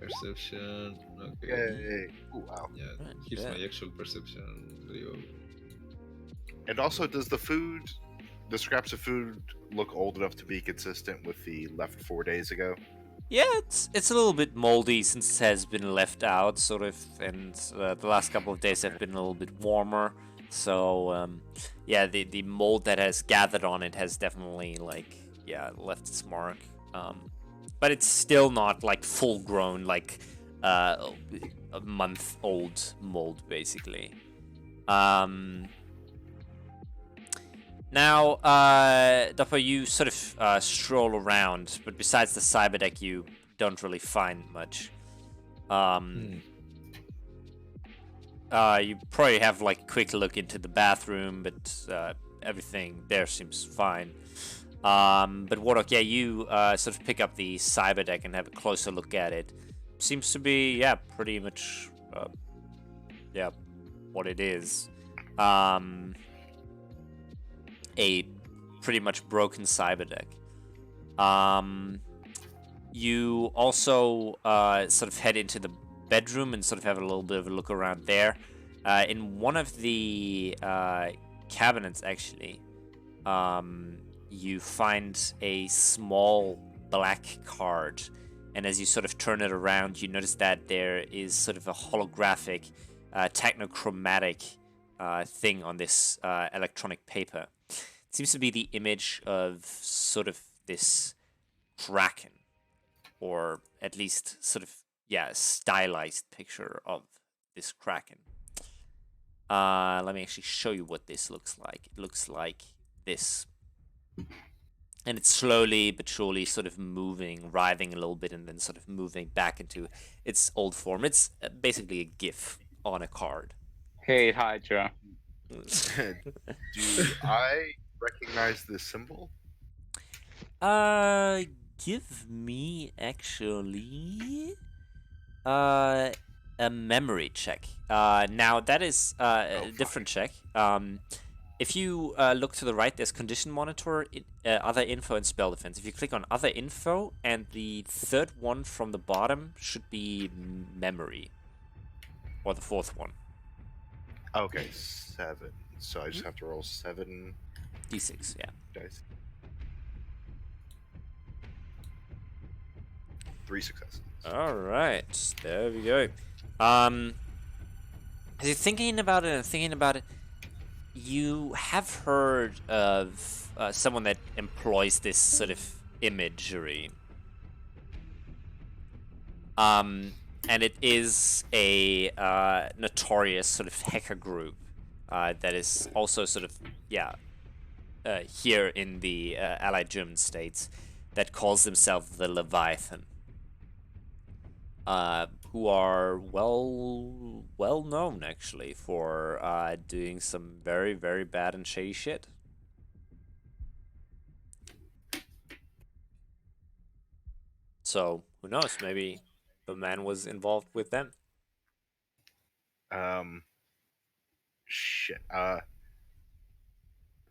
Perception. Okay. Yay. Ooh, wow. Yeah, Right, here's yeah. my actual perception. Leo. And also, does the scraps of food look old enough to be consistent with the left 4 days ago? Yeah, it's a little bit moldy since it has been left out, sort of, and the last couple of days have been a little bit warmer. So, the mold that has gathered on it has definitely, left its mark. But it's still not, full-grown, a month-old mold, basically. Now, Dopper, you sort of stroll around, but besides the cyberdeck, you don't really find much. You probably have like a quick look into the bathroom, but everything there seems fine. But Warlock, yeah, you sort of pick up the cyberdeck and have a closer look at it. Seems to be, yeah, pretty much, yeah, what it is. A pretty much broken cyberdeck. You also sort of head into the bedroom and sort of have a little bit of a look around there. In one of the cabinets, actually, you find a small black card. And as you sort of turn it around, you notice that there is sort of a holographic, technochromatic thing on this electronic paper. It seems to be the image of sort of this kraken, or at least sort of, yeah, a stylized picture of this kraken. Let me actually show you what this looks like. It looks like this. And it's slowly but surely sort of moving, writhing a little bit, and then sort of moving back into its old form. It's basically a GIF on a card. Hey, Hydra. Do I recognize this symbol? Give me actually a memory check. Now that is a different check. If you look to the right, there's condition monitor, other info, and spell defense. If you click on other info, and the third one from the bottom should be memory, or the fourth one. Okay, 7. So I just have to roll 7 D6, yeah. dice. 3 successes. All right, there we go. As you're thinking about it, you have heard of someone that employs this sort of imagery. And it is a notorious sort of hacker group that is also sort of, yeah, here in the Allied German states, that calls themselves the Leviathan. Who are well known actually for doing some very, very bad and shady shit. So who knows? Maybe the man was involved with them. Shit.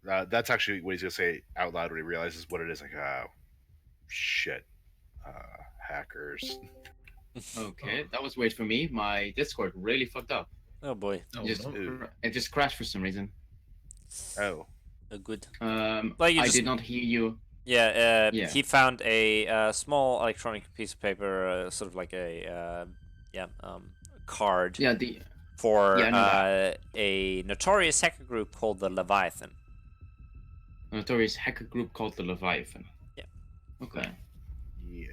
That's actually what he's gonna say out loud when he realizes what it is. Like, oh, shit. Hackers. Okay, that was weird for me. My Discord really fucked up. Oh boy. It just crashed for some reason. Oh. Good. I did not hear you. Yeah, Yeah. He found a small electronic piece of paper, sort of like a card. Yeah, for Yeah, a notorious hacker group called the Leviathan. a notorious hacker group called the Leviathan. Yeah. Okay. Yeah.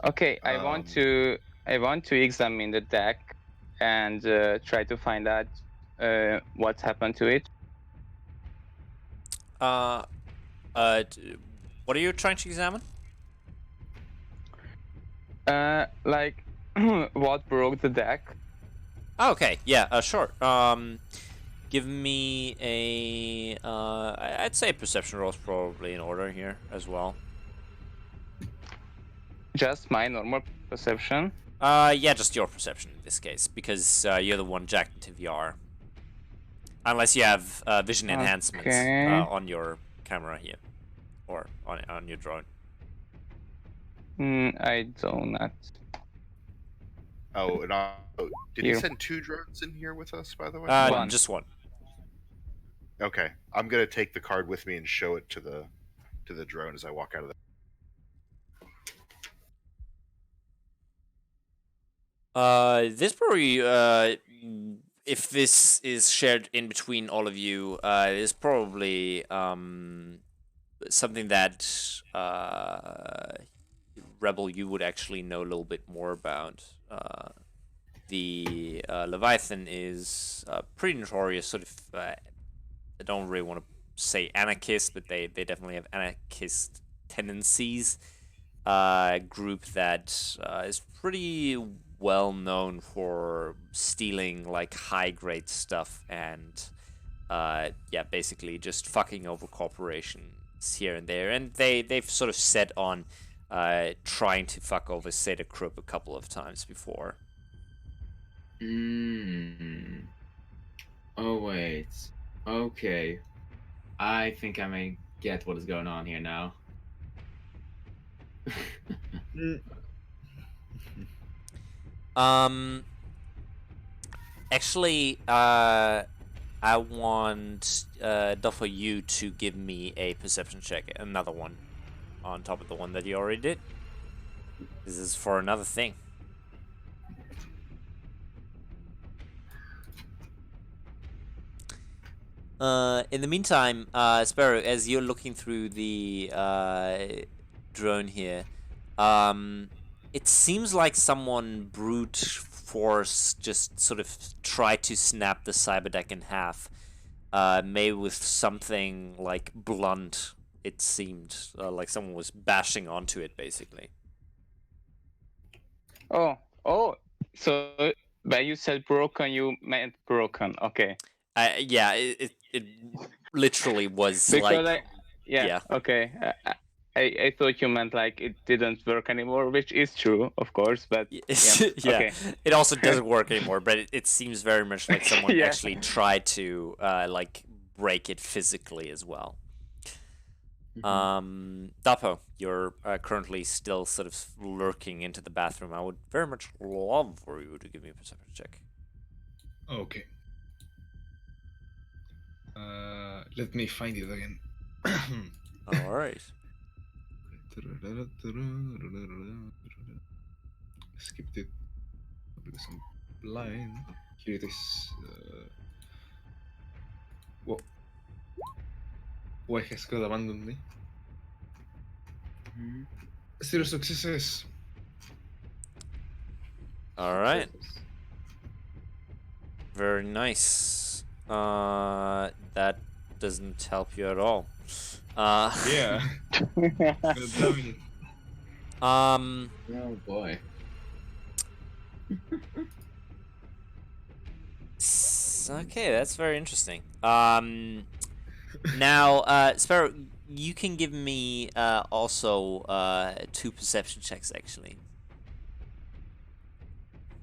Okay, I want to examine the deck and try to find out what happened to it. What are you trying to examine? Like what broke the deck? Oh, okay, yeah, sure. Give me a I'd say perception roll is probably in order here as well. Just my normal perception. Yeah, just your perception in this case, because you're the one jacked into VR. Unless you have vision enhancements on your camera here, or on your drone. I do not. Oh, and did Here. you send 2 drones in here with us, by the way? One. Just one. Okay, I'm gonna take the card with me and show it to the drone as I walk out of the. This probably, if this is shared in between all of you, is probably something that Rebel, you would actually know a little bit more about. The Leviathan is pretty notorious, sort of. I don't really want to say anarchist, but they definitely have anarchist tendencies. Group that is pretty well known for stealing like high grade stuff and yeah, basically just fucking over corporations here and there. And they've sort of set on trying to fuck over Seda Krupp a couple of times before. Oh wait. Okay. I think I may get what is going on here now. Actually, I want for you to give me a perception check, another one, on top of the one that you already did. This is for another thing. In the meantime, Sparrow, as you're looking through the drone here, it seems like someone brute force just sort of tried to snap the cyberdeck in half, maybe with something like blunt. It seemed like someone was bashing onto it, basically. Oh, so when you said broken, you meant broken. Okay. Yeah, it literally was Because like... yeah. Okay. I thought you meant like it didn't work anymore, which is true, of course, but yeah. Yeah, Okay. it also doesn't work anymore, but it seems very much like someone Yeah. actually tried to like break it physically as well. Dapo, you're currently still sort of lurking into the bathroom. I would very much love for you to give me a perception check. Okay. Let me find it again. All right. Skipped it because I'm blind. Here it is. Whoa. Why has God abandoned me? 0 successes. All right. Very nice. That doesn't help you at all. Yeah. God damn it. Oh boy. Okay, that's very interesting. Now, Sparrow, you can give me also 2 perception checks, actually.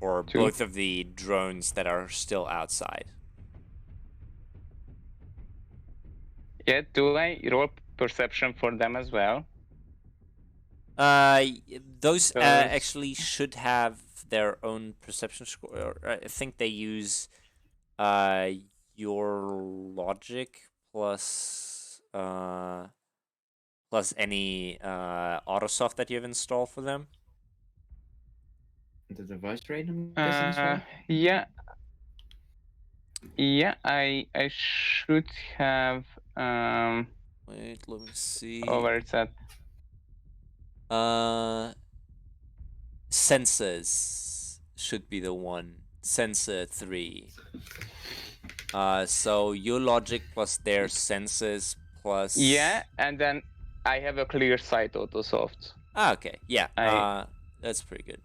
For 2? both of the drones that are still outside. Yeah, do I roll perception for them as well? Those actually should have their own perception score. I think they use your logic plus any autosoft that you have installed for them. The device rate, I'm guessing as well? Yeah. Yeah, I should have Wait, let me see. where it's at. Sensors should be the one. Sensor 3. So your logic plus their sensors plus... Yeah, and then I have a clear sight autosoft. Ah, okay. Yeah. That's pretty good.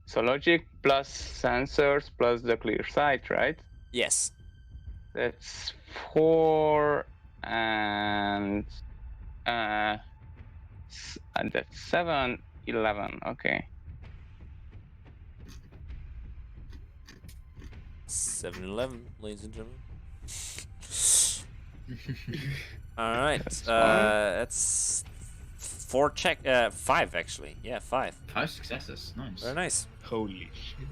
So logic plus sensors plus the clear sight, right? Yes. That's 4 and that's 7, 11. Okay. 7-11, ladies and gentlemen. All right. That's 4 check. 5 actually. Yeah, 5. 5 successes. Nice. Very nice. Holy shit.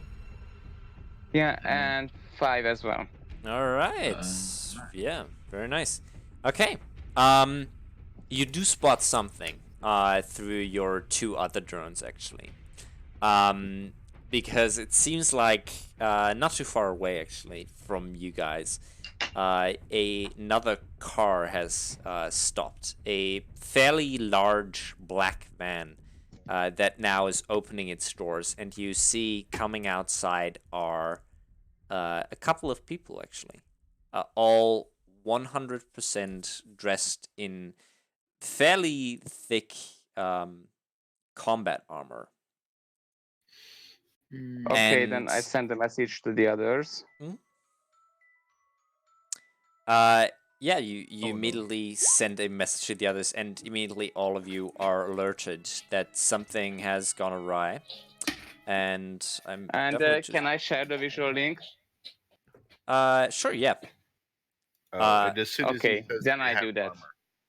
Yeah, and 5 as well. All right. Yeah, very nice. Okay. You do spot something through your 2 other drones actually. Because it seems like not too far away actually from you guys, another car has stopped. A fairly large black van that now is opening its doors, and you see coming outside are a couple of people, actually, all 100% dressed in fairly thick combat armor. Okay, then And I send a message to the others. yeah, you Oh, no. immediately send a message to the others, and immediately all of you are alerted that something has gone awry. And I'm And definitely can I share the visual link? sure, yeah. And as soon as he Okay, says then they I have do that.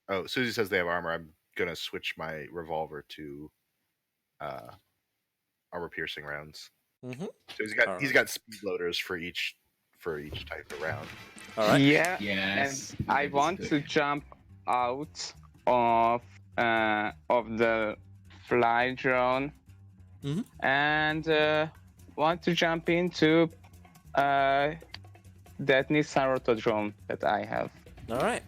armor, as soon as he says they have armor, I'm gonna switch my revolver to armor piercing rounds. Mm-hmm. So he's got speed loaders for each type of round. All right. Yeah, Yes. and I want to jump out of the fly drone Mhm. and want to jump into that Nissan Rotodrome that I have. All right.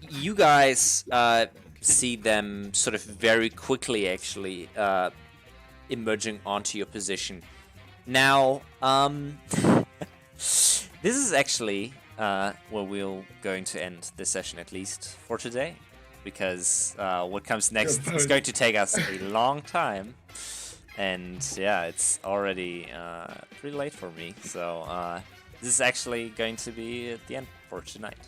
You guys see them sort of very quickly, actually, emerging onto your position. Now, this is actually where we're going to end this session, at least for today, because what comes next is going to take us a long time, and yeah, it's already pretty late for me. So this is actually going to be at the end for tonight.